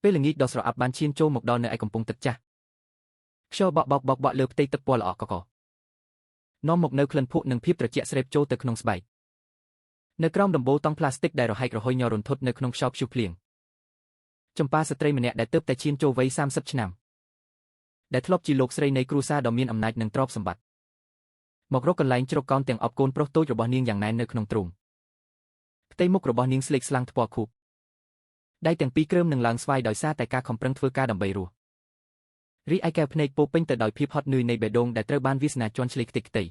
ពេលល្ងាចដ៏ស្រអាប់បានឈានចូលមកដល់នៅឯកំពង់ទឹកចាស់ខ្យល់បក់បក់លើផ្ទៃទឹកពណ៌ល្អកកនាំមកនៅក្លិនភក់និងភាពត្រជាក់ស្រេបចូលទៅក្នុងស្បែកនៅក្រោមដំបូលតង់ផ្លាស្ទិកដែលរហែករហុយញ័ររន្ធត់នៅក្នុងខ្យល់ព្យុះភ្លៀងចំប៉ាស្ត្រីម្នាក់ដែលទើបតែឈានចូលវ័យ30ឆ្នាំដែលធ្លាប់ជាលោកស្រីនៃគ្រួសារដ៏មានអំណាចនិងទ្រព្យសម្បត្តិមករកកន្លែងជ្រកកោនទាំងអបកូនប្រុសតូចរបស់នាងយ៉ាងណែននៅក្នុងទ្រូងផ្ទៃមុខរបស់នាងស្លេកស្លាំងថ្ពាល់ខូបដៃទាំងពីរគ្រើមនឹងឡើងស្វាយដោយសារតែការខំប្រឹងធ្វើការដើម្បីរស់រីឯកែវភ្នែកពោពេញទៅដោយភាពហត់នឿយនៃបេះដូងដែលត្រូវបានវាសនាជន់ឈ្លេខ្ទេចខ្ទី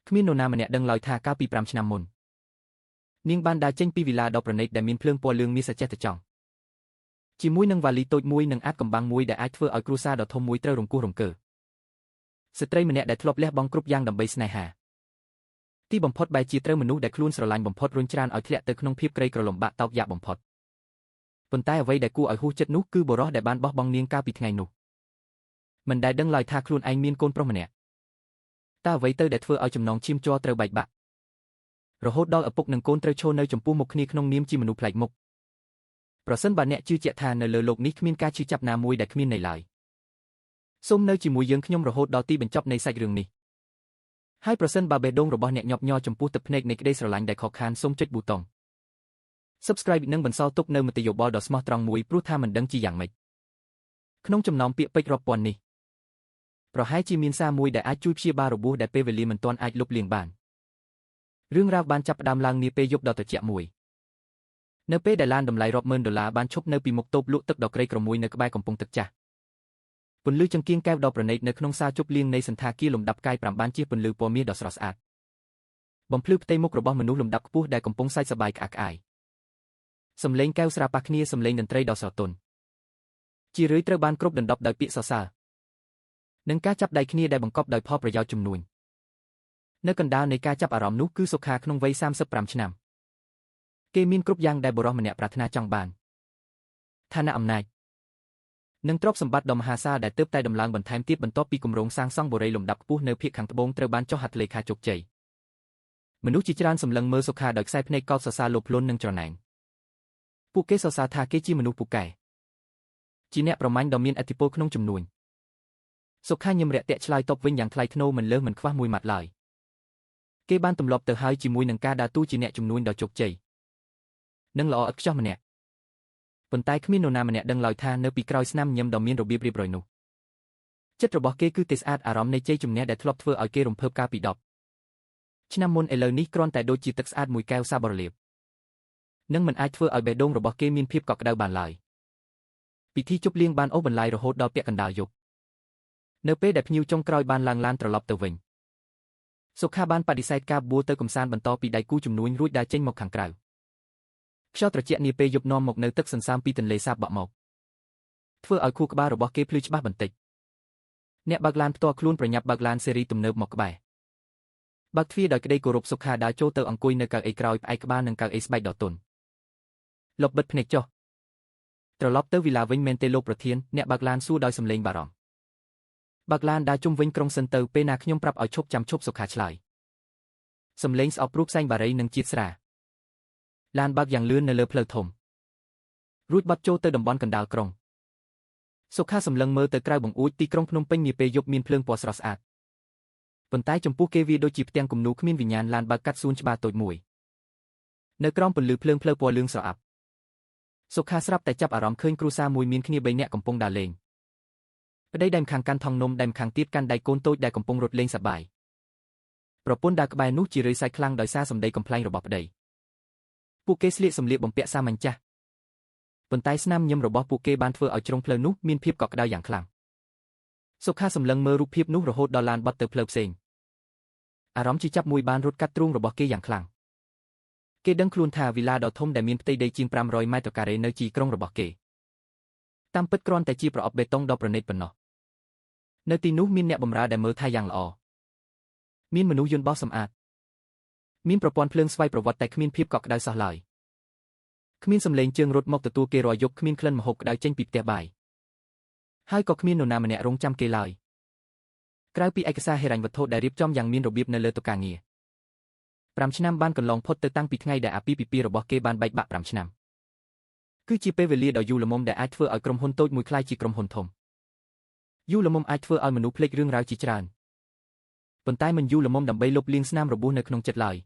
គ្មាននរណាម្នាក់ដឹងឡើយថាកាលពី5ឆ្នាំមុននាងបានដើរចេញពីវិឡាដ៏ប្រណីតដែលមានភ្លើងពណ៌លឿងមានសច្ចេះតែចង់ជាមួយនឹងវ៉ាលីតូចមួយនិងអាចកំបាំងមួយដែលអាចធ្វើឲ្យគ្រួសារដ៏ធំមួយត្រូវរង្គោះរង្គើស្ត្រីម្នាក់ដែលធ្លាប់លះបង់គ្រប់យ៉ាងដើម្បីស្នេហាទីបំផុតបែរជាត្រូវមនុស្សដែលខ្លួនស្រឡាញ់បំផុតរុញច្រានឲ្យធ្លាក់ទៅក្នុងភាពក្រីក្រលំបាកតោកយ៉ាប់បំផុតប៉ុន្តែអ្វីដែលគួរឲ្យហួសចិត្តនោះគឺបុរសដែលបានបោះបង់នាងកាលពីថ្ងៃនោះមិនដែលដឹងឡើយថាខ្លួនឯងមានកូនប្រុសម្នាក់តើអ្វីទៅដែលធ្វើឲ្យចំណងឈាមជ័រត្រូវបែកបាក់រហូតដល់ឪពុកនិងកូនត្រូវឈរនៅចំពោះមុខគ្នាក្នុងនាមជាមនុស្សប្លែកមុខប្រសិនបើអ្នកជឿជាក់ថានៅលើโลกនេះគ្មានការឈឺចាប់ណាមួយដែលគ្មានន័យឡើយសូមនៅជាមួយយើងខ្ញុំរហូតដល់ទីបញ្ចប់នៃសាច់រឿងនេះហើយប្រសិនបើបេះដូងរបស់អ្នកញាប់ញ័រចំពោះទឹកភ្នែកនៃក្តីស្រឡាញ់ដែលខកខានសូមចុចប៊ូតុង Subscribe និងបន្សល់ទុកនៅមតិយោបល់ដ៏ស្មោះត្រង់មួយព្រោះថាមិនដឹងជាយ៉ាងម៉េចក្នុងចំណោមពាក្យពេចន៍រាប់ពាន់នេះប្រហែលជាមានសារមួយដែលអាចជួយព្យាបាលរបួសដែលពេលវេលាមិនទាន់អាចលុបលាងបានរឿងរ៉ាវបានចាប់ផ្ដើមឡើងនាពេលយប់ដ៏ត្រជាក់មួយនៅពេលដែលឡានតម្លៃរាប់ម៉ឺនដុល្លារបានឈប់នៅពីមុខតូបលក់ទឹកដ៏ក្រីក្រមួយនៅក្បែរកំពង់ទឹកចាស់ពន្លឺចង្កៀងកែវដ៏ប្រណីតនៅក្នុងសាលជប់លៀងនៃសន្តាគារលំដាប់កាយ5បានជាពន្លឺពណ៌មាសដ៏ស្រស់ស្អាតបំភ្លឺផ្ទៃមុខរបស់មនុស្សលំដាប់ខ្ពស់ដែលកំពុងសើចសប្បាយក្អាកក្អាយសំឡេងកែវស្រាប៉ះគ្នាសំឡេងតន្ត្រីដ៏ស្រទន់ជារឿយត្រូវបានគ្របដណ្ដប់ដោយពាក្យសរសើរនិងការចាប់ដៃគ្នាដែលបង្កប់ដោយផលប្រយោជន៍ជំនួញនៅកណ្ដាលនៃការចាប់អារម្មណ៍នោះគឺសុខាក្នុងវ័យ35ឆ្នាំគេមានគ្រប់យ៉ាងដែលបុរសម្នាក់ប្រាថ្នាចង់បានឋានៈអំណាចនិងទ្រព្យសម្បត្តិដ៏មហាសាលដែលទើបតែដំឡើងបន្ថែមទៀតបន្ទាប់ពីគម្រោងសាងសង់បុរីលំដាប់ខ្ពស់នៅភាគខាងត្បូងត្រូវបានចុះហត្ថលេខាជោគជ័យមនុស្សជាច្រើនសម្លឹងមើលសុខាដោយខ្សែភ្នែកកោតសរសើរលោភលន់និងច្រណែនពួកគេសរសើរថាគេជាមនុស្សពូកែជាអ្នកប្រមាញ់ដ៏មានឥទ្ធិពលក្នុងជំនួញសុខាញឹមរាក់ទាក់ឆ្លើយតបវិញយ៉ាងថ្លៃថ្នូរមិនលើសមិនខ្វះមួយម៉ាត់ឡើយគេបានទម្លាប់ទៅហើយជាមួយនឹងការដើរតួជាអ្នកជំនួញដ៏ជោគជ័យនិងល្អឥតខ្ចោះម្នាក់ប៉ុន្តែគ្មាននរណាម្នាក់ដឹងឡើយថានៅពីក្រោយស្នាមញឹមដ៏មានរបៀបរៀបរយនោះចិត្តរបស់គេគឺទេស្អាតអារម្មណ៍នៃជ័យជំនះដែលធ្លាប់ធ្វើឲ្យគេរំភើបកាលពី10ឆ្នាំមុនឥឡូវនេះគ្រាន់តែដូចជាទឹកស្អាតមួយកែវសាបរលាបនឹងមិនអាចធ្វើឲ្យបេះដូងរបស់គេមានភាពកក់ក្ដៅបានឡើយពិធីជប់លៀងបានអូសបន្លាយរហូតដល់ពាក់កណ្ដាលយប់នៅពេលដែលភ្ញៀវចុងក្រោយបានឡើងឡានត្រឡប់ទៅវិញសុខាបានបដិសេធការបួរទៅកំសាន្តបន្តពីដៃគូជំនួញរួចដើរចេញមកខាងក្រៅខ្យល់ត្រជាក់នាពេលយប់នាំមកនៅទឹកសន្សើមពីទន្លេសាបបក់មកធ្វើឲ្យខួរក្បាលរបស់គេភ្លឺច្បាស់បន្តិចអ្នកបើកឡានផ្ទាល់ខ្លួនប្រញាប់បើកឡានស៊េរីទំនើបមកក្បែរបើកទ្វារដោយក្តីគោរពសុខាដើរចូលទៅអង្គុយនៅកៅអីក្រោយផ្អែកក្បាលនឹងកៅអីស្បែកដ៏ទន់លបបិទភ្នែកចុះត្រឡប់ទៅវិឡាវិញមែនទេលោកប្រធានអ្នកបើកឡានសួរដោយសំឡេងបារម្ភបើកឡានដើរជុំវិញក្រុងសិនទៅពេលណាខ្ញុំប្រាប់ឲ្យឈប់ចាំឈប់សុខាឆ្លើយសំឡេងស្អប់ព្រោះផ្សែងបារីនិងជាតិស្រាឡានបើកយ៉ាងលឿននៅលើផ្លូវធំរួចបត់ចូលទៅតំបន់កណ្ដាលក្រុងសុខាសម្លឹងមើលទៅក្រៅបង្អួចទីក្រុងភ្នំពេញនាពេលយប់មានភ្លើងពណ៌ស្រស់ស្អាតប៉ុន្តែចំពោះគេវាដូចជាផ្ទាំងគំនូរគ្មានវិញ្ញាណឡានបើកកាត់សួនច្បារតូចមួយនៅក្រោមពន្លឺភ្លើងផ្លូវពណ៌លឿងស្រអាប់សុខាស្រាប់តែចាប់អារម្មណ៍ឃើញគ្រួសារមួយមានគ្នា3នាក់កំពុងដើរលេងប្តីដៃម្ខាងកាន់ថង់នំដៃម្ខាងទៀតកាន់ដៃកូនតូចដែលកំពុងរត់លេងសប្បាយប្រពន្ធដើរក្បែរនោះជារឿយសើចខ្លាំងដោយសារសម្ដីកំប្លែងរបស់ប្តីពួកគេស្លៀកសម្លៀកបំពាក់សាមញ្ញចាស់ប៉ុន្តែស្នាមញឹមរបស់ពួកគេបានធ្វើឲ្យជ្រុងផ្លូវនោះមានភាពកក់ក្ដៅយ៉ាងខ្លាំងសុខាសម្លឹងមើលរូបភាពនោះរហូតដល់ឡានបត់ទៅផ្លូវផ្សេងអារម្មណ៍ជាចាប់មួយបានរត់កាត់ទ្រូងរបស់គេយ៉ាងខ្លាំងគេដឹងខ្លួនថាវីឡាដ៏ធំដែលមានផ្ទៃដីជាង500ម៉ែត្រការ៉េនៅទីក្រុងរបស់គេតាមពិតគ្រាន់តែជាប្រអប់បេតុងដ៏ប្រណីតប៉ុណ្ណោះនៅទីនោះមានអ្នកបម្រើដែលមើលថែយ៉ាងល្អមានមនុស្សយន្តបោះសម្អាតមានប្រព័ន្ធភ្លើងស្វ័យប្រវត្តិតែគ្មានភាពកក់ក្ដៅសោះឡើយគ្មានសម្លេងជើងរត់មកទទួលគេរាល់យប់គ្មានក្លិនម្ហូបក្ដៅចេញពីផ្ទះបាយហើយក៏គ្មាននរណាម្នាក់រងចាំគេឡើយក្រៅពីឯកសារហិរញ្ញវត្ថុដែលរៀបចំយ៉ាងមានរបៀបនៅលើតុការងារ5ឆ្នាំបានកន្លងផុតទៅតាំងពីថ្ងៃដែលអាពាហ៍ពិពាហ៍របស់គេបានបែកបាក់5ឆ្នាំ គឺជាពេលវេលាដ៏យូរលំមដែលអាចធ្វើឲ្យក្រុមហ៊ុនតូចមួយក្លាយជាក្រុមហ៊ុនធំយូរលំមអាចធ្វើឲ្យមនុស្សភ្លេចរឿងរ៉ាវជាច្រើនប៉ុន្តែមិនយូរលំមដើម្បីលុបលាងស្នាមរបួសនៅក្នុងចិត្តឡើយ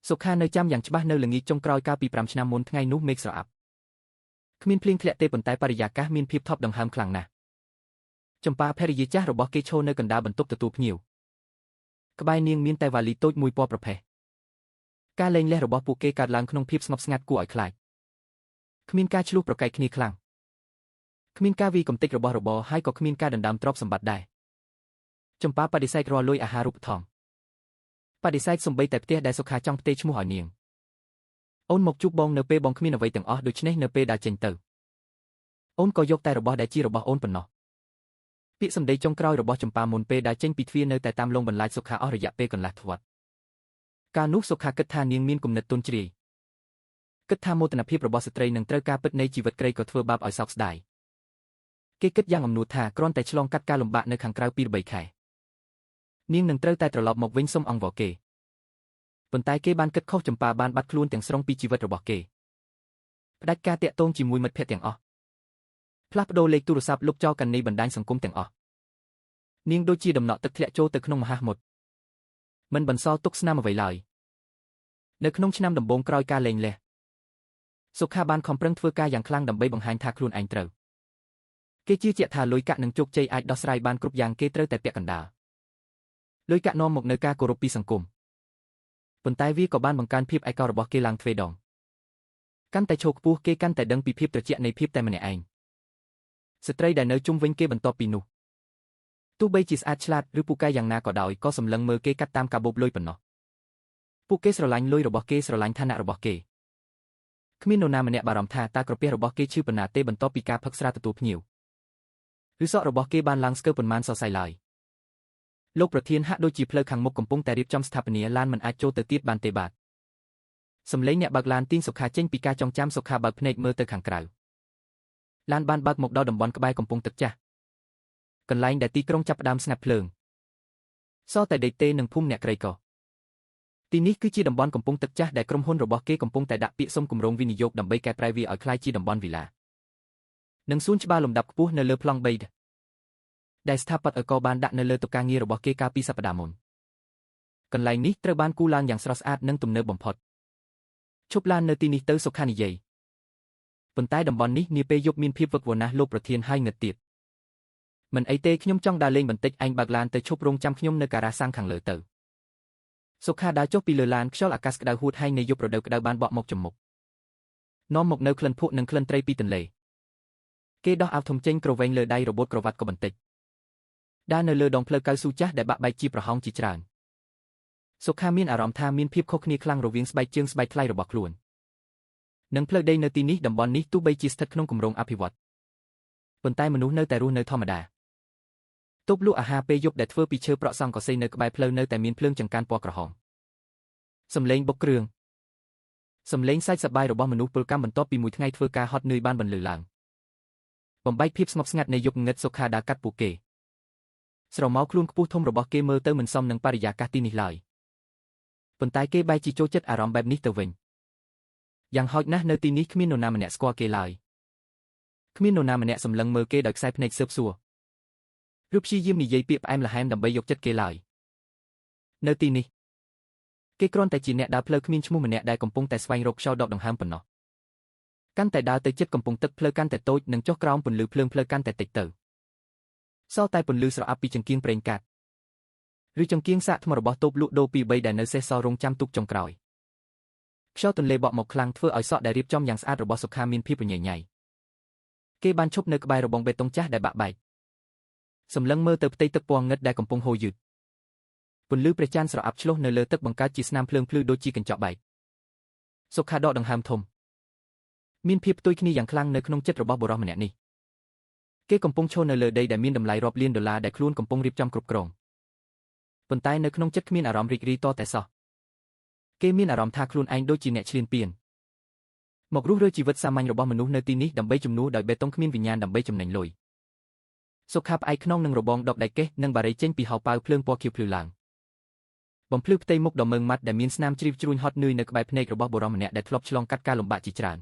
សុខានៅចាំយ៉ាងច្បាស់នៅល្ងាចចុងក្រោយកាលពី5ឆ្នាំមុនថ្ងៃនោះមេឃស្រអាប់គ្មានភ្លៀងធ្លាក់ទេប៉ុន្តែបរិយាកាសមានភាពថប់ដង្ហើមខ្លាំងណាស់ចម្ប៉ាភរិយាចាស់របស់គេឈរនៅកណ្ដាលបន្ទប់ទទួលភ្ញៀវក្បែរនាងមានតែវ៉ាលីតូចមួយពណ៌ប្រផេះការលែងលះរបស់ពួកគេកើតឡើងក្នុងភាពស្ងប់ស្ងាត់គួរឲ្យខ្លាចគ្មានការឈ្លោះប្រកែកគ្នាខ្លាំងគ្មានការវាយកំទេចរបស់របរហើយក៏គ្មានការដណ្ដើមទ្រព្យសម្បត្តិដែរចម្ប៉ាបដិសេធរាល់លុយអាហារូបត្ថម្ភបដិសេធសំបីតែផ្ទះដែលសុខាចង់ផ្ទេរឈ្មោះឲ្យនាងអូនមកជួបបងនៅពេលបងគ្មានអ្វីទាំងអស់ដូច្នេះនៅពេលដើរចេញទៅអូនក៏យកតែរបស់ដែលជារបស់អូនប៉ុណ្ណោះពាក្យសម្ដីចុងក្រោយរបស់ចម្ប៉ាមុនពេលដើរចេញពីទ្វារនៅតែតាមលងបន្លាចសុខាអស់រយៈពេលកន្លះទ្វត្សកាលនោះសុខាគិតថានាងមានគំនិតទន់ជ្រាយគិតថាមោទនភាពរបស់ស្ត្រីនឹងត្រូវការពិតនៃជីវិតក្រីក៏ធ្វើបាបឲ្យសោកស្ដាយគេគិតយ៉ាងអំនួតថាគ្រាន់តែឆ្លងកាត់ការលំបាកនៅខាងក្រៅពី3 ខែនាងនឹងត្រូវតែត្រឡប់មកវិញសុំអង្វរគេប៉ុន្តែគេបានគិតខុសចម្ប៉ាបានបាត់ខ្លួនទាំងស្រុងពីជីវិតរបស់គេផ្ដាច់ការតាក់ទងជាមួយមិត្តភក្តិទាំងអស់ផ្លាស់ប្ដូរលេខទូរស័ព្ទលុបចោលកាន់នៃបណ្ដាញសង្គមទាំងអស់នាងដូចជាដំណក់ទឹកធ្លាក់ចូលទៅក្នុងមហាសមុទ្រមិនបន្សល់ទុកស្នាមអ្វីឡើយនៅក្នុងឆ្នាំដំបូងក្រោយការលែងលះសុខាបានខំប្រឹងធ្វើការយ៉ាងខ្លាំងដើម្បីបង្ហាញថាខ្លួនឯងត្រូវគេជឿជាក់ថាលុយកាក់និងជោគជ័យអាចដោះស្រាយបានគ្រប់យ៉ាងគេត្រូវតែពាក់កណ្ដាលលុយកាក់នាំមកនូវការគោរពពីសង្គមប៉ុន្តែវាក៏បានបង្កើនភាពឯកោរបស់គេឡើងទ្វេដងកាន់តែឈោខ្ពស់គេកាន់តែដឹងពីភាពត្រជាក់នៃភាពតែម្នាក់ឯងស្ត្រីដែលនៅជុំវិញគេបន្ទាប់ពីនោះទោះបីជាស្អាតឆ្លាតឬពូកែយ៉ាងណាក៏ដោយក៏សម្លឹងមើលគេកាត់តាមកាបូបលុយប៉ុណ្ណោះពួកគេស្រឡាញ់លុយរបស់គេស្រឡាញ់ឋានៈរបស់គេគ្មាននរណាម្នាក់បារម្ភថាតើក្រពះរបស់គេឈឺប៉ុណ្ណាទេបន្ទាប់ពីការផឹកស្រាទទួលភ្ញៀវឬសក់របស់គេបានឡើងស្កើប៉ុន្មានសរសៃឡើយលោកប្រធានហាក់ដូចជាផ្លូវខាងមុខកំពុងតែរៀបចំស្ថាបនាឡានមិនអាចចូលទៅទៀតបានទេបាទសំឡេងអ្នកបើកឡានទាញសុខាចេញពីការចងចាំសុខាបើកភ្នែកមើលទៅខាងក្រៅឡានបានបើកមកដល់តំបន់ក្បែរកំពង់ទឹកចាស់កន្លែងដែលទីក្រុងចាប់ផ្ដើមស្ងាត់ភ្លើងសល់តែដេកទេនិងភូមិអ្នកក្រីក្រទីនេះគឺជាតំបន់កំពង់ទឹកចាស់ដែលក្រុមហ៊ុនរបស់គេកំពុងតែដាក់ពាក្យសុំគម្រោងវិនិយោគដើម្បីកែប្រែវាឲ្យក្លាយជាតំបន់វីឡានិងសួនច្បារលំដាប់ខ្ពស់នៅលើប្លង់3ដែលស្ថាបត្យករបានដាក់នៅលើតុការងាររបស់គេកាលពីសប្តាហ៍មុនកន្លែងនេះត្រូវបានគូរឡើងយ៉ាងស្រស់ស្អាតនិងទំនើបបំផុតឈប់ឡាននៅទីនេះទៅសុខានិយាយប៉ុន្តែតំបន់នេះនាពេលយប់មានភាពវឹកវរណាស់លោកប្រធានហើយងឹតទៀតមិនអីទេខ្ញុំចង់ដើរលេងបន្តិចឯងបើកឡានទៅឈប់រងចាំខ្ញុំនៅការ៉ាសាំងខាងលើទៅសុខាដើរចុះពីលើឡានខ្យល់អាកាសក្តៅហួតហើយនៅយប់រដូវក្តៅបានបក់មកចំមុខនាំមកនៅក្លិនភក់និងក្លិនត្រីពីទន្លេគេដោះអាវធំចេញក្រវែងលើដៃរបូតក្រវ៉ាត់ក៏បន្តិចដើរនៅលើដងផ្លូវកៅស៊ូចាស់ដែលបាក់បែកជាប្រហោងជាច្រើនសុខាមានអារម្មណ៍ថាមានភាពខុសគ្នាខ្លាំងរវាងស្បែកជើងស្បែកថ្លៃរបស់ខ្លួននិងផ្លូវដីនៅទីនេះតំបន់នេះទោះបីជាស្ថិតក្នុងគម្រោងអភិវឌ្ឍប៉ុន្តែមនុស្សនៅតែរស់នៅធម្មតាតូបលក់អាហារពេលយប់ដែលធ្វើពីឈើប្រក់សង់កសីនៅក្បែរផ្លូវនៅតែមានភ្លើងចង្កានពណ៌ក្រហមសំឡេងបុកគ្រឿងសំឡេងសាច់សប្បាយរបស់មនុស្សពលកម្មបន្ទាប់ពីមួយថ្ងៃធ្វើការហត់នឿយបានបន្លឺឡើងបំបែកភាពស្ងប់ស្ងាត់នៃយប់ងឹតសុខាដើរកាត់ពួកគេស្រមោលខ្លួនខ្ពស់ធំរបស់គេមើលទៅមិនសមនឹងបរិយាកាសទីនេះឡើយប៉ុន្តែគេបែរជាចូលចិត្តអារម្មណ៍បែបនេះទៅវិញយ៉ាងហោចណាស់នៅទីនេះគ្មាននរណាម្នាក់ស្គាល់គេឡើយគ្មាននរណាម្នាក់សម្លឹងមើលគេដោយខ្សែភ្នែកស៊ើបសួរឬព្យាយាមនិយាយពាក្យផ្អែមល្ហែមដើម្បីយកចិត្តគេឡើយនៅទីនេះគេគ្រាន់តែជាអ្នកដើរផ្លូវគ្មានឈ្មោះម្នាក់ដែលកំពុងតែស្វែងរកខ្យល់ដកដង្ហើមប៉ុណ្ណោះកាន់តែដើរទៅជិតកំពង់ទឹកផ្លូវកាន់តែតូចនិងចុះក្រោមពន្លឺភ្លើងផ្លូវកាន់តែតិចទៅសល់តែពន្លឺស្រអាប់ពីចង្គៀងប្រេងកាតឬចង្គៀងសាកថ្មរបស់តូបលក់ដូរពី3ដែលនៅសេសសល់រងចាំទុកចុងក្រោយខ្យល់ទន្លេបក់មកខ្លាំងធ្វើឲ្យសក់ដែលរៀបចំយ៉ាងស្អាតរបស់សុខាមានភាពរញ៉េញ៉ៃគេបានឈប់នៅក្បែររបងបេតុងចាស់ដែលបាក់បែកសម្លឹងមើលទៅផ្ទៃទឹកពណ៌ងឹតដែលកំពុងហូរយឺតពន្លឺព្រះច័ន្ទស្រអាប់ឆ្លុះនៅលើទឹកបង្កើតជាស្នាមភ្លើងភ្លឺដូចជាកញ្ចក់បែកសុខាដកដង្ហើមធំមានភាពផ្ទុយគ្នាយ៉ាងខ្លាំងនៅក្នុងចិត្តរបស់បុរសម្នាក់នេះគេកំពុងឈរនៅលើដីដែលមានតម្លៃរាប់លានដុល្លារដែលខ្លួនកំពុងរៀបចំគ្រប់គ្រងប៉ុន្តែនៅក្នុងចិត្តគ្មានអារម្មណ៍រីករាយតតែសោះគេមានអារម្មណ៍ថាខ្លួនឯងដូចជាអ្នកឈ្លានពានមករស់រើជីវិតសាមញ្ញរបស់មនុស្សនៅទីនេះដើម្បីជំនួសដោយបេតុងគ្មានវិញ្ញាណដើម្បីចំណេញលុយសុខាផ្អែកខ្នងនឹងរបងដកដៃកេះនិងបារីចេញពីហោប៉ៅភ្លើងពណ៌ខៀវភ្លឺឡើងបំភ្លឺផ្ទៃមុខដ៏មើងម៉ាត់ដែលមានស្នាមជ្រីវជ្រួញហត់នឿយនៅក្បែរភ្នែករបស់បុរសម្នាក់ដែលធ្លាប់ឆ្លងកាត់ការលំបាកជាច្រើន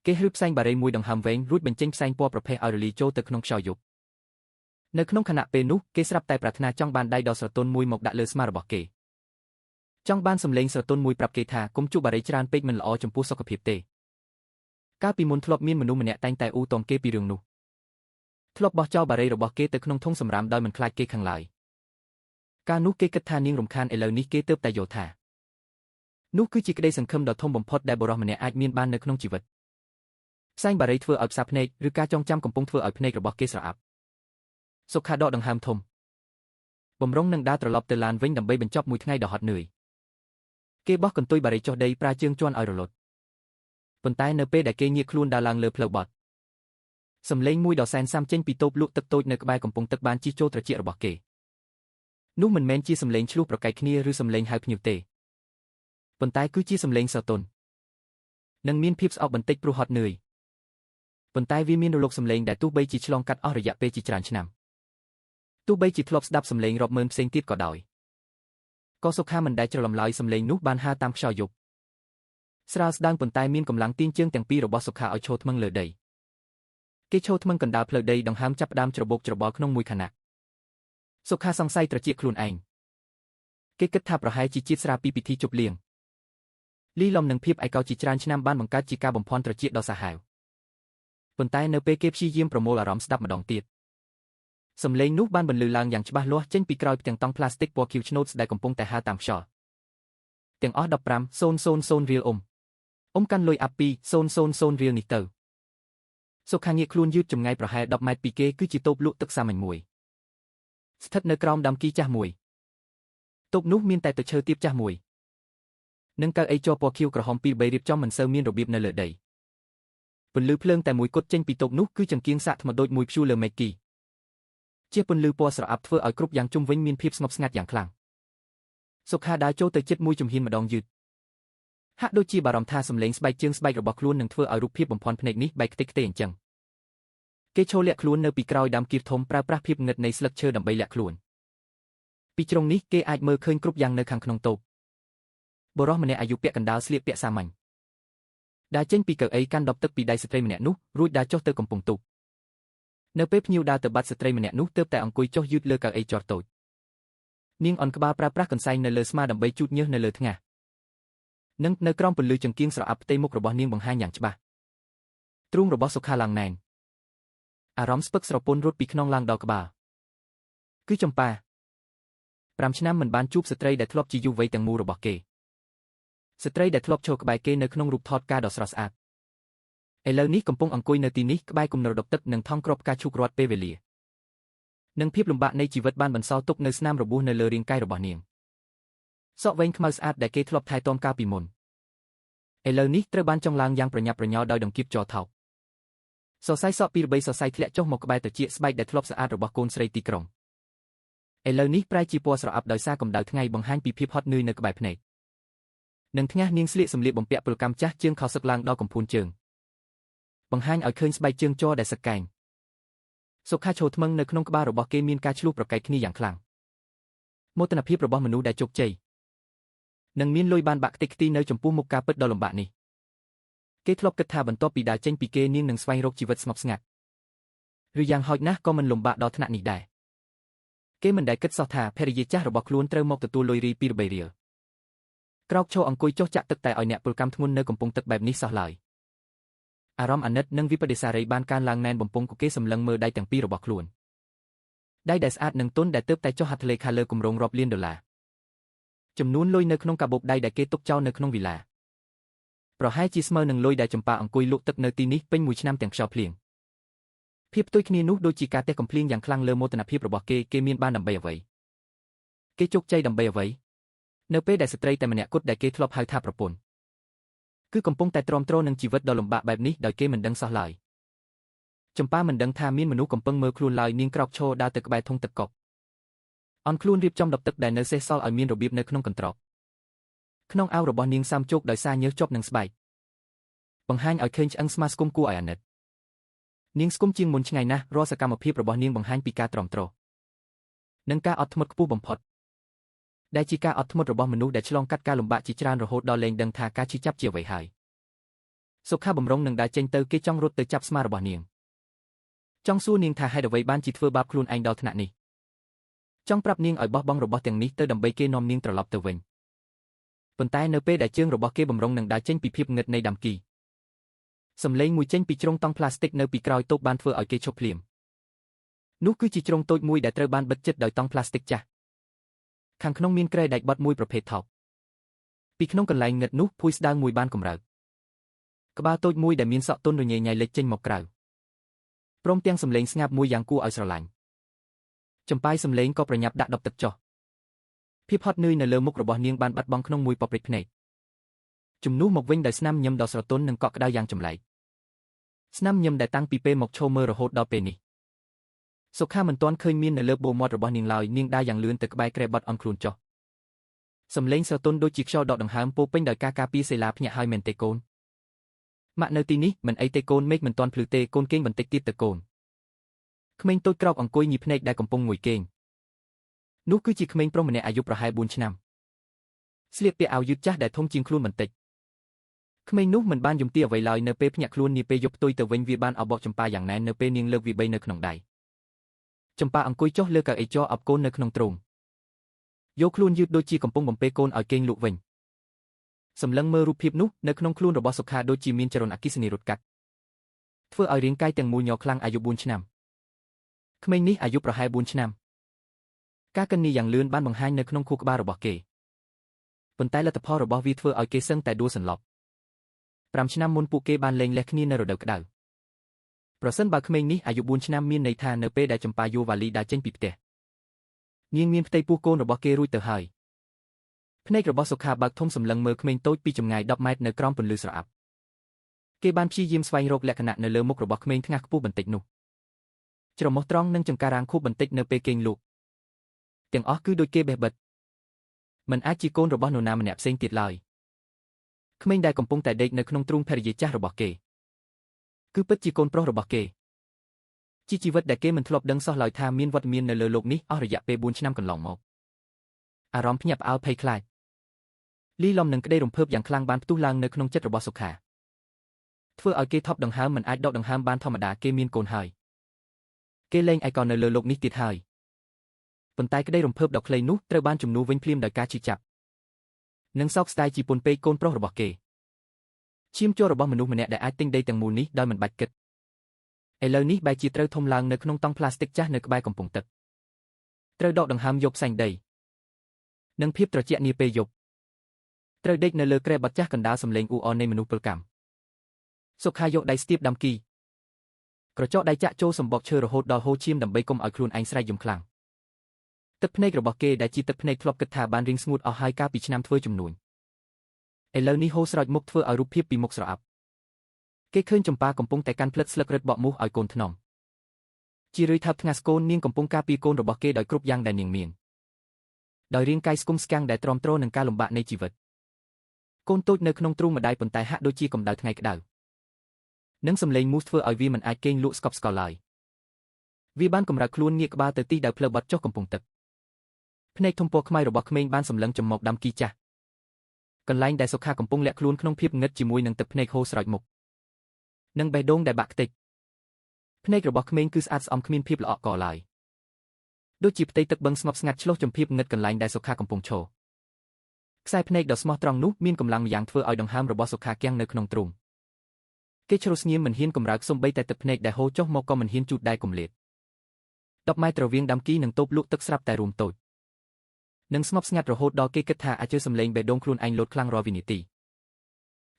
គេហឺផ្សែងបារីមួយដង្ហើមវែងរួចបញ្ចេញផ្សែងពណ៌ប្រផេះឲ្យរលាយចូលទៅក្នុងខ្យល់យប់នៅក្នុងខណៈពេលនោះគេស្រាប់តែប្រាថ្នាចង់បានដៃដ៏ស្រទន់មួយមកដាក់លើស្មារបស់គេចង់បានសម្លេងស្រទន់មួយប្រាប់គេថាកុំជក់បារីច្រើនពេកមិនល្អចំពោះសុខភាពទេកាលពីមុនធ្លាប់មានមនុស្សម្នាក់តែងតែអ៊ូតមគេពីរឿងនោះធ្លាប់បោះចោលបារីរបស់គេទៅក្នុងធុងសម្រាមដោយមិនខ្លាចគេខឹងឡើយកាលនោះគេគិតថានាងរំខានឥឡូវនេះគេទើបតែយល់ថានោះគឺជាក្តីសង្ឃឹមដ៏ធំបំផុតដែលបុរសម្នាក់អាចមានបាននៅក្នុងជីវិតផ្សែងបារីធ្វើឲ្យផ្សាភ្នែកឬការចងចាំកំពុងធ្វើឲ្យភ្នែករបស់គេស្រអាប់សុខាដកដង្ហើមធំបំរុងនឹងដើរត្រឡប់ទៅឡានវិញដើម្បីបញ្ចប់មួយថ្ងៃដ៏ហត់នឿយគេបោះកន្ទុយបារីចុះដីប្រើជើងជន់ឲ្យរលត់ប៉ុន្តែនៅពេលដែលគេងាកខ្លួនដើរឡើងលើផ្លូវបត់សំឡេងមួយដ៏សែនសាំចេញពីតូបលក់ទឹកតូចនៅក្បែរកំពង់ទឹកបានជិះចូលត្រចៀករបស់គេនោះមិនមែនជាសំឡេងឆ្លោះប្រកែកគ្នាឬសំឡេងហៅភ្ញៀវទេប៉ុន្តែគឺជាសំឡេងស្រទន់និងមានភាពស្អប់បន្តិចព្រោះហត់នឿយប៉ុន្តែវាមានរលកសំឡេងដែលទោះបីជាឆ្លងកាត់អស់រយៈពេលជាច្រើនឆ្នាំទោះបីជាធ្លាប់ស្ដាប់សំឡេងរាប់ម៉ឺនផ្សេងទៀតក៏ដោយក៏សុខាមិនដែលច្រឡំឡើយសំឡេងនោះបានហើរតាមខ្យល់យប់ស្រាលស្ដើងប៉ុន្តែមានកម្លាំងទាញជើងទាំងពីររបស់សុខាឲ្យឈរថ្មឹងលើដីគេឈរថ្មឹងកណ្ដាលផ្លូវដីដង្ហើមចាប់ផ្ដើមច្របូកច្របល់ក្នុងមួយខណៈសុខាសង្ស័យត្រចៀកខ្លួនឯងគេគិតថាប្រហែលជាជាតិស្រាពីពិធីជប់លៀងលីលំនឹងភាពឯកោជាច្រើនឆ្នាំបានបង្កើតជាការបំភាន់ត្រចៀកដ៏សាហាវប៉ុន្តែនៅពេលគេព្យាយាមប្រមូលអារម្មណ៍ស្ដាប់ម្ដងទៀតសំឡេងនោះបានបន្លឺឡើងយ៉ាងច្បាស់លាស់ចេញពីក្រោយផ្ទាំងតង់ផ្លាស្ទិកពណ៌ខៀវឆ្នូតដែលកំពុងតែហើរតាមខ្យល់ទាំងអស់15,000 រៀលកាន់លុយអាប់ពី000 រៀលនេះទៅសុខាងាកខ្លួនយឺតចម្ងាយប្រហែល10ម៉ែត្រពីគេគឺជាតូបលក់ទឹកសាមញ្ញមួយស្ថិតនៅក្រោមដើមគីចាស់មួយតូបនោះមានតែទឹកឈើទាបចាស់មួយនិងកៅអីជ័រពណ៌ខៀវក្រហមពីរបីរៀបចំមិនសូវមានរបៀបនៅលើដីពន្លឺភ្លើងតែមួយគត់ចេញពីតូបនោះគឺចង្គៀងសាកថ្មដូចមួយព្យួរលើមេគីជាពន្លឺពណ៌ស្រអាប់ធ្វើឲ្យគ្រប់យ៉ាងជុំវិញមានភាពស្ងប់ស្ងាត់យ៉ាងខ្លាំងសុខាដើរចូលទៅជិតមួយជំហានម្ដងយឺតហាក់ដូចជាបារម្ភថាសំឡេងស្បែកជើងស្បែករបស់ខ្លួននឹងធ្វើឲ្យរូបភាពបំភាន់ភ្នែកនេះបែកខ្ទេចខ្ទេអញ្ចឹងគេឈរលាក់ខ្លួននៅពីក្រោយដើមគៀរធំប្រើប្រាស់ភាពងឹតនៃស្លឹកឈើដើម្បីលាក់ខ្លួនពីជ្រុងនេះគេអាចមើលឃើញគ្រប់យ៉ាងនៅខាងក្នុងតូបបុរសម្នាក់អាយុពាក់កណ្ដាលស្លៀកពាក់សាមញ្ញដើរចេញពីកៅអីកាន់ដបទឹកពីដៃស្ត្រីម្នាក់នោះរួចដើរចុះទៅកំពង់ទូកនៅពេលភ្ញៀវដើរទៅបាត់ស្ត្រីម្នាក់នោះទើបតែអង្គុយចុះយឺតលើកៅអីជ័រតូចនាងអន់ក្បាលប្រើប្រាស់កន្សែងនៅលើស្មាដើម្បីជូតញើសនៅលើថ្ងាសនិងនៅក្រោមពន្លឺចង្គៀងស្រអាប់ផ្ទៃមុខរបស់នាងបង្ហាញយ៉ាងច្បាស់ទ្រូងរបស់សុខាឡើងណែនអារម្មណ៍ស្ពឹកស្រពន់រត់ពីខ្នងឡើងដល់ក្បាលគឺចំប៉ា5ឆ្នាំមិនបានជួបស្ត្រីដែលធ្លាប់ជាយុវវ័យទាំងមូលរបស់គេស្ត្រីដែលធ្លាប់ឈរក្បែរគេនៅក្នុងរូបថតការដ៏ស្រស់ស្អាតឥឡូវនេះកំពុងអង្គុយនៅទីនេះក្បែរគំនរដុកទឹកនិងថង់គ្រាប់ផ្កាឈូករត់ពេលវេលានិងភាពលំបាកនៃជីវិតបានបន្សល់ទុកនៅស្នាមរបួសនៅលើរាងកាយរបស់នាងសក់វែងខ្មៅស្អាតដែលគេធ្លាប់ថែទាំកាលពីមុនឥឡូវនេះត្រូវបានចងឡើងយ៉ាងប្រញាប់ប្រញាល់ដោយដង្កៀបជ័រថោកសរសៃសក់ពីរបីសរសៃធ្លាក់ចុះមកក្បែរត្រចៀកស្បែកដែលធ្លាប់ស្អាតរបស់កូនស្រីទីក្រុងឥឡូវនេះប្រែជាពណ៌ស្រអាប់ដោយសារកម្ដៅថ្ងៃបង្ហាញពីភាពហត់នឿយនៅក្បែរភ្នែកនិងថ្ងាសនាងស្លៀកសម្លៀកបំពាក់ពលកម្មចាស់ជើងខោសឹកឡើងដល់កំភួនជើងបង្ហាញឲ្យឃើញស្បែកជើងជ័រដែលសឹកកែងសុខាឈរថ្មឹងនៅក្នុងក្បាលរបស់គេមានការឆ្លោះប្រកែកគ្នាយ៉ាងខ្លាំងមោទនភាពរបស់មនុស្សដែលជោគជ័យនិងមានលុយបានបាក់ខ្ទេចខ្ទីនៅចំពោះមុខការពិតដ៏លំបាកនេះគេធ្លាប់គិតថាបន្ទាប់ពីដើរចេញពីគេនាងនឹងស្វែងរកជីវិតស្ងប់ស្ងាត់ឬយ៉ាងហោចណាស់ក៏មិនលំបាកដល់ថ្នាក់នេះដែរគេមិនដែលគិតសោះថាភរិយាចាស់របស់ខ្លួនត្រូវមកទទួលលុយរីពីរបីរៀលក្រោកឈរអង្គុយចុះចាក់ទឹកតែឲ្យអ្នកពលកម្មធ្ងន់នៅកំពង់ទឹកបែបនេះសោះឡើយអារម្មណ៍អាណិតនិងវិបដិសារីបានកើនឡើងណែនបំពង់ក៏គេសម្លឹងមើលដៃទាំងពីររបស់ខ្លួនដៃដែលស្អាតនិងទន់ដែលទើបតែចុះហត្ថលេខាលើគម្រោងរាប់លានដុល្លារចំនួនលុយនៅក្នុងកាបូបដៃដែលគេទុកចោលនៅក្នុងវិឡាប្រហែលជាស្មើនឹងលុយដែលចម្ប៉ាអង្គុយលក់ទឹកនៅទីនេះពេញមួយឆ្នាំទាំងខ្យល់ភ្លៀងភាពផ្ទុយគ្នានោះដូចជាការទះកំភ្លៀងយ៉ាងខ្លាំងលើមោទនភាពរបស់គេមានបានដើម្បីអ្វីគេជោគជ័យដើម្បីអ្វីនៅពេលដែលស្ត្រីតែម្នាក់គត់ដែលគេធ្លាប់ហៅថាប្រពន្ធគឺកំពុងតែទ្រាំទ្រនឹងជីវិតដ៏លំបាកបែបនេះដោយគេមិនដឹងសោះឡើយចម្ប៉ាមិនដឹងថាមានមនុស្សកំពុងមើលខ្លួនឡើយនាងក្រោកឈរដើរទៅក្បែរធុងទឹកកកអន់ខ្លួនរៀបចំដបទឹកដែលនៅសេសសល់ឲ្យមានរបៀបនៅក្នុងកន្ត្រកក្នុងអាវរបស់នាងសាមជោគដោយសារញើសជាប់នឹងស្បែកបង្ហាញឲ្យឃើញឆ្អឹងស្មាស្គមគួរឲ្យអាណិតនាងស្គមជាងមុនឆ្ងាយណាស់រាល់សកម្មភាពរបស់នាងបង្ហាញពីការទ្រាំទ្រនិងការអត់ធ្មត់ខ្ពស់បំផុតដែលជាការអត់ធ្មត់របស់មនុស្សដែលឆ្លងកាត់ការលំបាកជាច្រើនរហូតដល់លែងដឹងថាការឈឺចាប់ជាអ្វីហើយ សុខាបំរុងនឹងដើរចេញទៅគេចង់រត់ទៅចាប់ស្មារបស់នាងចង់សួរនាងថាហេតុអ្វីបានជាធ្វើបាបខ្លួនឯងដល់ថ្នាក់នេះចង់ប្រាប់នាងឲ្យបោះបង់របស់ទាំងនេះទៅដើម្បីគេនាំនាងត្រឡប់ទៅវិញប៉ុន្តែនៅពេលដែលជើងរបស់គេបំរុងនឹងដើរចេញពីភាពងឹតនៃដាំគីសំឡេងមួយចេញពីជ្រុងតង់ផ្លាស្ទិកនៅពីក្រោយតូបបានធ្វើឲ្យគេឈប់ភ្លាមនោះគឺជាជ្រុងតូចមួយដែលត្រូវបានបិទជិតដោយតង់ផ្លាស្ទិកចាស់ខាងក្នុងមានគ្រែដែកបត់មួយប្រភេទថោកពីក្នុងកន្លែងងឹតនោះភួយស្ដើងមួយបានកម្រើកក្បាលតូចមួយដែលមានសក់ទន់រញ៉េញ៉ៃលេចចេញមកក្រៅព្រមទាំងសំឡេងស្ងាត់មួយយ៉ាងគួរឲ្យស្រឡាញ់ចំប៉ាយសំឡេងក៏ប្រញាប់ដាក់ដបទឹកចុះភាពហត់នឿយនៅលើមុខរបស់នាងបានបាត់បង់ក្នុងមួយប៉ព្រិចភ្នែកជំនួសមកវិញដោយស្នាមញឹមដ៏ស្រទន់និងកក់ក្ដៅយ៉ាងចម្លែកស្នាមញឹមដែលតាំងពីពេលមកឈរមើលរហូតដល់ពេលនេះសុខាមិនទាន់ឃើញមាននៅលើបូមាត់របស់នាងឡើយនាងដើរយ៉ាងលឿនទៅក្បែរគ្រែបត់អន់ខ្លួនចុះសំឡេងស្រទន់ដូចជាខ្យល់ដកដង្ហើមពោពេញដោយការការពារសេឡាភ្ញាក់ហើយមែនទេកូនម៉ាក់នៅទីនេះមិនអីទេកូនមេឃមិនទាន់ភ្លឺទេកូនគេងបន្តិចទៀតទៅកូនក្មេងតូចក្រោកអង្គុយញីភ្នែកដែលកំពុងងុយគេងនោះគឺជាក្មេងប្រុសម្នាក់អាយុប្រហែល4ឆ្នាំស្លៀកពាក់អាវយឺតចាស់ដែលធំជាងខ្លួនបន្តិចក្មេងនោះមិនបានយំទាអ្វីឡើយនៅពេលភ្ញាក់ខ្លួននាពេលយប់ផ្ទុយទៅវិញវាបានអបបចម្ប៉ាយ៉ាងណែននៅពេលនាងលើកវាបីនៅក្នុងដៃចម្ប៉ាអង្គុយចុះលើកៅអីជ័រអបកូននៅក្នុងទ្រូងយកខ្លួនយឺតដូចជាកំពុងបំពេកូនឲ្យគេងលក់វិញសម្លឹងមើលរូបភាពនោះនៅក្នុងខ្លួនរបស់សុខាដូចជាមានចរន្តអគ្គិសនីរត់កាត់ធ្វើឲ្យរាងកាយទាំងមូលញ័រខ្លាំងអាយុ4ឆ្នាំក្មេងនេះអាយុប្រហែល4ឆ្នាំការកិននីយ៉ាងលឿនបានបង្ហាញនៅក្នុងខួរក្បាលរបស់គេប៉ុន្តែលទ្ធផលរបស់វាធ្វើឲ្យគេសឹងតែដួលសន្លប់5ឆ្នាំមុនពួកគេបានលែងលះគ្នានៅរដូវក្តៅប្រសិនបើក្មេងនេះអាយុ4ឆ្នាំមានន័យថានៅពេលដែលចម្ប៉ាយូវ៉ាលីដើរចេញពីផ្ទះនាងមានផ្ទៃពោះកូនរបស់គេរួចទៅហើយភ្នែករបស់សុខាបើកធំសម្លឹងមើលក្មេងតូចពីចម្ងាយ10ម៉ែត្រនៅក្រោមពន្លឺស្រអាប់គេបានព្យាយាមស្វែងរកលក្ខណៈនៅលើមុខរបស់ក្មេងថ្ងាសខ្ពស់បន្តិចនោះច្រមុះត្រង់និងចង្ការរាងខួបបន្តិចនៅពេលគេងលក់ទាំងអស់គឺដូចគេបេះបិទមិនអាចជាកូនរបស់នរណាម្នាក់ផ្សេងទៀតឡើយក្មេងដែលកំពុងតែដេកនៅក្នុងទ្រូងភរិយាចាស់របស់គេគឺពិតជាកូនប្រុសរបស់គេជាជីវិតដែលគេមិនធ្លាប់ដឹងសោះឡើយថាមានវត្តមាននៅលើโลกនេះអស់រយៈពេល4ឆ្នាំកន្លងមកអារម្មណ៍ភ្ញាក់ផ្អើលភ័យខ្លាចលីឡំនឹងក្តីរំភើបយ៉ាងខ្លាំងបានផ្ទុះឡើងនៅក្នុងចិត្តរបស់សុខាធ្វើឲ្យគេថប់ដង្ហើមមិនអាចដកដង្ហើមបានធម្មតាគេមានកូនហើយគេលែងឯកោនៅលើโลกនេះទៀតហើយប៉ុន្តែក្តីរំភើបដ៏ខ្លីនោះត្រូវបានជំនួសវិញភ្លាមដោយការឈឺចាប់និងសោកស្ដាយជាពន់ពេកកូនប្រុសរបស់គេឈាមជ័ររបស់មនុស្សម្នាក់ដែលអាចទិញដីទាំងមូលនេះដោយមិនបាច់គិតឥឡូវនេះបែរជាត្រូវធំឡើងនៅក្នុងតង់ផ្លាស្ទិកចាស់នៅក្បែរកំពង់ទឹកត្រូវដកដង្ហើមយកផ្សែងដីនិងភាពត្រជាក់នាពេលយប់ត្រូវដេកនៅលើគ្រែបត់ចាស់កណ្ដាលសំឡេងអ៊ូអរនៃមនុស្សពលកម្មសុខាយកដៃស្ទាបដាំគីក្រចកដៃចាក់ចូលសម្បកឈើរហូតដល់ហូរឈាមដើម្បីកុំឲ្យខ្លួនឯងស្រែកយំខ្លាំងទឹកភ្នែករបស់គេដែលជាទឹកភ្នែកធ្លាប់គិតថាបានរីងស្ងួតអស់ហើយកាលពីឆ្នាំធ្វើជំនួញឥឡូវនេះហូរស្រោចមុខធ្វើឲ្យរូបភាពពីមុខស្រអាប់គេឃើញចម្ប៉ាកំពុងតែកាន់ផ្លិតស្លឹករឹតបក់មូសឲ្យកូនថ្នមជារឿយថាប់ថ្ងាសកូននាងកំពុងការពារកូនរបស់គេដោយគ្រប់យ៉ាងដែលនាងមានដោយរាងកាយស្គមស្គាំងដែលទ្រាំទ្រនឹងការលំបាកនៃជីវិតកូនតូចនៅក្នុងទ្រូងម្ដាយប៉ុន្តែហាក់ដូចជាកម្ដៅថ្ងៃក្ដៅនិងសំឡេងមូសធ្វើឲ្យវាមិនអាចគេងលក់ស្កប់ស្កល់ឡើយវាបានកម្រើកខ្លួនងាកក្បាលទៅទីដែលផ្លូវបត់ចុះកំពង់ទឹកភ្នែកធំពណ៌ខ្មៅរបស់ក្មេងបានសម្លឹងចំមកដាំគីចាស់កន្លែងដែលសុខាកំពុងលាក់ខ្លួនក្នុងភាពងឹតជាមួយនឹងទឹកភ្នែកហូរស្រោចមុខនិងបេះដូងដែលបាក់ខ្ទេចភ្នែករបស់ក្មេងគឺស្អាតស្អំគ្មានភាពល្អក់កឡើយដូចជាផ្ទៃទឹកបឹងស្ងប់ស្ងាត់ឆ្លុះចំភាពងឹតកន្លែងដែលសុខាកំពុងឈរខ្សែភ្នែកដ៏ស្មោះត្រង់នោះមានកម្លាំងម្យ៉ាងធ្វើឲ្យដង្ហើមរបស់សុខាគាំងនៅក្នុងទ្រូងគេជ្រុលស្ងៀមមិនហ៊ានកម្រើកសូម្បីតែទឹកភ្នែកដែលហូរចុះមកក៏មិនហ៊ានជូតដែរគម្លាត10ម៉ែត្ររវាងដាំគីនិងតូបលក់ទឹកស្រាប់តែរួមតូចនិងស្ងប់ស្ងាត់រហូតដល់គេគិតថាអាចជឿសំឡេងបេះដូងខ្លួនឯងលោតខ្លាំងរាល់វិនាទី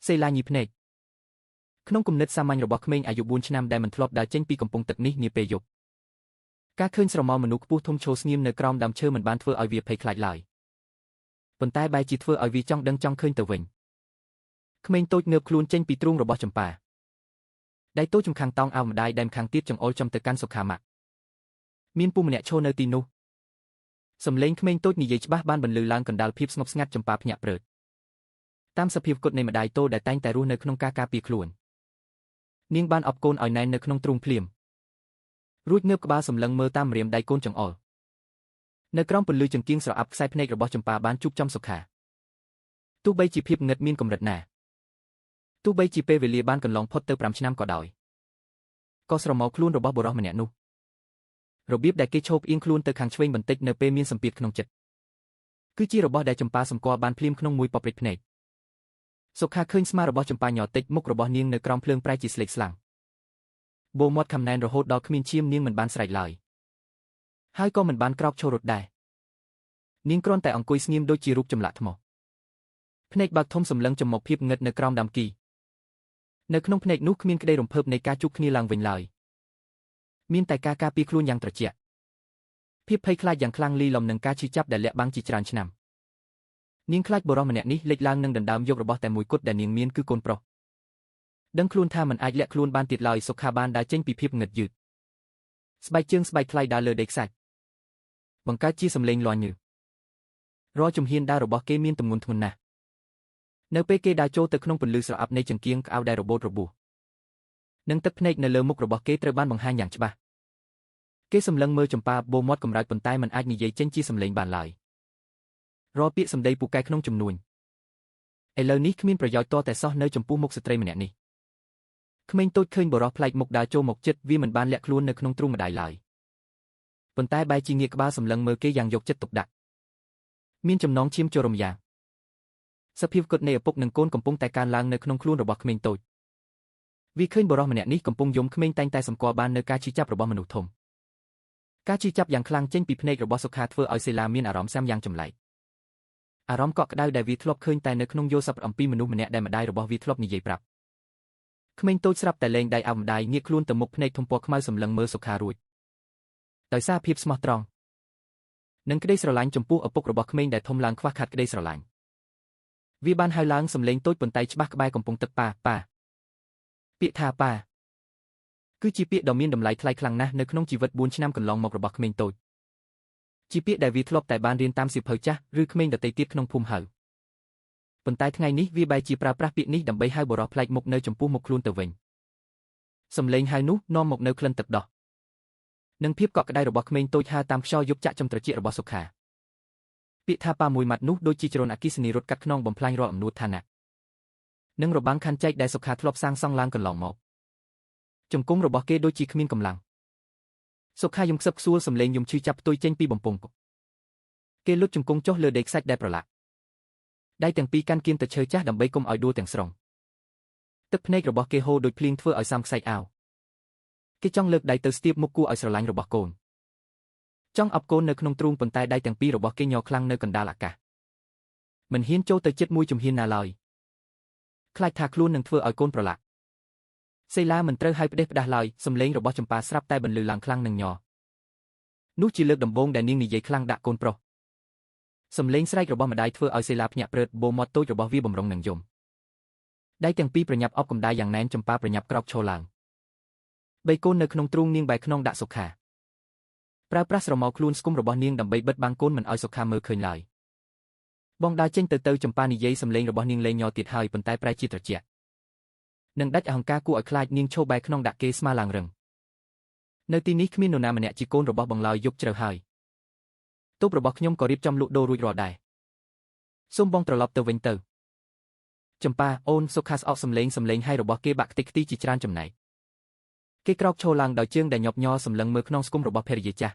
សេឡាញីភ្នែកក្នុងគំនិតសាមញ្ញរបស់ក្មេងអាយុ4ឆ្នាំដែលមិនធ្លាប់ដើរចេញពីកំពង់ទឹកនេះនាពេលយប់ការឃើញស្រមោលមនុស្សខ្ពស់ធំឈរស្ងៀមនៅក្រោមដើមឈើមិនបានធ្វើឲ្យវាភ័យខ្លាចឡើយប៉ុន្តែបែរជាធ្វើឲ្យវាចង់ដឹងចង់ឃើញទៅវិញក្មេងតូចងើបខ្លួនចេញពីទ្រូងរបស់ចម្ប៉ាដៃតូចចំខាងតោងអាវម្ដាយដៃម្ខាងទៀតចង្អុលចំទៅកាន់សុខាម៉ាក់មានពូម្នាក់ឈរនៅទីនោះសំឡេងក្មេងតូចនិយាយច្បាស់បានបន្លឺឡើងកណ្ដាលភាពស្ងប់ស្ងាត់ចម្ប៉ាភ្ញាក់ព្រឺតតាមសភាពគត់នៃម្ដាយតូដែលតែងតែរស់នៅក្នុងការការពារខ្លួននាងបានអបកូនឲ្យណែននៅក្នុងទ្រូងភ្លាមរួចងើបក្បាលសម្លឹងមើលតាមម្រាមដៃកូនចង្អុលនៅក្រោមពន្លឺចង្កៀងស្រអាប់ខ្សែភ្នែករបស់ចម្ប៉ាបានជួបចំសុខាទោះបីជាភាពងឹតមានកម្រិតណា ទោះបីជាពេលវេលាបានកន្លងផុតទៅ5ឆ្នាំក៏ដោយក៏ស្រមោលខ្លួនរបស់បុរសម្នាក់នោះរបៀបដែលគេឈោបអៀងខ្លួនទៅខាងឆ្វេងបន្តិចនៅពេលមានសម្ពាធក្នុងចិត្តគឺជារបស់ដែលចម្ប៉ាសម្គាល់បានភ្លាមក្នុងមួយប៉ព្រិចភ្នែកសុខាឃើញស្មារបស់ចម្ប៉ាញ័រតិចមុខរបស់នាងនៅក្រោមភ្លើងប្រែជាស្លេកស្លាំងបូមាត់ខំណែនរហូតដល់គ្មានឈាមនាងមិនបានស្រែកឡើយហើយក៏មិនបានក្រោកឈររត់ដែរនាងគ្រាន់តែអង្គុយស្ងៀមដូចជារូបចម្លាក់ថ្មភ្នែកបើកធំសម្លឹងចំមុខភាពងឹតនៅក្រោមដើមគីនៅក្នុងភ្នែកនោះគ្មានក្តីរំភើបនៃការជួបគ្នាឡើងវិញឡើយមានតែការការពារខ្លួនយ៉ាងត្រជាក់ភាពភ័យខ្លាចយ៉ាងខ្លាំងលីលំនឹងការឈឺចាប់ដែលលាក់បាំងជាច្រើនឆ្នាំនាងខ្លាចបុរសម្នាក់នេះលេចឡើងនឹងដណ្ដើមយករបស់តែមួយគត់ដែលនាងមានគឺកូនប្រុសដឹងខ្លួនថាមិនអាចលាក់ខ្លួនបានទៀតឡើយសុខាបានដើរចេញពីភាពងឹតយឺតស្បែកជើងស្បែកថ្លៃដើរលើដីខ្សាច់បង្កើតជាសម្លេងលាន់ញើរាល់ជំហានដើររបស់គេមានទម្ងន់ធ្ងន់ណាស់នៅពេលគេដើរចូលទៅក្នុងពន្លឺស្រអាប់នៃចង្កៀងក្អៅដែលរបូតរបួសនិងទឹកភ្នែកនៅលើមុខរបស់គេត្រូវបានបង្ហាញយ៉ាងច្បាស់គេសម្លឹងមើលចម្ប៉ាបូមាត់កម្រើកប៉ុន្តែមិនអាចនិយាយចេញជាសម្លេងបានឡើយរាល់ពាក្យសម្ដីពូកែក្នុងចំនួនឥឡូវនេះគ្មានប្រយោជន៍តតែសោះនៅចំពោះមុខស្ត្រីម្នាក់នេះក្មេងតូចឃើញបរោះប្លែកមុខដើរចូលមកជិតវាមិនបានលាក់ខ្លួននៅក្នុងទ្រូងម្ដាយឡើយប៉ុន្តែបែរជាងាកក្បាលសម្លឹងមើលគេយ៉ាងយកចិត្តទុកដាក់មានចំណងឈាមចូលរំយ៉ាងសភាពគត់នៃឪពុកនិងកូនកំពុងតែកើនឡើងនៅក្នុងខ្លួនរបស់ក្មេងតូចវាឃើញបរោះម្នាក់នេះកំពុងយំក្មេងតែងតែសម្គាល់បាននៅការឈឺចាប់របស់មនុស្សធំការឈឺចាប់យ៉ាងខ្លាំងចេញពីភ្នែករបស់សុខាធ្វើឲ្យសេឡាមានអារម្មណ៍សាំយ៉ាងចម្លែកអារម្មណ៍កក់ក្ដៅដែលវាធ្លាប់ឃើញតែនៅក្នុងយោស័ព្ទអំពីមនុស្សម្នាក់ដែលម្ដាយរបស់វាធ្លាប់និយាយប្រាប់ក្មេងតូចស្រាប់តែលែងដៃអោបម្ដាយងាកខ្លួនទៅមុខភ្នែកធំពណ៌ខ្មៅសម្លឹងមើលសុខារួចដោយសារភាពស្មោះត្រង់និងក្តីស្រឡាញ់ចំពោះឪពុករបស់ក្មេងដែលធំឡើងខ្វះខាតក្តីស្រឡាញ់វាបានហៅឡើងសម្លេងតូចប៉ុន្តែច្បាស់ក្បែរកំពុងទឹកប៉ាពាក្យថាប៉ាគឺជាពាក្យដ៏មានតម្លៃថ្លៃខ្លាំងណាស់នៅក្នុងជីវិត4ឆ្នាំកន្លងមករបស់ក្មេងតូចជាពាក្យដែលវាធ្លាប់តែបានរៀនតាមសៀវភៅចាស់ឬក្មេងដទៃទៀតក្នុងភូមិហៅប៉ុន្តែថ្ងៃនេះវាបែរជាប្រើប្រាស់ពាក្យនេះដើម្បីហៅបរិសុទ្ធប្លែកមុខនៅចំពោះមុខខ្លួនទៅវិញសំឡេងហៅនោះនាំមកនៅក្លិនទឹកដោះនិងភាពកក់ក្ដៅរបស់ក្មេងតូចហើរតាមខ្យល់យប់ចាក់ចំត្រជាក់របស់សុខាពាក្យថាប៉ាមួយម៉ាត់នោះដូចជាជ្រុនអគ្គិសនីរត់កាត់ខ្នងបំផ្លាញរាល់អំនួតឋានៈនិងរបាំងខណ្ឌចែកដែលសុខាធ្លាប់សាងសង់ឡើងកន្លងមកជង្គង់របស់គេដូចជាគ្មានកម្លាំងសុខាយំខ្សឹបខ្សួលសម្លេងយំឈឺចាប់ផ្ទុយចេញពីបំពង់គេលុតជង្គង់ចុះលើដីខ្សាច់ដែលប្រឡាក់ដៃទាំងពីរកាន់គៀនទៅឈើចាស់ដើម្បីកុំឲ្យដួលទាំងស្រុងទឹកភ្នែករបស់គេហូរដូចភ្លៀងធ្វើឲ្យសាំខ្សែកអាវគេចង់លើកដៃទៅស្ទាបមុខគួរឲ្យស្រឡាញ់របស់កូនចង់អបកូននៅក្នុងទ្រូងប៉ុន្តែដៃទាំងពីររបស់គេញ័រខ្លាំងនៅកណ្ដាលអាកាសមិនហ៊ានចូលទៅជិតមួយជំហានណាឡើយខ្លាចថាខ្លួននឹងធ្វើឲ្យកូនប្រឡាក់សេឡាមិនត្រូវឲ្យផ្ដេសផ្ដាស់ឡើយសំឡេងរបស់ចម្ប៉ាស្រាប់តែបន្លឺឡើងខ្លាំងនឹងញ័រនោះជាលើកដំបូងដែលនាងនិយាយខ្លាំងដាក់កូនប្រុសសំឡេងស្រែករបស់ម្ដាយធ្វើឲ្យសេឡាភ្ញាក់ព្រឺតបូមាត់តូចរបស់វាបំរុងនឹងយំដៃទាំងពីរប្រញាប់អបកម្ដាយយ៉ាងណែនចម្ប៉ាប្រញាប់ក្រោកឈរឡើងបីកូននៅក្នុងទ្រូងនាងបែរខ្នងដាក់សុខាប្រើប្រាស់ស្រមោលខ្លួនស្គមរបស់នាងដើម្បីបិទបាំងកូនមិនឲ្យសុខាមើលឃើញឡើយបងដើរចេញទៅចម្ប៉ានិយាយសំឡេងរបស់នាងលេងញ័រទៀតហើយប៉ុន្តែប្រែជាត្រជាក់នឹងដាច់អហង្ការគួរឲ្យខ្លាចនាងឈោបែរខ្នងដាក់គេស្មាឡើងរឹងនៅទីនេះគ្មាននរណាម្នាក់ជាកូនរបស់បងឡើយយប់ជ្រៅហើយទូបរបស់ខ្ញុំក៏រៀបចំលក់ដូររួចរាល់ដែរសូមបងត្រឡប់ទៅវិញទៅចម្ប៉ាអូនសុខាស្អកសំឡេងហើយរបស់គេបាក់ខ្ទេចខ្ទីជាច្រើនចំណែកគេក្រោកឈរឡើងដោយជើងដែលញាប់ញ័រសម្លឹងមើលខ្នងស្គមរបស់ភរិយាចាស់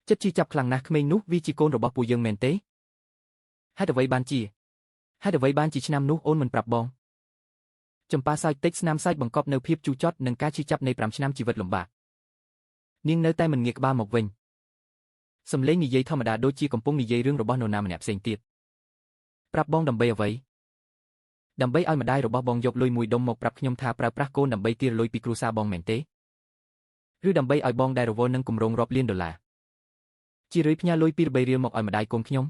ចិត្តជាចាប់ខ្លាំងណាស់ក្មេងនោះវាជាកូនរបស់ពួកយើងមែនទេហេតុអ្វីបានជាឆ្នាំនោះអូនមិនប្រាប់បងចម្ប៉ាសើចតិចស្នាមសាច់បង្កប់នៅភាពជូរចត់និងការឈឺចាប់នៃ5ឆ្នាំជីវិតលំបាកនាងនៅតែមិនងាកក្បាលមកវិញសំឡេងនិយាយធម្មតាដូចជាកំពុងនិយាយរឿងរបស់នរណាម្នាក់ផ្សេងទៀតប្រាប់បងដើម្បីអ្វីដើម្បីឲ្យម្ដាយរបស់បងយកលុយមួយដុំមកប្រាប់ខ្ញុំថាប្រើប្រាស់កូនដើម្បីទារលុយពីគ្រួសារបងមែនទេឬដើម្បីឲ្យបងដែលរវល់នឹងគម្រោងរាប់លានដុល្លារជារឿយផ្ញើលុយពី3រៀលមកឲ្យម្ដាយកូនខ្ញុំ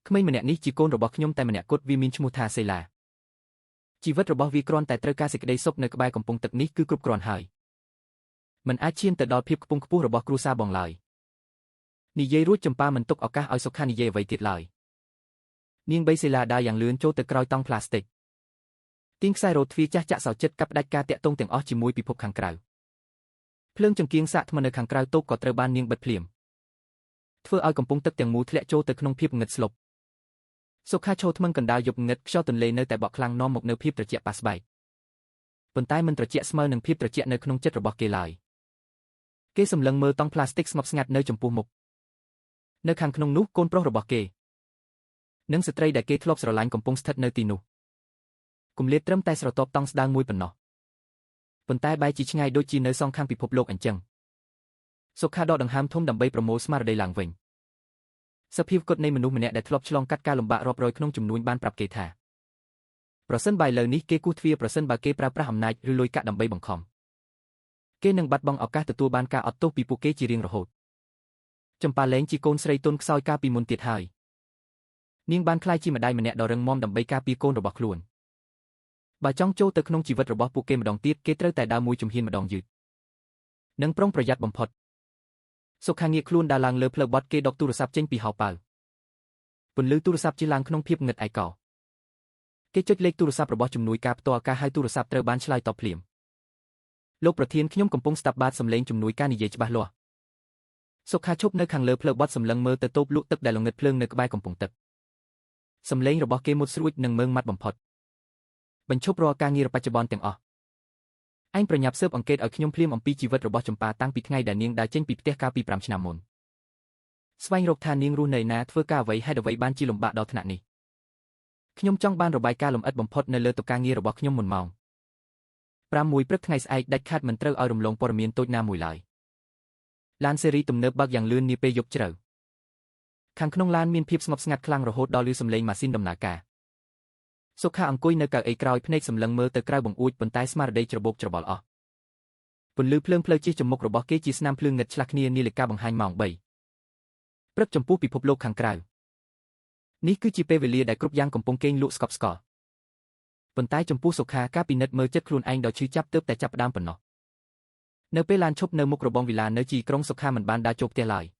ក្មេងម្នាក់នេះជាកូនរបស់ខ្ញុំតែម្នាក់គត់វាមានឈ្មោះថាសេឡាជីវិតរបស់វាគ្រាន់តែត្រូវការសេចក្តីសុខនៅក្បែរកំពង់ទឹកនេះគឺគ្រប់គ្រាន់ហើយមិនអាចឈានទៅដល់ភាពខ្ពង់ខ្ពស់របស់គ្រួសារបងឡើយនិយាយរួចចម្ប៉ាមិនទុកឱកាសឲ្យសុខានិយាយអ្វីទៀតឡើយនាងបីសេឡាដើរយ៉ាងលឿនចូលទៅក្រោយតង់ផ្លាស្ទិកទាញខ្សែរ៉ូទ្វារចាស់ចាក់សោចិត្តកាប់ផ្ដាច់ការតាក់ទងទាំងអស់ជាមួយពិភពខាងក្រៅភ្លើងចង្គៀងសាកថ្មនៅខាងក្រៅតូបក៏ត្រូវបាននាងបិទភ្លាមធ្វើឲ្យកំពង់ទឹកទាំងមូលធ្លាក់ចូលទៅក្នុងភាពងឹតស្លុប សុខាឈោថ្មឹងកណ្ដាលយប់ងឹតខ្យល់ទន្លេនៅតែបក់ខ្លាំងនាំមកនូវភាពត្រជាក់ប៉ាស្បែកប៉ុន្តែមិនត្រជាក់ស្មើនឹងភាពត្រជាក់នៅក្នុងចិត្តរបស់គេឡើយគេសម្លឹងមើលតង់ផ្លាស្ទិកស្ងប់ស្ងាត់នៅចំពោះមុខនៅខាងក្នុងនោះកូនប្រុសរបស់គេនិងស្ត្រីដែលគេធ្លាប់ស្រឡាញ់កំពុងស្ថិតនៅទីនោះគម្លាតត្រឹមតែស្រទាប់តង់ស្ដើងមួយប៉ុណ្ណោះប៉ុន្តែបែរជាឆ្ងាយដូចជានៅសងខាងពិភពលោកអញ្ចឹងសុខាដកដង្ហើមធំដើម្បីប្រមូលស្មារតីឡើងវិញសភាពគត់នៃមនុស្សម្នាក់ដែលធ្លាប់ឆ្លងកាត់ការលំបាករាប់រយក្នុងចំនួនបានប្រាប់គេថាប្រសិនបើឥឡូវនេះគេគូសទ្វារប្រសិនបើគេប្រើប្រាស់អំណាចឬលុយកាក់ដើម្បីបង្ខំគេនឹងបាត់បង់ឱកាសទទួលបានការអត់ទោសពីពួកគេជារៀងរហូតចម្ប៉ាលែងជាកូនស្រីទន់ខ្សោយកាលពីមុនទៀតហើយនាងបានក្លាយជាម្ដាយម្នាក់ដ៏រឹងមាំដើម្បីការពារកូនរបស់ខ្លួនបើចង់ចូលទៅក្នុងជីវិតរបស់ពួកគេម្ដងទៀតគេត្រូវតែដើរមួយជំហានម្ដងយឺតនិងប្រុងប្រយ័ត្នបំផុតសុខាងាកខ្លួនដើរឡើងលើផ្លូវបត់គេដកទូរស័ព្ទចេញពីហោប៉ៅពន្លឺទូរស័ព្ទជាឡើងក្នុងភាពងឹតឯកោគេចុចលេខទូរស័ព្ទរបស់ជំនួយការផ្ទាល់ការហៅទូរស័ព្ទត្រូវបានឆ្លើយតបភ្លាមលោកប្រធានខ្ញុំកំពុងស្ដាប់បាតសំឡេងជំនួយការនិយាយច្បាស់លាស់សុខាឈប់នៅខាងលើផ្លូវបត់សម្លឹងមើលទៅតូបលក់ទឹកដែលល្ងិតភ្លើងនៅក្បែរកំពង់ទឹកសំឡេងរបស់គេមុតស្រួចនិងមើងម៉ាត់បំផុតបញ្ឈប់រាល់ការងារបច្ចុប្បន្នទាំងអស់ឯងប្រញាប់ស៊ើបអង្កេតឲ្យខ្ញុំភ្លាមអំពីជីវិតរបស់ចម្ប៉ាតាំងពីថ្ងៃដែលនាងដើរចេញពីផ្ទះកាលពី5ឆ្នាំមុនស្វែងរកថានាងរស់នៅណាធ្វើការអ្វីហេតុអ្វីបានជាលំបាកដល់ថ្នាក់នេះខ្ញុំចង់បានរបាយការណ៍លម្អិតបំផុតនៅលើតុការងាររបស់ខ្ញុំមុនម៉ោង6ព្រឹកថ្ងៃស្អែកដាច់ខាតមិនត្រូវឲ្យរំលងព័ត៌មានតូចណាមួយឡើយឡានស៊េរីទំនើបបើកយ៉ាងលឿននាពេលយប់ជ្រៅខាងក្នុងឡានមានភាពស្ងប់ស្ងាត់ខ្លាំងរហូតដល់ឮសំឡេងម៉ាស៊ីនដំណើរការសុខាអង្គុយនៅកៅអីក្រោយភ្នែកសម្លឹងមើលទៅក្រៅបង្អួចប៉ុន្តែស្មារតីច្របូកច្របល់អស់ពន្លឺភ្លើងផ្លូវជិះចំមុខរបស់គេជាស្នាមភ្លើងងឹតឆ្លាស់គ្នានាឡិកាបង្ហាញម៉ោង3ព្រឹកចំពោះពិភពលោកខាងក្រៅនេះគឺជាពេលវេលាដែលគ្រប់យ៉ាងកំពុងគេងលក់ស្កប់ស្កល់ប៉ុន្តែចំពោះសុខាការពិនិត្យមើលចិត្តខ្លួនឯងដ៏ឈឺចាប់ទើបតែចាប់ផ្ដើមប៉ុណ្ណោះនៅពេលឡានឈប់នៅមុខរបងវិឡាននៅជីក្រុងសុខាមិនបានដើរចូលផ្ទះឡើយ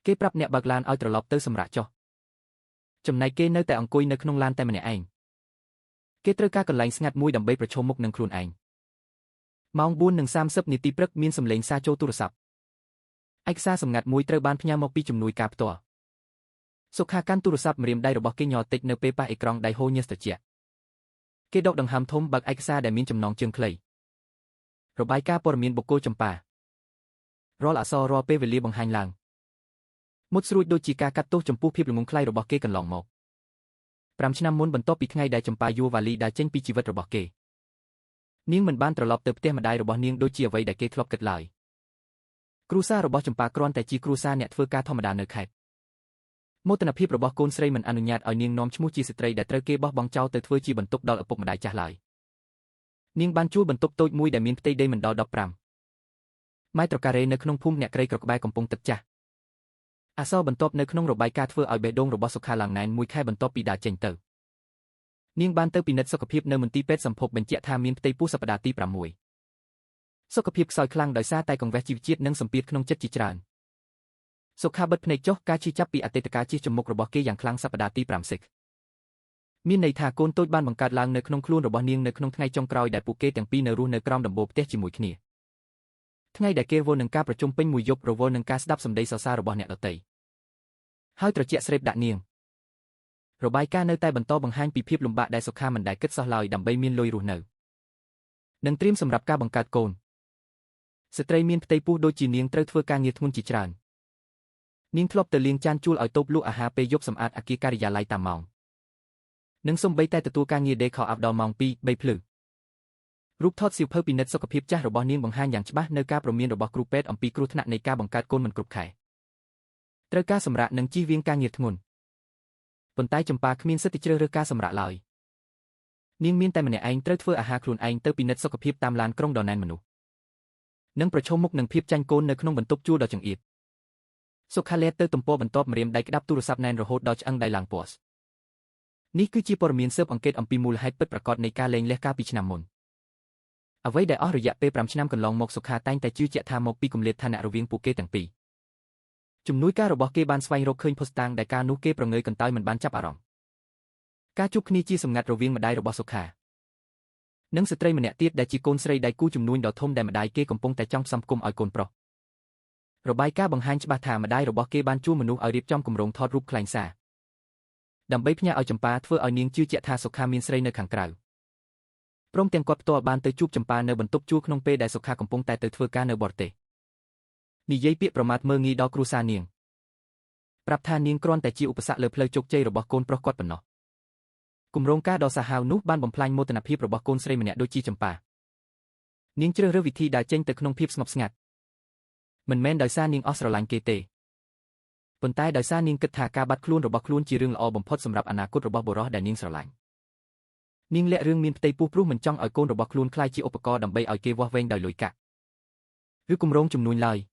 គេប្រាប់អ្នកបើកឡានឲ្យត្រឡប់ទៅសម្រាប់ចុះចំណែកគេនៅតែអង្គុយនៅក្នុងឡានតែម្នាក់ឯងគេត្រូវការកន្លែងស្ងាត់មួយដើម្បីប្រឈមមុខនឹងខ្លួនឯងម៉ោង 4:30 នាទីព្រឹកមានសំឡេងសារចូលទូរស័ព្ទឯកសារសម្ងាត់មួយត្រូវបានផ្ញើមកពីជំនួយការផ្ទាល់សុខាកាន់ទូរស័ព្ទម្រាមដៃរបស់គេញ័រតិចនៅពេលប៉ះអេក្រង់ដៃហូរញើសត្រជាក់គេដកដង្ហើមធំបើកឯកសារដែលមានចំណងជើងខ្លីរបាយការណ៍ព័ត៌មានបុគ្គលចម្ប៉ារាល់អក្សររាល់ពេលវេលាបង្ហាញឡើងមុតស្រួចដូចជាការកាត់ទោសចំពោះភាពល្ងងខ្លៃរបស់គេកន្លងមក5ឆ្នាំមុនបន្ទាប់ពីថ្ងៃដែលចម្ប៉ាយូវ៉ាលីដើរចេញពីជីវិតរបស់គេនាងមិនបានត្រឡប់ទៅផ្ទះម្ដាយរបស់នាងដូចជាអ្វីដែលគេធ្លាប់គិតឡើយគ្រួសាររបស់ចម្ប៉ាគ្រាន់តែជាគ្រួសារអ្នកធ្វើការធម្មតានៅខេត្តមោទនភាពរបស់កូនស្រីមិនអនុញ្ញាតឲ្យនាងនាំឈ្មោះជាស្ត្រីដែលត្រូវគេបោះបង់ចោលទៅធ្វើជាបន្ទុកដល់ឪពុកម្ដាយចាស់ឡើយនាងបានជួលបន្ទប់តូចមួយដែលមានផ្ទៃដីមិនដល់15ម៉ែត្រការ៉េនៅក្នុងភូមិអ្នកក្រីក្រក្បែរកំពង់ទឹកចាស់អសរបន្ទាប់នៅក្នុងរបាយការណ៍ធ្វើឲ្យបេះដូងរបស់សុខាឡើងណែនមួយខែបន្ទាប់ពីដើរចេញទៅនាងបានទៅពិនិត្យសុខភាពនៅមន្ទីរពេទ្យសម្ភពបញ្ជាក់ថាមានផ្ទៃពោះសប្តាហ៍ទី6សុខភាពខ្សោយខ្លាំងដោយសារតែកង្វះជីវជាតិនិងសម្ពាធក្នុងចិត្តជាច្រើនសុខាបិទភ្នែកចុះការជិះចាប់ពីអតីតកាលជិះចំមុខរបស់គេយ៉ាងខ្លាំងសប្តាហ៍ទី5សិកមានន័យថាកូនតូចបានបង្កើតឡើងនៅក្នុងខ្លួនរបស់នាងនៅក្នុងថ្ងៃចុងក្រោយដែលពួកគេទាំងពីរនៅរស់នៅក្រោមដំបូលផ្ទះជាមួយគ្នាថ្ងៃដែលគេរវល់នឹងការប្រជុំពេញមួយយប់រវល់នឹងការស្ដាប់សម្ដីសរសើររបស់អ្នកដទៃហើយត្រជាក់ស្រេបដាក់នាងរបាយការណ៍នៅតែបន្តបង្ហាញពីភាពលំបាកដែលសុខាមិនដែលគិតសោះឡើយដើម្បីមានលុយរស់នៅនិងត្រៀមសម្រាប់ការបង្កើតកូនស្ត្រីមានផ្ទៃពោះដូចជានាងត្រូវធ្វើការងារធ្ងន់ជាច្រើននាងធ្លាប់ទៅលាងចានជួលឲ្យតូបលក់អាហារពេលយប់សម្អាតអគារការិយាល័យតាមម៉ោងនិងសូម្បីតែទទួលការងារដេខអាប់ដល់ម៉ោង2 3ភ្លឺរូបថតសៀវភៅពិនិត្យសុខភាពចាស់របស់នាងបង្ហាញយ៉ាងច្បាស់នៅការព្រមានរបស់គ្រូពេទ្យអំពីគ្រោះថ្នាក់នៃការបង្កើតកូនមិនគ្រប់ខែត្រូវការសម្រាកនិងជៀសវាងការងារធ្ងន់ប៉ុន្តែចម្ប៉ាគ្មានសិទ្ធិជ្រើសរើសការសម្រាកឡើយនាងមានតែម្នាក់ឯងត្រូវធ្វើអាហារខ្លួនឯងទៅពិនិត្យសុខភាពតាមឡានក្រុងដ៏ណែនមនុស្សនិងប្រឈមមុខនឹងភាពចាញ់កូននៅក្នុងបន្ទប់ជួលដ៏ចង្អៀតសុខាលេតទៅទំព័របន្ទាប់ម្រាមដៃក្តាប់ទូរស័ព្ទណែនរហូតដល់ឆ្អឹងដៃឡើងពណ៌នេះគឺជាព័ត៌មានស៊ើបអង្កេតអំពីមូលហេតុពិតប្រាកដនៃការលែងលះកាលពីឆ្នាំមុនអ្វីដែលអស់រយៈពេល5ឆ្នាំកន្លងមកសុខាតែងតែជឿជាក់ថាមកពីគម្លាតឋានៈរវាងពួកគេទាំងពីរជំនួយការរបស់គេបានស្វែងរកឃើញភស្តុតាងដែលការនោះគេប្រងើយកន្តើយមិនបានចាប់អារម្មណ៍ការជួបគ្នាជាសម្ងាត់រវាងម្ដាយរបស់សុខានិងស្ត្រីម្នាក់ទៀតដែលជាកូនស្រីដៃគូជំនួញដ៏ធំដែលម្ដាយគេកំពុងតែចង់ផ្សំផ្គុំឲ្យកូនប្រុសរបាយការណ៍បង្ហាញច្បាស់ថាម្ដាយរបស់គេបានជួលមនុស្សឲ្យរៀបចំគម្រោងថតរូបខ្លែងសារ ដើម្បីផ្ញើឲ្យចម្ប៉ាធ្វើឲ្យនាងជឿជាក់ថាសុខាមានស្រីនៅខាងក្រៅព្រមទាំងគាត់ផ្ទាល់បានទៅជួបចម្ប៉ានៅបន្ទប់ជួលក្នុងពេលដែលសុខាកំពុងតែទៅធ្វើការនៅបរទេសនិយាយពាក្យប្រមាថមើលងាយដល់គ្រួសារនាងប្រាប់ថានាងគ្រាន់តែជាឧបសគ្គលើផ្លូវជោគជ័យរបស់កូនប្រុសគាត់ប៉ុណ្ណោះគម្រោងការដ៏សាហាវនោះបានបំផ្លាញមោទនភាពរបស់កូនស្រីម្នាក់ដូចជាចម្ប៉ានាងជ្រើសរើសវិធីដើរចេញទៅក្នុងភាពស្ងប់ស្ងាត់មិនមែនដោយសារនាងអស់ស្រឡាញ់គេទេប៉ុន្តែដោយសារនាងគិតថាការបាត់ខ្លួនរបស់ខ្លួនជារឿងល្អបំផុតសម្រាប់អនាគតរបស់បុរសដែលនាងស្រឡាញ់នាងលាក់រឿងមានផ្ទៃពោះព្រោះមិនចង់ឲ្យកូនរបស់ខ្លួនក្លាយជាឧបករណ៍ដើម្បីឲ្យគេវាស់វែងដោយលុយកាក់ឬគម្រោងជំនួញឡើយ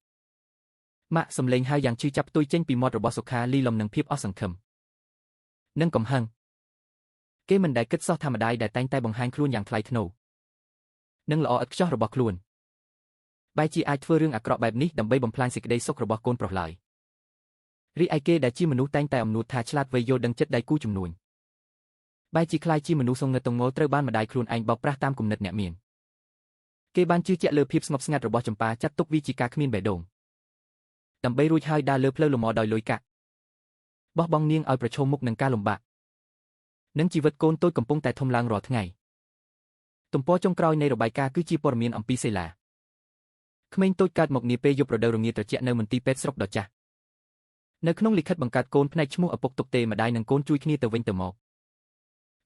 ម៉ាក់សំឡេងហៅយ៉ាងឈឺចាប់ផ្ទុយចេញពីមាត់របស់សុខាលីលំនឹងភាពអស់សង្ឃឹមនិងកំហឹងគេមិនដែលគិតសោះថាម្ដាយដែលតែងតែបង្ហាញខ្លួនយ៉ាងថ្លៃថ្នូរនិងល្អឥតខ្ចោះរបស់ខ្លួនបែរជាអាចធ្វើរឿងអាក្រក់បែបនេះដើម្បីបំផ្លាញសេចក្តីសុខរបស់កូនប្រុសឡើយរីឯគេដែលជាមនុស្សតែងតែអំនួតថាឆ្លាតវៃយល់ដឹងចិត្តដៃគូជំនួញបែរជាខ្លាចជាមនុស្សសងងឹតតងល់ត្រូវបានម្ដាយខ្លួនឯងបោកប្រាស់តាមគំនិតអ្នកមានគេបានជឿជាក់លើភាពស្ងប់ស្ងាត់របស់ចម្ប៉ាចាត់ទុកវាជាការគ្មានបេះដូងដើម្បីរួចហើយដើរលើផ្លូវលំដោយលុយកាក់បោះបង់នាងឲ្យប្រឈមមុខនឹងការលំបាកនិងជីវិតកូនតូចកំពុងតែធំឡើងរាល់ថ្ងៃទំព័រចុងក្រោយនៃរបាយការណ៍គឺជាព័ត៌មានអំពីសេឡាក្មេងតូចកើតមកនាពេលយប់រដូវរងាត្រជាក់នៅមន្ទីរពេទ្យស្រុកដ៏ចាស់នៅក្នុងលិខិតបង្កើតកូនផ្នែកឈ្មោះឪពុកទុកទេម្ដាយនិងកូនជួយគ្នាទៅវិញទៅមក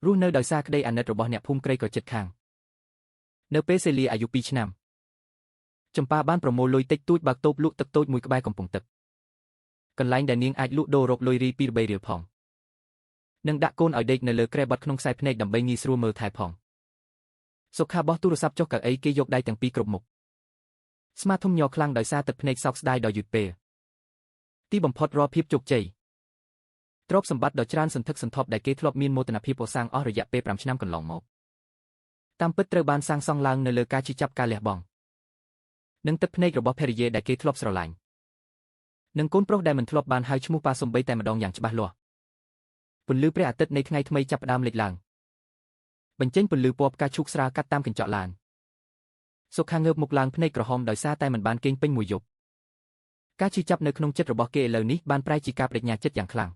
រស់នៅដោយសារក្តីអាណិតរបស់អ្នកភូមិក្រីក្រជិតខាងនៅពេលសេលីអាយុ2ឆ្នាំចម្ប៉ាបានប្រមូលលុយតិចតួចបើកតូបលក់ទឹកតូចមួយក្បែរកំពង់ទឹកកន្លែងដែលនាងអាចលក់ដូររកលុយរី2 3រៀលផងនិងដាក់កូនឲ្យដេកនៅលើគ្រែបត់ក្នុងខ្សែភ្នែកដើម្បីងាយស្រួលមើលថែផងសុខាបោះទូរស័ព្ទចុះកៅអីគេយកដៃទាំងពីរគ្រប់មុខស្មាធំញ័រខ្លាំងដោយសារទឹកភ្នែកសោកស្ដាយដ៏យឺតពេលទីបំផុតរាល់ភាពជោគជ័យទ្រព្យសម្បត្តិដ៏ច្រើនសន្ធឹកសន្ធាប់ដែលគេធ្លាប់មានមោទនភាពកសាងអស់រយៈពេល5ឆ្នាំកន្លងមកតាមពិតត្រូវបានសាងសង់ឡើងនៅលើការជិះចាប់ការលះបង់និងទឹកភ្នែករបស់ភរិយាដែលគេធ្លាប់ស្រឡាញ់និងកូនប្រុសដែលមិនធ្លាប់បានហៅឈ្មោះប៉ាសំបីតែម្ដងយ៉ាងច្បាស់លាស់ពន្លឺព្រះអាទិត្យនៃថ្ងៃថ្មីចាប់ផ្ដើមលេចឡើងបញ្ចេញពន្លឺពណ៌ផ្កាឈូកស្រាលកាត់តាមកញ្ចក់ឡានសុខាងើបមុខឡើងភ្នែកក្រហមដោយសារតែមិនបានគេងពេញមួយយប់ការជឿចាប់នៅក្នុងចិត្តរបស់គេឥឡូវនេះបានប្រែជាការបដិញ្ញាចិត្តយ៉ាងខ្លាំ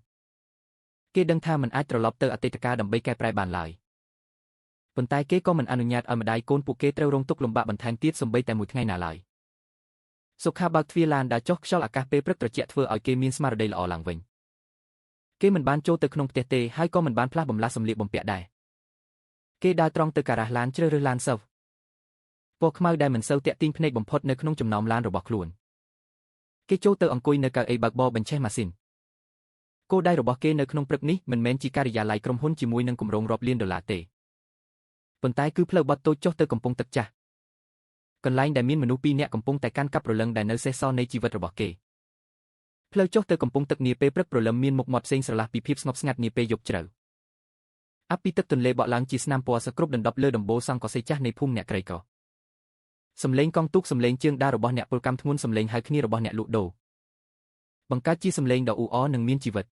ងគេដឹងថាមិនអាចត្រឡប់ទៅអតីតកាលដើម្បីកែប្រែបានឡើយប៉ុន្តែគេក៏មិនអនុញ្ញាតឲ្យម្ដាយកូនពួកគេត្រូវរងទុក្ខលំបាកបន្ថែមទៀតសូម្បីតែមួយថ្ងៃណាឡើយសុខាបើកទ្វារឡានដើរចុះខ្យល់អាកាសពេលព្រឹកត្រជាក់ធ្វើឲ្យគេមានស្មារតីល្អឡើងវិញគេមិនបានចូលទៅក្នុងផ្ទះទេហើយក៏មិនបានផ្លាស់បំលាស់សម្លៀកបំពាក់ដែរគេដើរត្រង់ទៅការ៉ាសឡានជ្រើសរើសឡានស៊ើបពណ៌ខ្មៅដែលមិនសូវទាក់ទាញភ្នែកបំផុតនៅក្នុងចំណោមឡានរបស់ខ្លួនគេចូលទៅអង្គុយនៅកៅអីបើកបរបញ្ឆេះម៉ាស៊ីនគោលដៅរបស់គេនៅក្នុងព្រឹកនេះមិនមែនជាការិយាល័យក្រុមហ៊ុនជាមួយនឹងគម្រោងរាប់លានដុល្លារទេប៉ុន្តែគឺផ្លូវបត់តូចចុះទៅកំពង់ទឹកចាស់កន្លែងដែលមានមនុស្ស2នាក់កំពុងតែកាន់កាប់ព្រលឹងដែលនៅសេសសល់នៃជីវិតរបស់គេផ្លូវចុះទៅកំពង់ទឹកនាពេលព្រឹកព្រលឹមមានមុខមាត់ផ្សេងស្រឡះពីភាពស្ងប់ស្ងាត់នាពេលយប់ជ្រៅអាប់ពីទឹកទន្លេបក់ឡើងជាស្នាមពណ៌សគ្រប់ដណ្ដប់លើដំបូលសង់កសេចាស់នៃភូមិអ្នកក្រីក្រសំឡេងកង់ទូកសំឡេងជើងដើររបស់អ្នកពលកម្មធ្ងន់សំឡេងហៅគ្នារបស់អ្នកលក់ដូរបង្កើតជាសំឡេងដ៏អ៊ូអរនិងមានជីវិត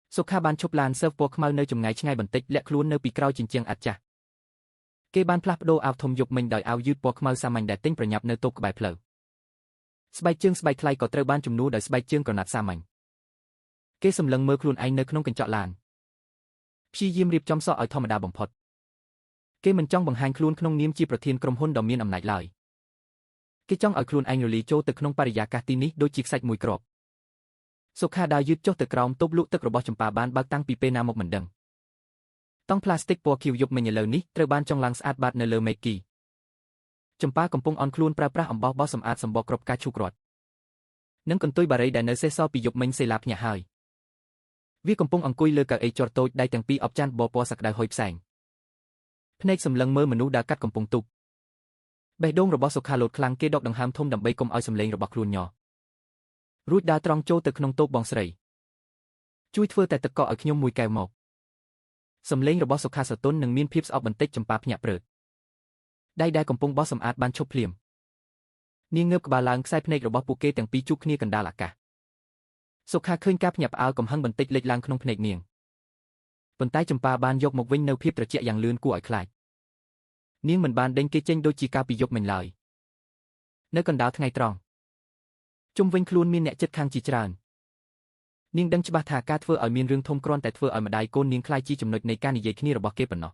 សុខាបានឈប់ឡានស៊ើបពណ៌ខ្មៅនៅចម្ងាយឆ្ងាយបន្តិចលាក់ខ្លួននៅពីក្រោយជញ្ជាំងឥដ្ឋចាស់គេបានផ្លាស់ប្ដូរអាវធំយប់មិញដោយអាវយឺតពណ៌ខ្មៅសាមញ្ញដែលទិញប្រញាប់នៅតូបក្បែរផ្លូវស្បែកជើងស្បែកថ្លៃក៏ត្រូវបានជំនួសដោយស្បែកជើងក្រណាត់សាមញ្ញគេសម្លឹងមើលខ្លួនឯងនៅក្នុងកញ្ចក់ឡានព្យាយាមរៀបចំសក់ឲ្យធម្មតាបំផុតគេមិនចង់បង្ហាញខ្លួនក្នុងនាមជាប្រធានក្រុមហ៊ុនដ៏មានអំណាចឡើយគេចង់ឲ្យខ្លួនឯងរលាយចូលទៅក្នុងបរិយាកាសទីនេះដូចជាខ្សាច់មួយគ្រាប់សុខាដើរយឺតចុះទៅក្រោមតូបលក់ទឹករបស់ចម្ប៉ាបានបើកតាំងពីពេលណាមកមិនដឹងតង់ប្លាស្ទិកពណ៌ខៀវយប់មិញឥឡូវនេះត្រូវបានចងឡើងស្អាតបាតនៅលើមេគីចម្ប៉ាកំពុងអន់ខ្លួនប្រើប្រាស់អំបោះបោសសម្អាតសម្បកគ្រាប់ការឈូករត់និងកន្ទុយបារីដែលនៅសេសសល់ពីយប់មិញសេឡាភ្ញាក់ហើយវាកំពុងអង្គុយលើកៅអីជ័រតូចដៃទាំងពីរអបចានបពណ៌សក្តៅហុយផ្សែងភ្នែកសម្លឹងមើលមនុស្សដើរកាត់កំពង់ទូកបេះដូងរបស់សុខាលោតខ្លាំងគេដកដង្ហើមធំដើម្បីកុំឲ្យសម្លេងរបស់ខ្លួនញ័ររួចដើរត្រង់ចូលទៅក្នុងតូបបងស្រីជួយធ្វើតែទឹកកកឲ្យខ្ញុំមួយកែវមកសម្លេងរបស់សុខាសតុននឹងមានភាពស្អប់បន្តិចចម្ប៉ាភ្ញាក់ព្រឺតដៃដែលកំពុងបោះសម្អាតបានឈប់ភ្លាមនាងងើបក្បាលឡើងខ្សែភ្នែករបស់ពួកគេទាំងពីរជួបគ្នាកណ្ដាលអាកាសសុខាឃើញការភ្ញាក់ផ្អើលកំហឹងបន្តិចលេចឡើងក្នុងភ្នែកនាងប៉ុន្តែចម្ប៉ាបានយកមកវិញនៅភាពត្រជាក់យ៉ាងលឿនគួរឲ្យខ្លាចនាងមិនបានដេញគេចេញដូចជាកាលពីយប់មិញឡើយនៅកណ្ដាលថ្ងៃត្រង់ជុំវិញខ្លួនមានអ្នកជិតខាងជាច្រើន នាងដឹងច្បាស់ថាការធ្វើឲ្យមានរឿងធំគ្រាន់តែធ្វើឲ្យម្ដាយកូននាងខ្លាចជាចំណុចនៃការនិយាយគ្នារបស់គេប៉ុណ្ណោះ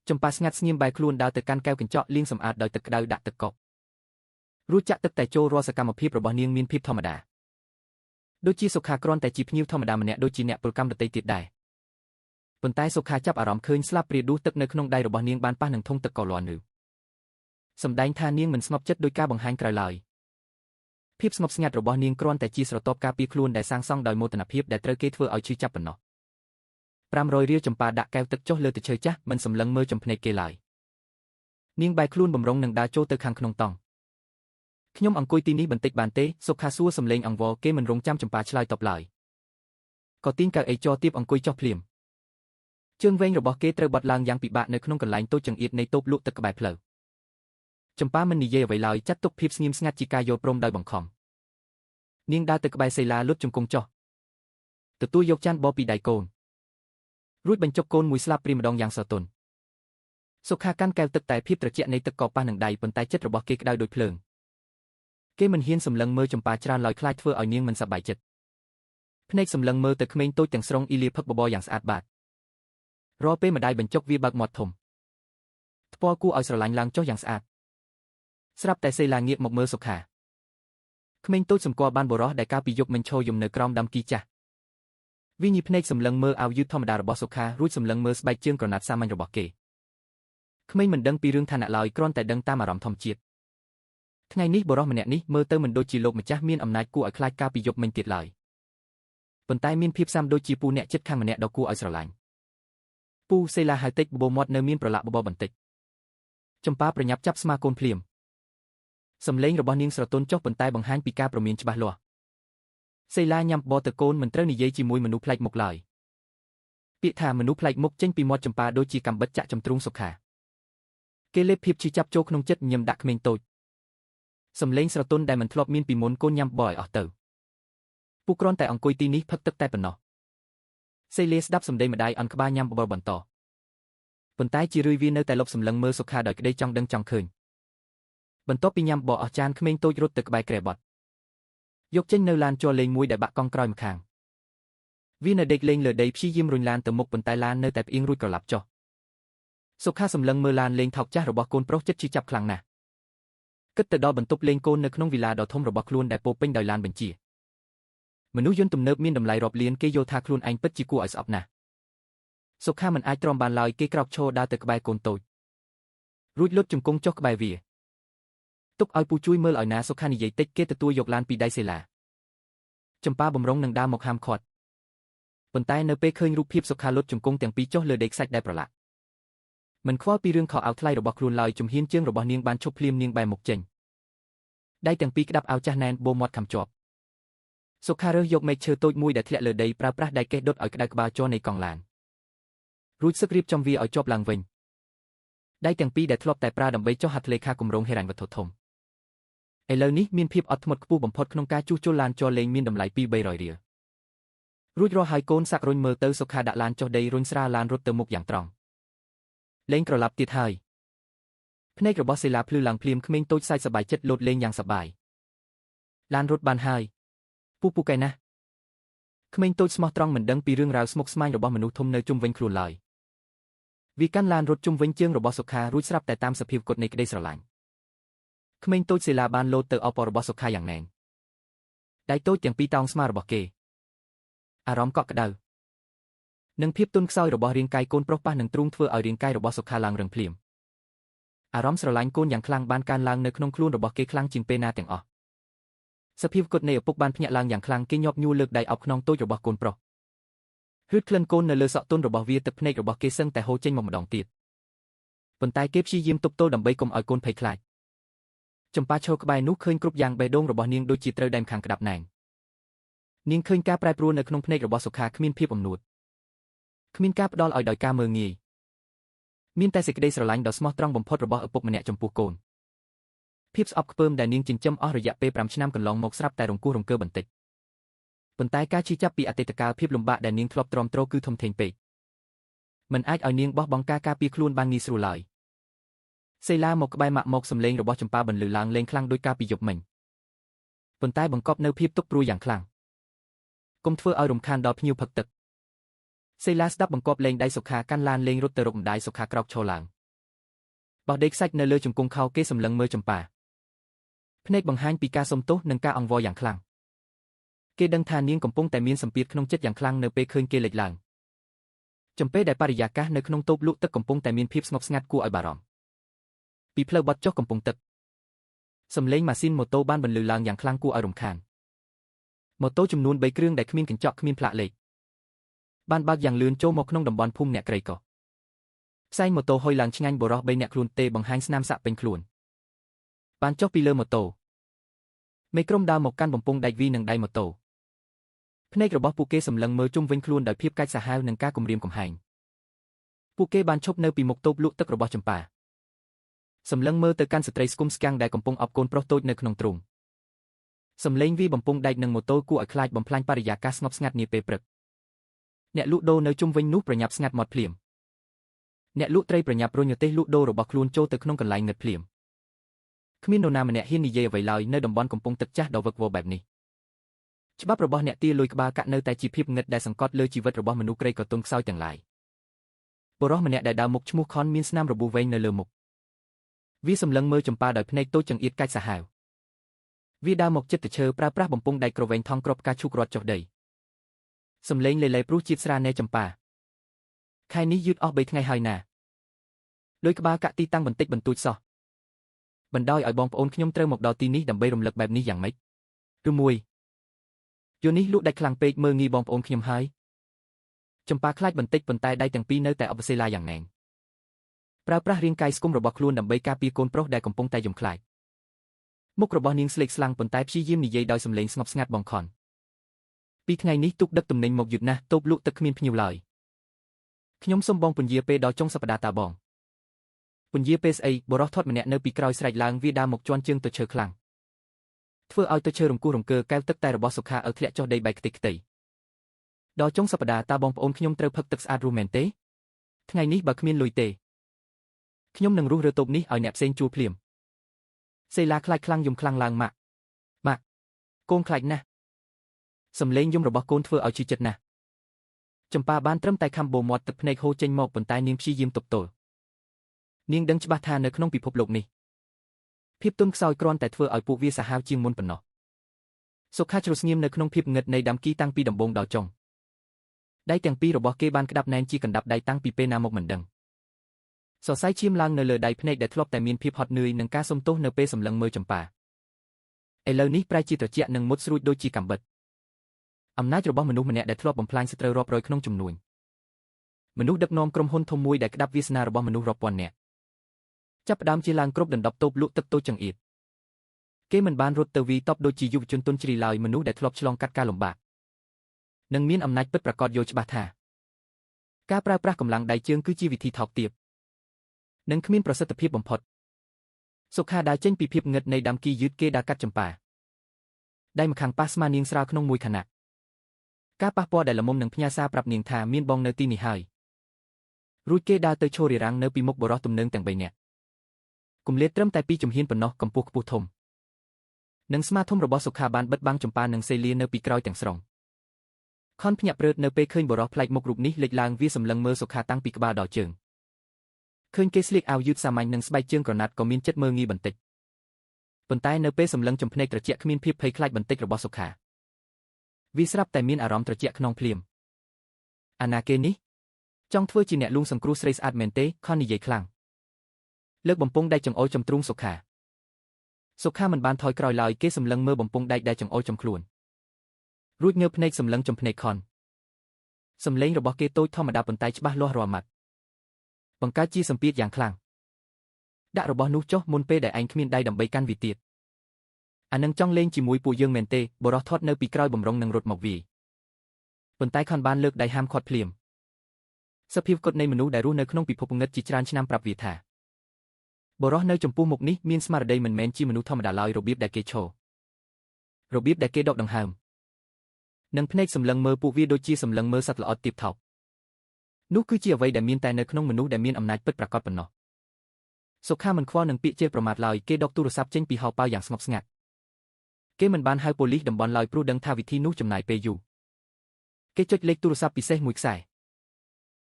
ចំប៉ាស្ងាត់ស្ងៀមបែរខ្លួនដើរទៅកាន់កែវកញ្ចក់លាងសម្អាតដោយទឹកក្តៅដាក់ទឹកកករួចចាក់ទឹកតែចូលរាល់សកម្មភាពរបស់នាងមានភាពធម្មតាដូចជាសុខាគ្រាន់តែជាភ្ញៀវធម្មតាម្នាក់ដូចជាអ្នកពលកម្មដទៃទៀតដែរប៉ុន្តែសុខាចាប់អារម្មណ៍ឃើញស្លាបព្រាដួសទឹកនៅក្នុងដៃរបស់នាងបានប៉ះនឹងធុងទឹកកកលាន់ឬសម្ដែងថានាងមិនស្ងប់ចិត្តដោយការបង្ហាញក្រោយឡើយភាពស្ងប់ស្ងាត់របស់នាងគ្រាន់តែជាស្រទាប់ការពារខ្លួនដែលសាងសង់ដោយមោទនភាពដែលត្រូវគេធ្វើឲ្យឈឺចាប់ប៉ុណ្ណោះ500រៀលចម្ប៉ាដាក់កែវទឹកចុះលើទៅឈើចាស់មិនសម្លឹងមើលចំភ្នែកគេឡើយនាងបែរខ្លួនបំរុងនឹងដើរចូលទៅខាងក្នុងតង់ខ្ញុំអង្គុយទីនេះបន្តិចបានទេសុខាសួរសំឡេងអង្វរគេមិនរងចាំចម្ប៉ាឆ្លើយតបឡើយក៏ទាញកៅអីជ័រទាបអង្គុយចុះភ្លាមជើងវែងរបស់គេត្រូវបត់ឡើងយ៉ាងពិបាកនៅក្នុងកន្លែងតូចចង្អៀតនៃតូបលក់ទឹកក្បែរផ្លូវចម្ប៉ាមិននិយាយអ្វីឡើយចាត់ទុកភាពស្ងៀមស្ងាត់ជាការយល់ព្រមដោយបង្ខំនាងដើរទៅក្បែរសេឡាលុតជង្គង់ចុះទទួលយកចានបបពីដៃកូនរួចបញ្ចុកកូនមួយស្លាបព្រាម្ដងយ៉ាងស្រទន់សុខាកាន់កែវទឹកតែភាពត្រជាក់នៃទឹកក៏ប៉ះនឹងដៃប៉ុន្តែចិត្តរបស់គេក្តៅដូចភ្លើងគេមិនហ៊ានសម្លឹងមើលចម្ប៉ាច្រើនឡើយខ្លាចធ្វើឲ្យនាងមិនសប្បាយចិត្តភ្នែកសម្លឹងមើលទៅក្មេងតូចទាំងស្រុងអ៊ីលាផឹកបបរយ៉ាងស្អាតបាតរាល់ពេលម្ដាយបញ្ចុកវាបើកមាត់ធំថ្ពាល់គួរឲ្យស្រឡាញ់ឡើងចុះយ៉ាងស្អាតស្រាប់តែសេឡាងាកមកមើលសុខាក្មេងតូចសម្គាល់បានបរោះដែលកាលពីយប់មិញឈរយំនៅក្រោមដើមគីចាស់វាញីភ្នែកសម្លឹងមើលអាវយឺតធម្មតារបស់សុខារួចសម្លឹងមើលស្បែកជើងក្រណាត់សាមញ្ញរបស់គេក្មេងមិនដឹងពីរឿងឋានៈឡើយគ្រាន់តែដឹងតាមអារម្មណ៍ធម្មជាតិថ្ងៃនេះបរោះម្នាក់នេះមើលទៅមិនដូចជាលោកម្ចាស់មានអំណាចគួរឲ្យខ្លាចកាលពីយប់មិញទៀតឡើយប៉ុន្តែមានភាពសាមដូចជាពូអ្នកចិត្តខាងម្នាក់ដ៏គួរឲ្យស្រឡាញ់ពូសេឡាហៅតិចបបោមាត់នៅមានប្រឡាក់បបរបន្តិចចម្ប៉ាប្រញាប់ចាប់ស្មាកូនភ្លាមសំឡេងរបស់នាងស្រទន់ចុះប៉ុន្តែបង្ហាញពីការព្រមានច្បាស់លាស់សេឡាញ៉ាំបបរទៅកូនមិនត្រូវនិយាយជាមួយមនុស្សប្លែកមុខឡើយពាក្យថាមនុស្សប្លែកមុខចេញពីមាត់ចម្ប៉ាដូចជាកំបិតចាក់ចំទ្រូងសុខាគេលេបភាពឈឺចាប់ចូលក្នុងចិត្តញឹមដាក់ក្មេងតូចសំឡេងស្រទន់ដែលមិនធ្លាប់មានពីមុនកូនញ៉ាំបបរឲ្យអស់ទៅពូគ្រាន់តែអង្គុយទីនេះផឹកទឹកតែប៉ុណ្ណោះសេលាស្ដាប់សំឡេងម្ដាយអន់ក្បាលញ៉ាំបបរបន្តប៉ុន្តែជារឿយវានៅតែលប់សម្លឹងមើលសុខាដោយក្តីចង់ដឹងចង់ឃើញបន្ទាប់ពីញ៉ាំបបរអស់ចានក្មេងតូចរត់ទៅក្បែរគ្រែបត់យកចេញនៅឡានជ័រលេងមួយដែលបាក់កង់ក្រោយម្ខាងវានៅដេកលេងលើដីព្យាយាមរុញឡានទៅមុខប៉ុន្តែឡាននៅតែផ្អៀងរួចក្រឡាប់ចុះសុខាសម្លឹងមើលឡានលេងថោកចាស់របស់កូនប្រុសចិត្តឈឺចាប់ខ្លាំងណាស់គិតទៅដល់បន្ទប់លេងកូននៅក្នុងវិឡាដ៏ធំរបស់ខ្លួនដែលពោពេញដោយឡានបញ្ជាមនុស្សយន្តទំនើបមានតម្លៃរាប់លានគេយល់ថាខ្លួនឯងពិតជាគួរឲ្យស្អប់ណាស់សុខាមិនអាចទ្រាំបានឡើយគេក្រោកឈរដើរទៅក្បែរកូនតូចរួចលុតជង្គង់ចុះក្បែរវាទុកឲ្យពូជួយមើលឲ្យណាសុខានិយាយតិចគេទទួលយកឡានពីដៃសេឡាចម្ប៉ាបំរុងនឹងដើរមកហាមឃាត់ប៉ុន្តែនៅពេលឃើញរូបភាពសុខាលុតជង្គង់ទាំងពីរចុះលើដីខ្សាច់ដែលប្រឡាក់មិនខ្វល់ពីរឿងខោអាវថ្លៃរបស់ខ្លួនឡើយជំហានជើងរបស់នាងបានឈប់ភ្លាមនាងបែរមុខចេញដៃទាំងពីរក្តាប់អាវចាស់ណែនបូមាត់ខំជាប់សុខារើសយកមែកឈើតូចមួយដែលធ្លាក់លើដីប្រើប្រាស់ដៃកេះដុតឲ្យក្តៅក្បាលជ័រនៃកង់ឡានរួចសឹករៀបចំវាឲ្យជាប់ឡើងវិញដៃទាំងពីរដែលធ្លាប់តែប្រើដើម្បីចុះហត្ថលេខាគម្រោងហិរញ្ញវត្ថុធំឥឡូវនេះមានភាពអត់ធ្មត់ខ្ពស់បំផុតក្នុងការជួសជុលឡានជ័រលេងមានតម្លៃ2-300រៀលរួចរាល់ហើយកូនសាក់រុញមើលទៅសុខាដាក់ឡានចុះដីរុញស្រាលឡានរត់ទៅមុខយ៉ាងត្រង់លេងក្រឡាប់ទៀតហើយភ្នែករបស់សេឡាភ្លឺឡើងភ្លាមក្មេងតូចសាច់សប្បាយចិត្តលោតលេងយ៉ាងសប្បាយឡានរត់បានហើយពូកែណាស់ក្មេងតូចស្មោះត្រង់មិនដឹងពីរឿងរ៉ាវស្មុគស្មាញរបស់មនុស្សធំនៅជុំវិញខ្លួនឡើយវាកាន់ឡានរត់ជុំវិញជើងរបស់សុខារួចស្រាប់តែតាមសភាពគត់នៃក្តីស្រឡាញ់ក្មេងតូចសេឡាបានលោតទៅអបរបស់សុខាយ៉ាងណែនដៃតូចទាំងពីរតោងស្មារបស់គេអារម្មណ៍កក់ក្ដៅនិងភាពទន់ខ្សោយរបស់រាងកាយកូនប្រុសប៉ះនឹងទ្រូងធ្វើឲ្យរាងកាយរបស់សុខាឡើងរឹងភ្លាមអារម្មណ៍ស្រឡាញ់កូនយ៉ាងខ្លាំងបានកើនឡើងនៅក្នុងខ្លួនរបស់គេខ្លាំងជាងពេលណាទាំងអស់សភាពគត់នៃឪពុកបានភ្ញាក់ឡើងយ៉ាងខ្លាំងគេញាប់ញួរលើកដៃអោបខ្នងតូចរបស់កូនប្រុសហឺតក្លិនកូននៅលើសក់ទន់របស់វាទឹកភ្នែករបស់គេសឹងតែហូរចេញមកម្ដងទៀតប៉ុន្តែគេព្យាយាមទប់ទល់ដើម្បីកុំឲ្យកូនភ័យខ្លាចចម្ប៉ាឈរក្បែរនោះឃើញគ្រប់យ៉ាងបេះដូងរបស់នាងដូចជាត្រូវដែមខាងក្តាប់ណែងនាងឃើញការប្រែប្រួលនៅក្នុងភ្នែករបស់សុខាគ្មានភាពអំនួតគ្មានការផ្ដល់ឲ្យដោយការមើលងាយមានតែសេចក្តីស្រឡាញ់ដ៏ស្មោះត្រង់បំផុតរបស់ឪពុកម្នាក់ចំពោះកូនភាពស្អប់ខ្ពើមដែលនាងចិញ្ចឹមអស់រយៈពេល5ឆ្នាំកន្លងមកស្រាប់តែរង្គោះរង្គើបន្តិចប៉ុន្តែការឈឺចាប់ពីអតីតកាលភាពលំបាកដែលនាងធ្លាប់ទ្រាំទ្រគឺធំធេងពេកមិនអាចឲ្យនាងបោះបង់ការការពារខ្លួនបានងាយស្រួលឡើយសេឡាមកក្បែរម៉ាក់មកសម្លេងរបស់ចម្ប៉ាបន្លឺឡើងលេងខ្លាំងដោយការពីយប់មិញប៉ុន្តែបង្កប់នៅភាពទុក្ខព្រួយយ៉ាងខ្លាំង កុំធ្វើឲ្យរំខានដល់ភ្ញៀវផឹកទឹកសេឡាស្ដាប់បង្គាប់លេងដៃសុខាកាន់ឡានលេងរត់ទៅរកម្ដាយសុខាក្រោកឈរឡើងបោះដេកខ្សាច់នៅលើជង្គង់ខោគេសម្លឹងមើលចម្ប៉ាភ្នែកបង្ហាញពីការសុំទោសនិងការអង្វរយ៉ាងខ្លាំងគេដឹងថានាងកំពុងតែមានសម្ពាធក្នុងចិត្តយ៉ាងខ្លាំងនៅពេលឃើញគេលេចឡើងចំពេលដែលបរិយាកាសនៅក្នុងតូបលក់ទឹកកំពុងតែមានភាពស្ងប់ស្ងាត់គួរឲ្យបារម្ភពីផ្លូវបត់ចុះកំពង់ទឹកសំឡេងម៉ាស៊ីនម៉ូតូបានបន្លឺឡើងយ៉ាងខ្លាំងគួរឲ្យរំខានម៉ូតូចំនួន3គ្រឿងដែលគ្មានកញ្ចក់គ្មានផ្លាកលេខបានបើកយ៉ាងលឿនចូលមកក្នុងតំបន់ភូមិអ្នកក្រីក្រផ្សែងម៉ូតូហុយឡើងឆ្ងាញ់បរោះ3នាក់ខ្លួនទេបង្ហាញស្នាមសាក់ពេញខ្លួនបានចុះពីលើម៉ូតូមេក្រុមដើរមកកាន់បំពង់ដែកវីនិងដៃម៉ូតូភ្នែករបស់ពួកគេសម្លឹងមើលជុំវិញខ្លួនដោយភាពកាចសាហាវនិងការគំរាមកំហែងពួកគេបានឈប់នៅពីមុខតូបលក់ទឹករបស់ចម្ប៉ាសម្លឹងមើលទៅកាន់ស្ត្រីស្គមស្គាំងដែលកំពុងអបកូនប្រុសតូចនៅក្នុងទ្រុងសំឡេងវីបំពង់ដែកនិងម៉ូតូគួរឲ្យខ្លាចបំផ្លាញបរិយាកាសស្ងប់ស្ងាត់នាពេលព្រឹកអ្នកលក់ដូរនៅជុំវិញនោះប្រញាប់ស្ងាត់មាត់ភ្លាមអ្នកលក់ត្រីប្រញាប់រុញរទេះលក់ដូររបស់ខ្លួនចូលទៅក្នុងកន្លែងងឹតភ្លាមគ្មាននរណាម្នាក់ហ៊ាននិយាយអ្វីឡើយនៅតំបន់កំពង់ទឹកចាស់ដ៏វឹកវរបែបនេះច្បាប់របស់អ្នកទាលុយក្បាលកាក់នៅតែជាភាពងឹតដែលសង្កត់លើជីវិតរបស់មនុស្សក្រីក្រទន់ខ្សោយទាំងឡាយបុរសម្នាក់ដែលដើរមុខឈ្មោះខនមានស្នាមរបួសវែងនៅលើមុខវាសម្លឹងមើលចម្ប៉ាដោយភ្នែកតូចចង្អៀតកាច់សាហាវវាដើរមកជិតទៅឈើប្រើប្រាស់បំពង់ដែកក្រវែងថងគ្រាប់ការឈូករត់ចុះដីសំឡេងលេព្រោះជាតិស្រាណែចម្ប៉ាខែនេះយឺតអស់3ថ្ងៃហើយណាលុយក្បាលកាក់ទីតាំងបន្តិចបន្តួចសោះបណ្ដោយឲ្យបងប្អូនខ្ញុំត្រូវមកដល់ទីនេះដើម្បីរំលឹកបែបនេះយ៉ាងម៉េចឬមួយយូនេះលក់ដាច់ខ្លាំងពេកមើងងាយបងប្អូនខ្ញុំហើយចម្ប៉ាខ្លាចបន្តិចប៉ុន្តែដៃទាំងពីរនៅតែអបសេឡាយ៉ាងណែនប្រើប្រាស់រាងកាយស្គមរបស់ខ្លួនដើម្បីការពារកូនប្រុសដែលកំពុងតែយំខ្លាចមុខរបស់នាងស្លេកស្លាំងប៉ុន្តែព្យាយាមនិយាយដោយសំឡេងស្ងប់ស្ងាត់បងខនពីថ្ងៃនេះទុកដឹកទំនិញមកយឺតណាស់តូបលក់ទឹកគ្មានភ្ញៀវឡើយខ្ញុំសូមបងពន្យាពេលដល់ចុងសប្តាហ៍តាបងពន្យាពេលស្អីបរោះធាត់ម្នាក់នៅពីក្រោយស្រែកឡើងវាដើរមកជន់ជើងទៅឈើខ្លាំងធ្វើឲ្យទៅឈើរង្គោះរង្គើកែវទឹកតែរបស់សុខាឲ្យធ្លាក់ចុះដីបែកខ្ទេចខ្ទីដល់ចុងសប្តាហ៍តាបងប្អូនខ្ញុំត្រូវផឹកទឹកស្អាតរួមមែនទេថ្ងៃនេះបើគ្មានលុយទេខ្ញុំនឹងរុះរើតូបនេះឲ្យអ្នកផ្សេងជួលភ្លាមសេឡាខ្លាចខ្លាំងយំខ្លាំងឡើងម៉ាក់កូនខ្លាចណាស់សំឡេងយំរបស់កូនធ្វើឲ្យឈឺចិត្តណាស់ចម្ប៉ាបានត្រឹមតែខំបោមាត់ទឹកភ្នែកហូរចេញមកប៉ុន្តែនាងព្យាយាមទប់ទល់នាងដឹងច្បាស់ថានៅក្នុងពិភពលោកនេះភាពទន់ខ្សោយគ្រាន់តែធ្វើឲ្យពួកវាសាហាវជាងមុនប៉ុណ្ណោះសុខាជ្រស្ងៀមនៅក្នុងភាពងឹតនៃដាំគីតាំងពីដំបូងដល់ចុងដៃទាំងពីររបស់គេបានក្តាប់ណែនជាកណ្ដាប់ដៃតាំងពីពេលណាមកមិនដឹងសរសៃឈាមឡើងនៅលើដៃភ្នែកដែលធ្លាប់តែមានភាពហត់នឿយនឹងការសុំទោសនៅពេលសម្លឹងមើលចម្ប៉ាឥឡូវនេះប្រែជាត្រជាក់និងមុតស្រួចដូចជាកាំបិតអំណាចរបស់មនុស្សម្នាក់ដែលធ្លាប់បំផ្លាញសត្រូវរាប់រយក្នុងចំនួនមនុស្សដឹកនាំក្រុមហ៊ុនធំមួយដែលក្តាប់វាសនារបស់មនុស្សរាប់ពាន់នាក់ចាប់ផ្ដើមជាឡើងគ្រប់ដណ្ដប់តូបលក់ទឹកតូចចង្អៀតគេមិនបានរត់ទៅវីតប់ដូចជាយុវជនទុនជ្រីឡើយមនុស្សដែលធ្លាប់ឆ្លងកាត់ការលំបាកនិងមានអំណាចពិតប្រាកដយល់ច្បាស់ថាការប្រើប្រាស់កម្លាំងដៃជើងគឺជាវិធីថោកទាបនិងគ្មានប្រសិទ្ធភាពបំផុតសុខាដើរចេញពីភាពងឹតនៃដាំគីយឺតគេដើរកាត់ចម្ប៉ាដៃម្ខាងប៉ះស្មានាងស្រាលក្នុងមួយខណៈការប៉ះពាល់ដែលល្មមនឹងផ្ញើសារប្រាប់នាងថាមានបងនៅទីនេះហើយរួចគេដើរទៅឈររារាំងនៅពីមុខបរោះទំនើងទាំង3នាក់គម្លាតត្រឹមតែ2ជំហានប៉ុណ្ណោះកម្ពស់ខ្ពស់ធំនិងស្មាធំរបស់សុខាបានបិទបាំងចម្ប៉ានិងសេលៀននៅពីក្រោយទាំងស្រុងខនភ្ញាក់ព្រឺតនៅពេលឃើញបរោះប្លែកមុខរូបនេះលេចឡើងវាសម្លឹងមើលសុខាតាំងពីក្បាលដល់ជើងឃើញគេស្លៀកអាវយឺតសាមញ្ញនិងស្បែកជើងក្រណាត់ក៏មានចិត្តមើលងាយបន្តិចប៉ុន្តែនៅពេលសម្លឹងចំភ្នែកត្រជាក់គ្មានភាពភ័យខ្លាចបន្តិចរបស់សុខាវាស្រាប់តែមានអារម្មណ៍ត្រជាក់ក្នុងភ្លាមអាណាគេនេះចង់ធ្វើជាអ្នកលួងសង្គ្រោះស្រីស្អាតមែនទេខននិយាយខ្លាំងលើកបំពង់ដែកចង្អុលចំទ្រូងសុខាមិនបានថយក្រោយឡើយគេសម្លឹងមើលបំពង់ដែកដែលចង្អុលចំខ្លួនរួចងើបភ្នែកសម្លឹងចំភ្នែកខនសំឡេងរបស់គេតូចធម្មតាប៉ុន្តែច្បាស់លាស់រាល់ម៉ាត់បង្កើតជាសម្ពាធយ៉ាងខ្លាំងដាក់របស់នោះចុះមុនពេលដែលឯងគ្មានដៃដើម្បីកាន់វាទៀតអានឹងចង់លេងជាមួយពួកយើងមែនទេបរោះធាត់នៅពីក្រោយបំរុងនឹងរត់មកវាប៉ុន្តែខនបានលើកដៃហាមឃាត់ភ្លាមសភាពគត់នៃមនុស្សដែលរស់នៅក្នុងពិភពងឹតជាច្រើនឆ្នាំប្រាប់វាថាបរោះនៅចំពោះមុខនេះមានស្មារតីមិនមែនជាមនុស្សធម្មតាឡើយរបៀបដែលគេឈររបៀបដែលគេដកដង្ហើមនិងភ្នែកសម្លឹងមើលពួកវាដូចជាសម្លឹងមើលសត្វល្អិតទាបថោកនោះគឺជាអ្វីដែលមានតែនៅក្នុងមនុស្សដែលមានអំណាចពិតប្រាកដប៉ុណ្ណោះសុខាមិនខ្វល់នឹងពាក្យជេរប្រមាថឡើយគេដកទូរស័ព្ទចេញពីហោប៉ៅយ៉ាងស្ងប់ស្ងាត់គេមិនបានហៅប៉ូលីសតំបន់ឡើយព្រោះដឹងថាវិធីនោះចំណាយពេលយូរ គេចុចលេខទូរស័ព្ទពិសេសមួយខ្សែ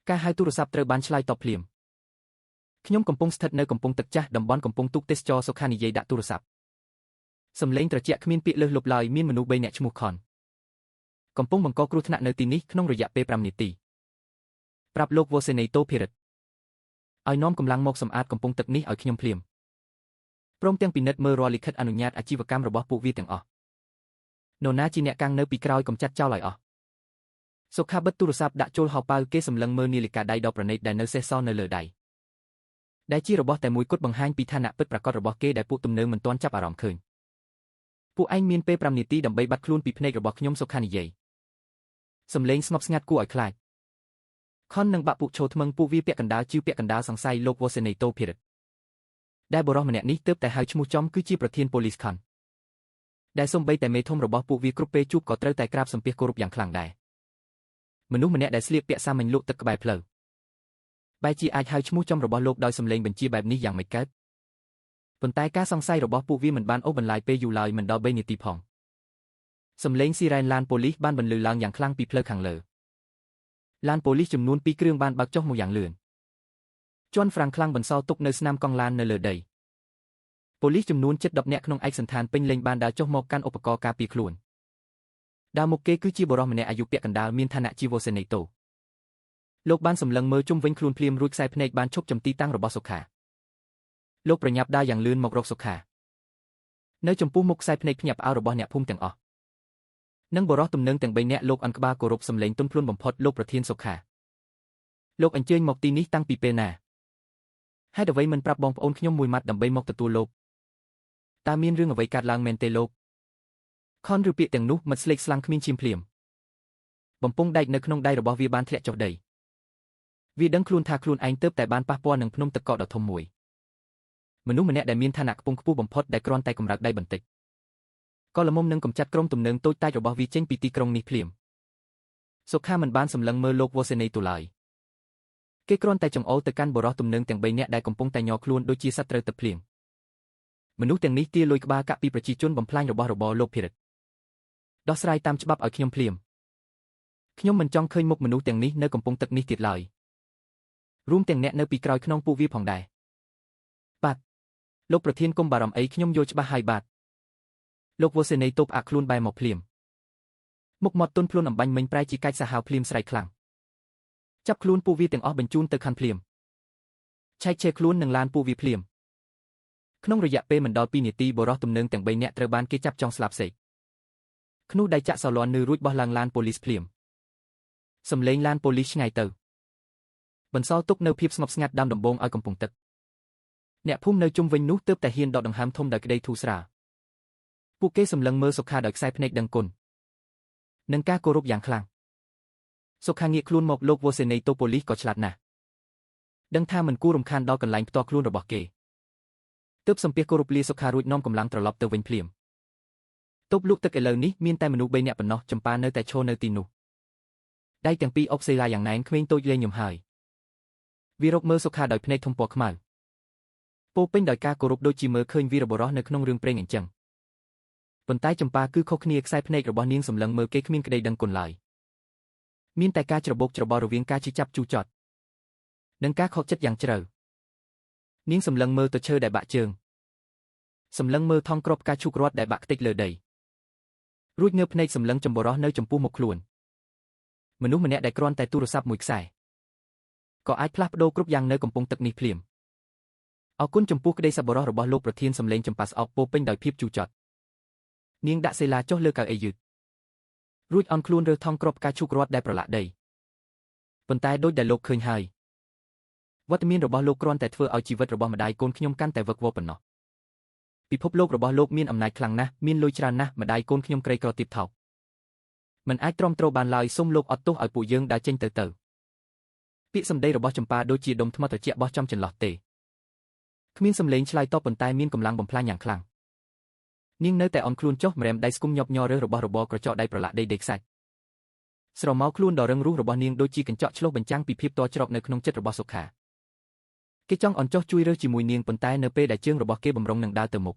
ការហៅទូរស័ព្ទត្រូវបានឆ្លើយតបភ្លាមខ្ញុំកំពុងស្ថិតនៅកំពង់ទឹកចាស់តំបន់កំពង់ទូកទេសចរសុខានិយាយដាក់ទូរស័ព្ទសំឡេងត្រជាក់គ្មានពាក្យលើសលប់ឡើយមានមនុស្ស3នាក់ឈ្មោះខនកំពុងបង្កគ្រោះថ្នាក់នៅទីនេះក្នុងរយៈពេល5នាទីប្រាប់លោកវ៉ូសេណេតូភីរិតឲ្យនាំកម្លាំងមកសម្អាតកំពង់ទឹកនេះឲ្យខ្ញុំភ្លាមព្រមទាំងពិនិត្យមើលរាល់លិខិតអនុញ្ញាតអាជីវកម្មរបស់ពួកវាទាំងអស់នរណាជាអ្នកកាំងនៅពីក្រោយកំចាត់ចោលឲ្យអស់សុខាបិទទូរស័ព្ទដាក់ចូលហោប៉ៅគេសម្លឹងមើលនាឡិកាដៃដ៏ប្រណីតដែលនៅសេសសល់នៅលើដៃដែលជារបស់តែមួយគត់បង្ហាញពីឋានៈពិតប្រាកដរបស់គេដែលពួកទំនើងមិនទាន់ចាប់អារម្មណ៍ឃើញពួកឯងមានពេល5នាទីដើម្បីបាត់ខ្លួនពីភ្នែករបស់ខ្ញុំសុខានិយាយសំឡេងស្ងប់ស្ងាត់គួរឲ្យខ្លាចខុននឹងបាក់ពួកឈោថ្មឹងពួកវាពាក់កណ្ដាលជឿពាក់កណ្ដាលសង្ស័យលោកវ៉ូសេណេតូភីរិតដែលបរិសម្នាក់នេះទើបតែហៅឈ្មោះចំគឺជាប្រធានប៉ូលីសខុនដែលសូម្បីតែមេធំរបស់ពួកវាគ្រប់ពេលជួបក៏ត្រូវតែក្រាបសំពះគោរពយ៉ាងខ្លាំងដែរមនុស្សម្នាក់ដែលស្លៀកពាក់សាមញ្ញលក់ទឹកក្បែរផ្លូវបែរជាអាចហៅឈ្មោះចំរបស់លោកដោយសំឡេងបញ្ជាបែបនេះយ៉ាងមិនកើតប៉ុន្តែការសង្ស័យរបស់ពួកវាមិនបានអូសបន្លាយពេលយូរឡើយមិនដល់3នាទីផងសំឡេងស៊ីរ៉ែនឡានប៉ូលីសបានបន្លឺឡើងយ៉ាងខ្លាំងពីផ្លូវខាងលើឡានប៉ូលីសចំនួន2គ្រឿងបានបើកចុះមកយ៉ាងលឿនជាន់ហ្វ្រាំងខ្លាំងបន្សល់ទុកនៅស្នាមកង់ឡាននៅលើដីប៉ូលីសចំនួនជិត10នាក់ក្នុងឯកសណ្ឋានពេញលេញបានដើរចុះមកកាន់ឧបករណ៍ការពារខ្លួនដើរមុខគេគឺជាបុរសម្នាក់អាយុពាក់កណ្ដាលមានឋានៈជាវ៉ូសេណេតូលោកបានសម្លឹងមើលជុំវិញខ្លួនភ្លាមរួចខ្សែភ្នែកបានឈប់ចំទីតាំងរបស់សុខាលោកប្រញាប់ដើរយ៉ាងលឿនមករកសុខានៅចំពោះមុខខ្សែភ្នែកភ្ញាក់ផ្អើលរបស់អ្នកភូមិទាំងអស់និងបុរសទំនើងទាំង3នាក់លោកអន់ក្បាលគោរពសម្លេងទន់ភ្លន់បំផុតលោកប្រធានសុខាលោកអញ្ជើញមកទីនេះតាំងពីពេលណាហេតុអ្វីមិនប្រាប់បងប្អូនខ្ញុំមួយម៉ាត់ដើម្បីមកទទួលលោកតើមានរឿងអ្វីកើតឡើងមែនទេលោកខនឬពាក្យទាំងនោះមិនស្លេកស្លាំងគ្មានឈាមភ្លាមបំពង់ដែកនៅក្នុងដៃរបស់វាបានធ្លាក់ចុះដីវាដឹងខ្លួនថាខ្លួនឯងទើបតែបានប៉ះពាល់នឹងភ្នំទឹកកកដ៏ធំមួយមនុស្សម្នាក់ដែលមានឋានៈខ្ពង់ខ្ពស់បំផុតដែលគ្រាន់តែកម្រើកដៃបន្តិចក៏ល្មមនឹងកំចាត់ក្រុមទំនើងតូចតាចរបស់វាចេញពីទីក្រុងនេះភ្លាមសុខាមិនបានសម្លឹងមើលលោកវ៉ូសេណេតូឡើយគេគ្រាន់តែចង្អុលទៅកាន់បុរសទំនើងទាំង3នាក់ដែលកំពុងតែញ័រខ្លួនដូចជាសត្វត្រូវទឹកភ្លៀងមនុស្សទាំងនេះទាលុយក្បាលកាក់ពីប្រជាជនបំផ្លាញរបស់របរលោកភីរិតដោះស្រាយតាមច្បាប់ឲ្យខ្ញុំភ្លាមខ្ញុំមិនចង់ឃើញមុខមនុស្សទាំងនេះនៅកំពង់ទឹកនេះទៀតឡើយរួមទាំងអ្នកនៅពីក្រោយខ្នងពួកវាផងដែរបាទលោកប្រធានគុំបារម្ភអីខ្ញុំយល់ច្បាស់ហើយបាទលោកវ៉ូសេណេតូផ្អាកខ្លួនបែរមកភ្លាមមុខមាត់ទន់ភ្លន់អំបាញ់មិញប្រែជាកាច់សាហាវភ្លាមស្រែកខ្លាំងចាប់ខ្លួនពួកវាទាំងអស់បញ្ជូនទៅខណ្ឌភ្លាមឆែកឆេរខ្លួននឹងឡានពួកវាភ្លាមក្នុងរយៈពេលមិនដល់2នាទីបុរសទំនើងទាំង3នាក់ត្រូវបានគេចាប់ចងស្លាប់សេកឃ្នោះដៃចាក់សលាន់នៅរួចបោះឡើងឡានប៉ូលីសភ្លាមសំឡេងឡានប៉ូលីសឆ្ងាយទៅបន្សល់ទុកនៅភាពស្ងប់ស្ងាត់ដាំដំបងឲ្យកំពង់ទឹកអ្នកភូមិនៅជុំវិញនោះទើបតែហ៊ានដកដង្ហើមធំដោយក្តីធូរស្រាលពួកគេសម្លឹងមើលសុខាដោយខ្សែភ្នែកដឹងគុណនិងការគោរពយ៉ាងខ្លាំងសុខាងាកខ្លួនមកលោកវ៉ូសេណេតូប៉ូលីសក៏ឆ្លាតណាស់ដឹងថាមិនគួររំខានដល់កន្លែងផ្ទាល់ខ្លួនរបស់គេទើបសំពះគោរពលាសុខារួចនាំកម្លាំងត្រឡប់ទៅវិញភ្លាមតូបលក់ទឹកឥឡូវនេះមានតែមនុស្ស3នាក់ប៉ុណ្ណោះចម្ប៉ានៅតែឈរនៅទីនោះដៃទាំងពីរអុកសេឡាយ៉ាងណែនក្មេងតូចលេងញញឹមហើយវារកមើលសុខាដោយភ្នែកធំពណ៌ខ្មៅពោពេញដោយការគោរពដូចជាមើលឃើញវីរបុរសនៅក្នុងរឿងព្រេងអញ្ចឹងប៉ុន្តែចម្ប៉ាគឺខុសគ្នាខ្សែភ្នែករបស់នាងសម្លឹងមើលគេគ្មានក្តីដឹងគុណឡើយមានតែការច្របូកច្របល់រវាងការជិះចាប់ជូរចត់និងការខកចិត្តយ៉ាងជ្រៅនាងសម្លឹងមើលទៅឈើដែលបាក់ជើងសម្លឹងមើលថង់គ្រាប់ការឈូករត់ដែលបាក់ខ្ទេចលើដីរួចងើបភ្នែកសម្លឹងចំបុរសនៅចំពោះមុខខ្លួនមនុស្សម្នាក់ដែលគ្រាន់តែទូរស័ព្ទមួយខ្សែក៏អាចផ្លាស់ប្ដូរគ្រប់យ៉ាងនៅកំពង់ទឹកនេះភ្លាមអរគុណចំពោះក្តីសប្បុរសរបស់លោកប្រធានសម្លេងចម្ប៉ាស្អប់ពោពេញដោយភាពជូរចត់នាងដាក់សេឡាចុះលើកៅអីយឺតរួចអន់ខ្លួនរើសថង់គ្រាប់ការឈូករត់ដែលប្រឡាក់ដីប៉ុន្តែដូចដែលលោកឃើញហើយវត្តមានរបស់លោកគ្រាន់តែធ្វើឲ្យជីវិតរបស់ម្ដាយកូនខ្ញុំកាន់តែវឹកវរប៉ុណ្ណោះពិភពលោករបស់លោកមានអំណាចខ្លាំងណាស់មានលុយច្រើនណាស់ម្ដាយកូនខ្ញុំក្រីក្រទាបថោកមិនអាចទ្រាំទ្របានឡើយសូមលោកអត់ទោសឲ្យពួកយើងដើរចេញទៅពាក្យសម្ដីរបស់ចម្ប៉ាដូចជាដុំថ្មត្រជាក់បោះចំចន្លោះទេគ្មានសម្លេងឆ្លើយតបប៉ុន្តែមានកម្លាំងបំផ្លាញយ៉ាងខ្លាំងនាងនៅតែអន់ខ្លួនចុះម្រាមដៃស្គុំញាប់ញ័ររើសរបស់របរក្រចកដៃប្រឡាក់ដីខ្សាច់ស្រមោលខ្លួនដ៏រឹងរូសរបស់នាងដូចជាកញ្ចក់ឆ្លុះបញ្ចាំងពីភាពតច្រកនៅក្នុងចិត្តរបស់សុខាគេចង់អន់ចុះជួយរើសជាមួយនាងប៉ុន្តែនៅពេលដែលជើងរបស់គេបំរុងនឹងដើរទៅមុខ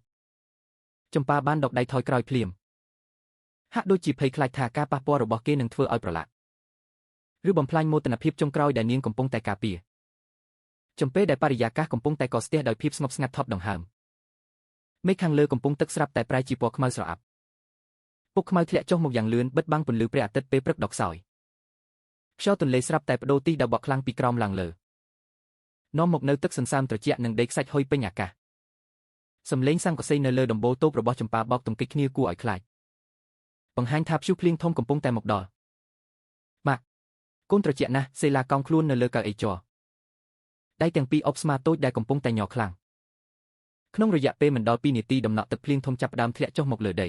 ចម្ប៉ាបានដកដៃថយក្រោយភ្លាមហាក់ដូចជាភ័យខ្លាចថាការប៉ះពាល់របស់គេនឹងធ្វើឲ្យប្រឡាក់ ឬបំផ្លាញមោទនភាពចុងក្រោយដែលនាងកំពុងតែការពារចំពេលដែលបរិយាកាសកំពុងតែកកស្ទះដោយភាពស្ងប់ស្ងាត់ថប់ដង្ហើមមេឃខាងលើកំពុងទឹកស្រាប់តែប្រែជាពណ៌ខ្មៅស្រអាប់ពុកខ្មៅធ្លាក់ចុះមកយ៉ាងលឿនបិទបាំងពន្លឺព្រះអាទិត្យពេលព្រឹកដកខ្សោយខ្យល់ទន្លេស្រាប់តែបដូរទីដល់បក់ខ្លាំងពីក្រោមឡើងលើនាំមកនៅទឹកសន្សើមត្រជាក់និងដេកខ្សាច់ហុយពេញអាកាសសំឡេងសង្កសីនៅលើដំបូលតូបរបស់ចម្ប៉ាបោកទង្គិចគ្នាគួរឲ្យខ្លាចបង្ហាញថាព្យុះភ្លៀងធំកំពុងតែមកដល់ម៉ាក់កូនត្រជាក់ណាស់សេឡាកោងខ្លួននៅលើកៅអីជ័រដៃទាំងពីរអុបស្មាតូចដែលកំពុងតែញ័រខ្លាំងក្នុងរយៈពេលមិនដល់2នាទីដំណក់ទឹកភ្លៀងធំចាប់ផ្ដើមធ្លាក់ចុះមកលើដ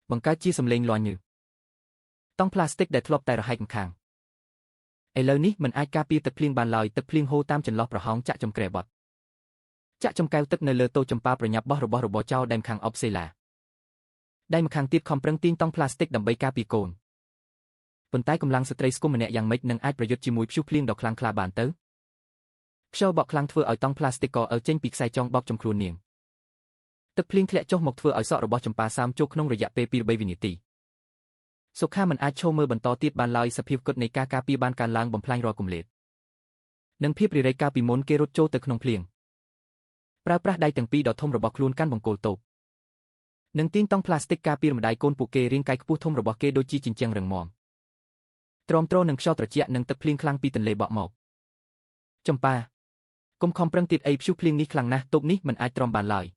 ីបង្កើតជាសំឡេងលាន់ញើសតង់ផ្លាស្ទិកដែលធ្លាប់តែរហែកម្ខាងឥឡូវនេះមិនអាចការពារទឹកភ្លៀងបានឡើយទឹកភ្លៀងហូរតាមចន្លោះប្រហោងចាក់ចំក្រែបត់ចាក់ចំកែវទឹកនៅលើតូចម្ប៉ាប្រញាប់បោះរបស់របរចោលដែលម្ខាងអុបសេឡាដៃម្ខាងទៀតខំប្រឹងទាញតង់ផ្លាស្ទិកដើម្បីការពារកូនប៉ុន្តែកម្លាំងស្ត្រីស្គមម្នាក់យ៉ាងម៉េចនឹងអាចប្រយុទ្ធជាមួយព្យុះភ្លៀងដ៏ខ្លាំងក្លាបានទៅខ្យល់បក់ខ្លាំងធ្វើឲ្យតង់ផ្លាស្ទិកកអើចេញពីខ្សែចងបោកចំខ្លួននាងទឹកភ្លៀងធ្លាក់ចុះមកធ្វើឲ្យសក់របស់ចម្ប៉ាសាមជោគក្នុងរយៈពេល2-3វិនាទីសុខាមិនអាចឈរមើលបន្តទៀតបានឡើយសភាពគត់នៃការការពារបានកើនឡើងបំផ្លាញរាល់គម្លាតនិងភាពរីរៃកាលពីមុនគេរត់ចូលទៅក្នុងភ្លៀងប្រើប្រាស់ដៃទាំងពីរដ៏ធំរបស់ខ្លួនកាន់បង្គោលតូបនិងទាញតង់ផ្លាស្ទិកការពារម្ដាយកូនពួកគេរាងកាយខ្ពស់ធំរបស់គេដូចជាជញ្ជាំងរឹងមាំទ្រាំទ្រនឹងខ្យល់ត្រជាក់និងទឹកភ្លៀងខ្លាំងពីទន្លេបក់មកចម្ប៉ាកុំខំប្រឹងទៀតអីព្យុះភ្លៀងនេះខ្លាំងណាស់តូបនេះមិនអាចទ្រាំបានឡើយ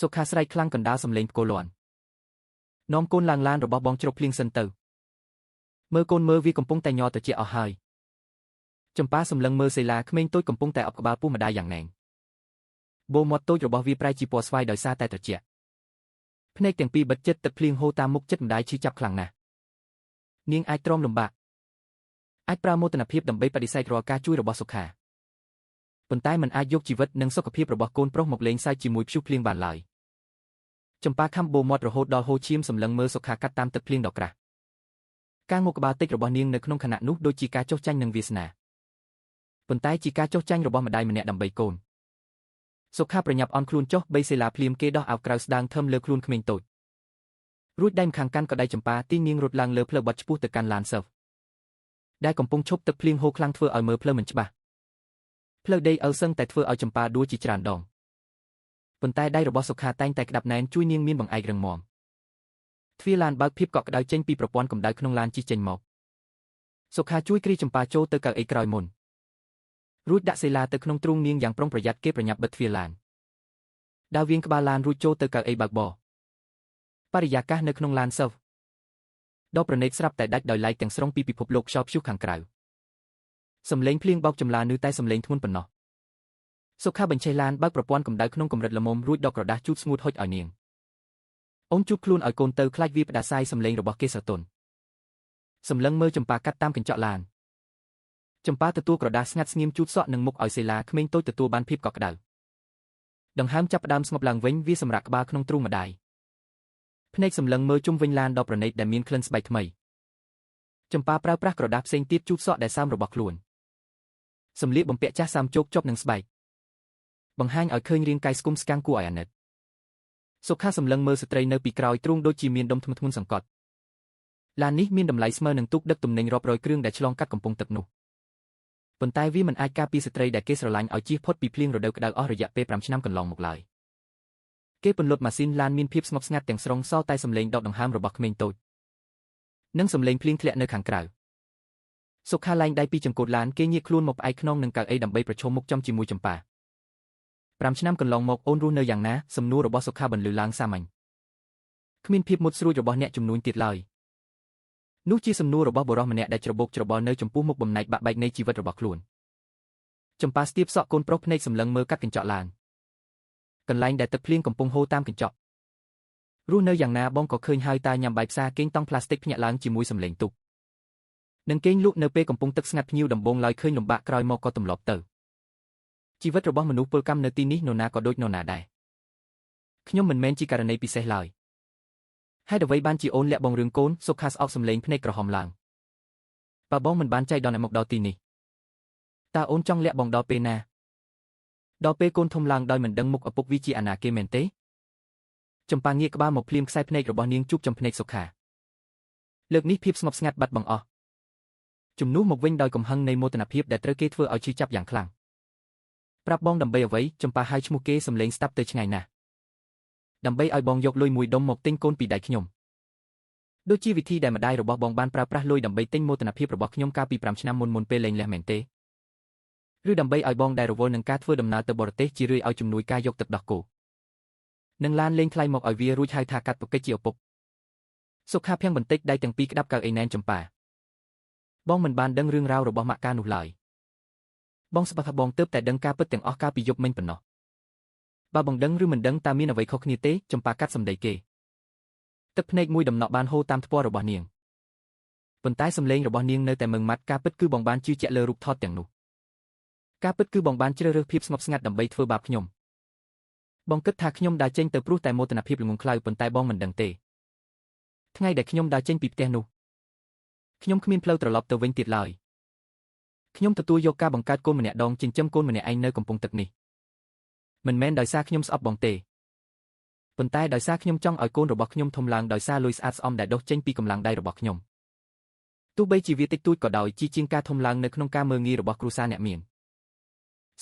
សុខាស្រែកខ្លាំងកណ្ដាលសំឡេងផ្គរលាន់នាំកូនឡើងឡានរបស់បងជ្រប់ភ្លៀងសិនទៅមើលកូនមើលវាកំពុងតែញ័រត្រជាក់អស់ហើយចម្ប៉ាសម្លឹងមើលសេឡាក្មេងតូចកំពុងតែអបក្បាលពោះម្ដាយយ៉ាងណែនបូមាត់តូចរបស់វាប្រែជាពណ៌ស្វាយដោយសារតែត្រជាក់ភ្នែកទាំងពីរបិទជិតទឹកភ្លៀងហូរតាមមុខចិត្តម្ដាយឈឺចាប់ខ្លាំងណាស់នាងអាចទ្រាំលំបាកអាចប្រើមោទនភាពដើម្បីបដិសេធរាល់ការជួយរបស់សុខាប៉ុន្តែមិនអាចយកជីវិតនិងសុខភាពរបស់កូនប្រុសមកលេងសើចជាមួយព្យុះភ្លៀងបានឡើយចម្ប៉ាខំបូមាត់រហូតដល់ហូរឈាមសម្លឹងមើលសុខាកាត់តាមទឹកភ្លៀងដ៏ក្រាស់ការងក់ក្បាលតិចរបស់នាងនៅក្នុងខណៈនោះដូចជាការចុះចាញ់នឹងវាសនាប៉ុន្តែជាការចុះចាញ់របស់ម្ដាយម្នាក់ដើម្បីកូនសុខាប្រញាប់អន់ខ្លួនចុះបីសេឡាភ្លាមគេដោះអាវក្រៅស្ដាងធំលើខ្លួនក្មេងតូចរួចដៃម្ខាងកាន់ក៏ដៃចម្ប៉ាទាញនាងរត់ឡើងលើផ្លូវបត់ឆ្ពោះទៅកាន់ឡានសឺហ្វដែលកំពុងឈប់ទឹកភ្លៀងហូរខ្លាំងធ្វើឲ្យមើលផ្លូវមិនច្បាស់ផ្លូវដីអើសឹងតែធ្វើឲ្យចម្ប៉ាដួលជាច្រើនដងប៉ុន្តែដៃរបស់សុខាតែងតែក្តាប់ណែនជួយនាងមានបង្អែករឹងមាំទ្វារឡានបើកភាពកក់ក្ដៅចេញពីប្រព័ន្ធកម្ដៅក្នុងឡានជិះចេញមកសុខាជួយគ្រីចម្ប៉ាចូលទៅកៅអីក្រោយមុនរួចដាក់សេឡាទៅក្នុងទ្រូងនាងយ៉ាងប្រុងប្រយ័ត្នគេប្រញាប់បិទទ្វារឡានដើរវាងក្បាលឡានរួចចូលទៅកៅអីបើកបរបរិយាកាសនៅក្នុងឡានសឺហ្វដ៏ប្រណីតស្រាប់តែដាច់ដោយឡែកទាំងស្រុងពីពិភពលោកខ្យល់ព្យុះខាងក្រៅសំឡេងភ្លៀងបោកចម្លានឺតែសំឡេងធ្ងន់ប៉ុណ្ណោះសុខាបញ្ឆេះឡានបើកប្រព័ន្ធកម្ដៅក្នុងកម្រិតល្មមរួចដកក្រដាសជូតស្ងួតហុចឲ្យនាងអូនជូតខ្លួនឲ្យកូនទៅខ្លាចវាផ្ដាសាយសំឡេងរបស់គេស្រទន់សម្លឹងមើលចម្ប៉ាកាត់តាមកញ្ចក់ឡានចម្ប៉ាទទួលក្រដាសស្ងាត់ស្ងៀមជូតសក់នឹងមុខឲ្យសេឡាក្មេងតូចទទួលបានភាពកក់ក្ដៅដង្ហើមចាប់ផ្ដើមស្ងប់ឡើងវិញវាសម្រាកក្បាលក្នុងទ្រូងម្ដាយភ្នែកសម្លឹងមើលជុំវិញឡានដ៏ប្រណីតដែលមានក្លិនស្បែកថ្មីចម្ប៉ាប្រើប្រាស់ក្រដាសផ្សេងទៀតជូតសក់ដែលសើមរបស់ខ្លួនសម្លៀកបំពាក់ចាស់សាមជោគជាប់នឹងស្បែកបង្ហាញឲ្យឃើញរាងកាយស្គមស្កាំងគួរឲ្យអាណិតសុខាសម្លឹងមើលស្ត្រីនៅពីក្រោយទ្រូងដូចជាមានដុំធ្ងន់ៗសង្កត់ឡាននេះមានតម្លៃស្មើនឹងទូកដឹកទំនិញរាប់រយគ្រឿងដែលឆ្លងកាត់កំពង់ទឹកនោះប៉ុន្តែវាមិនអាចការពារស្ត្រីដែលគេស្រឡាញ់ឲ្យជៀសផុតពីភ្លៀងរដូវក្តៅអស់រយៈពេល5ឆ្នាំកន្លងមកឡើយគេពន្លត់ម៉ាស៊ីនឡានមានភាពស្ងប់ស្ងាត់ទាំងស្រុងសល់តែសំឡេងដកដង្ហើមរបស់ក្មេងតូចនិងសំឡេងភ្លៀងធ្លាក់នៅខាងក្រៅសុខាលែងដៃពីចង្កូតឡានគេងាកខ្លួនមកផ្អែកខ្នងនឹងកៅអីដើម្បីប្រឈមមុខចំជាមួយចម្ប៉ា5ឆ្នាំកន្លងមកអូនរស់នៅយ៉ាងណាសំណួររបស់សុខាបន្លឺឡើងសាមញ្ញគ្មានភាពមុតស្រួចរបស់អ្នកជំនួញទៀតឡើយនោះជាសំណួររបស់បុរសម្នាក់ដែលច្របូកច្របល់នៅចំពោះមុខបំណែកបាក់បែកនៃជីវិតរបស់ខ្លួនចម្ប៉ាស្ទាបសក់កូនប្រុសភ្នែកសម្លឹងមើលកាត់កញ្ចក់ឡានកន្លែងដែលទឹកភ្លៀងកំពុងហូរតាមកញ្ចក់រស់នៅយ៉ាងណាបងក៏ឃើញហើយតាញ៉ាំបាយផ្សារគេងតង់ផ្លាស្ទិកភ្ញាក់ឡើងជាមួយសំឡេងទូកនឹងគេងលក់នៅពេលកំពុងទឹកស្ងាត់ភ្ញៀវដំបងឡើយឃើញលំបាកក្រោយមកក៏ទម្លាប់ទៅជីវិតរបស់មនុស្សពលកម្មនៅទីនេះនរណាក៏ដូចនរណាដែរខ្ញុំមិនមែនជាករណីពិសេសឡើយហេតុអ្វីបានជាអូនលាក់បងរឿងកូនសុខាស្អប់សំឡេងភ្នែកក្រហមឡើងបើបងមិនបានចៃដន្យឲ្យមកដល់ទីនេះតើអូនចង់លាក់បងដល់ពេលណាដល់ពេលកូនធំឡើងដោយមិនដឹងមុខឪពុកវាជាអាណាគេមែនទេចម្ប៉ាងាកក្បាលមកភ្លាមខ្សែភ្នែករបស់នាងជួបចំភ្នែកសុខាលើកនេះភាពស្ងប់ស្ងាត់បាត់បង់អស់ ជំនួសមកវិញដោយកំហឹងនៃមោទនភាពដែលត្រូវគេធ្វើឲ្យឈឺចាប់យ៉ាងខ្លាំងប្រាប់បងដើម្បីអ្វីចម្ប៉ាហៅឈ្មោះគេសំលេងស្ដាប់ទៅឆ្ងាយណាស់ដើម្បីឲ្យបងយកលុយមួយដុំមកទិញកូនពីដៃខ្ញុំដូចជាវិធីដែលម្ដាយរបស់បងបានប្រើប្រាស់លុយដើម្បីទិញមោទនភាពរបស់ខ្ញុំកាលពី5ឆ្នាំមុនពេលលែងលះមែនទេឬដើម្បីឲ្យបងដែលរវល់នឹងការធ្វើដំណើរទៅបរទេសជារឿយឲ្យជំនួយការយកទឹកដោះគោនឹងឡានលេងថ្លៃមកឲ្យវារួចហៅថាកាត់ប្រកិច្ចជាឪពុកសុខាភាំងបន្តិចដៃទាំងពីរក្តាប់កៅអីណែនចម្ប៉ាបងមិនបានដឹងរឿងរ៉ាវរបស់ម៉ាក់ការនោះឡើយបងស្បថាបងទើបតែដឹងការពិតទាំងអស់កាលពីយប់មិញប៉ុណ្ណោះបើបងដឹងឬមិនដឹងតើមានអ្វីខុសគ្នាទេចម្ប៉ាកាត់សម្ដីគេទឹកភ្នែកមួយដំណក់បានហូរតាមថ្ពាល់របស់នាងប៉ុន្តែសំឡេងរបស់នាងនៅតែម៉ឺងម៉ាត់ការពិតគឺបងបានជឿជាក់លើរូបថតទាំងនោះការពិតគឺបងបានជ្រើសរើសភាពស្ងប់ស្ងាត់ដើម្បីធ្វើបាបខ្ញុំបងគិតថាខ្ញុំដើរចេញទៅព្រោះតែមោទនភាពល្ងងខ្លៅប៉ុន្តែបងមិនដឹងទេថ្ងៃដែលខ្ញុំដើរចេញពីផ្ទះនោះខ្ញុំគ្មានផ្លូវត្រឡប់ទៅវិញទៀតឡើយខ្ញុំទទួលយកការបង្កើតកូនម្នាក់ដងចិញ្ចឹមកូនម្នាក់ឯងនៅកំពង់ទឹកនេះមិនមែនដោយសារខ្ញុំស្អប់បងទេប៉ុន្តែដោយសារខ្ញុំចង់ឲ្យកូនរបស់ខ្ញុំធំឡើងដោយសារលុយស្អាតស្អំដែលដុសចេញពីកម្លាំងដៃរបស់ខ្ញុំទោះបីជាវាតិចតួចក៏ដោយជាងការធំឡើងនៅក្នុងការមើលងាយរបស់គ្រួសារអ្នកមាន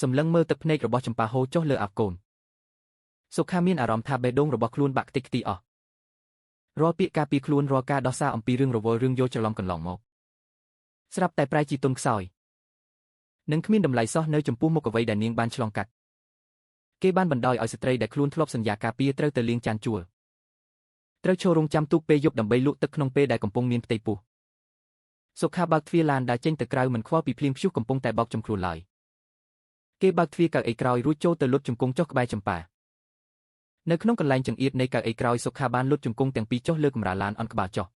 សម្លឹងមើលទឹកភ្នែករបស់ចម្ប៉ាហូរចុះលើអាវកូនសុខាមានអារម្មណ៍ថាបេះដូងរបស់ខ្លួនបាក់ខ្ទេចខ្ទីអស់រាល់ពាក្យការពីខ្លួនរាល់ការដោះសារអំពីរឿងរវល់រឿងយល់ច្រឡំកន្លងមកស្រាប់តែប្រែជាទុនខ្សោយនិងគ្មានតម្លៃសោះនៅចំពោះមុខអ្វីដែលនាងបានឆ្លងកាត់គេបានបណ្ដោយឲ្យស្ត្រីដែលខ្លួនធ្លាប់សន្យាការពារត្រូវទៅលាងចានជួលត្រូវឈររងចាំទូកពេលយប់ដើម្បីលក់ទឹកក្នុងពេលដែលកំពុងមានផ្ទៃពោះសុខាបើកទ្វារឡានដើរចេញទៅក្រៅមិនខ្វល់ពីភ្លៀងព្យុះកំពុងតែបោកចំខ្លួនឡើយគេបើកទ្វារកៅអីក្រោយរួចចូលទៅលុតជង្គង់ចុះក្បែរចម្ប៉ានៅក្នុងកន្លែងចង្អៀតនៃកៅអីក្រោយសុខាបានលុតជង្គង់ទាំងពីរចុះលើកម្រាលឡានអន់ក្បាលចុះ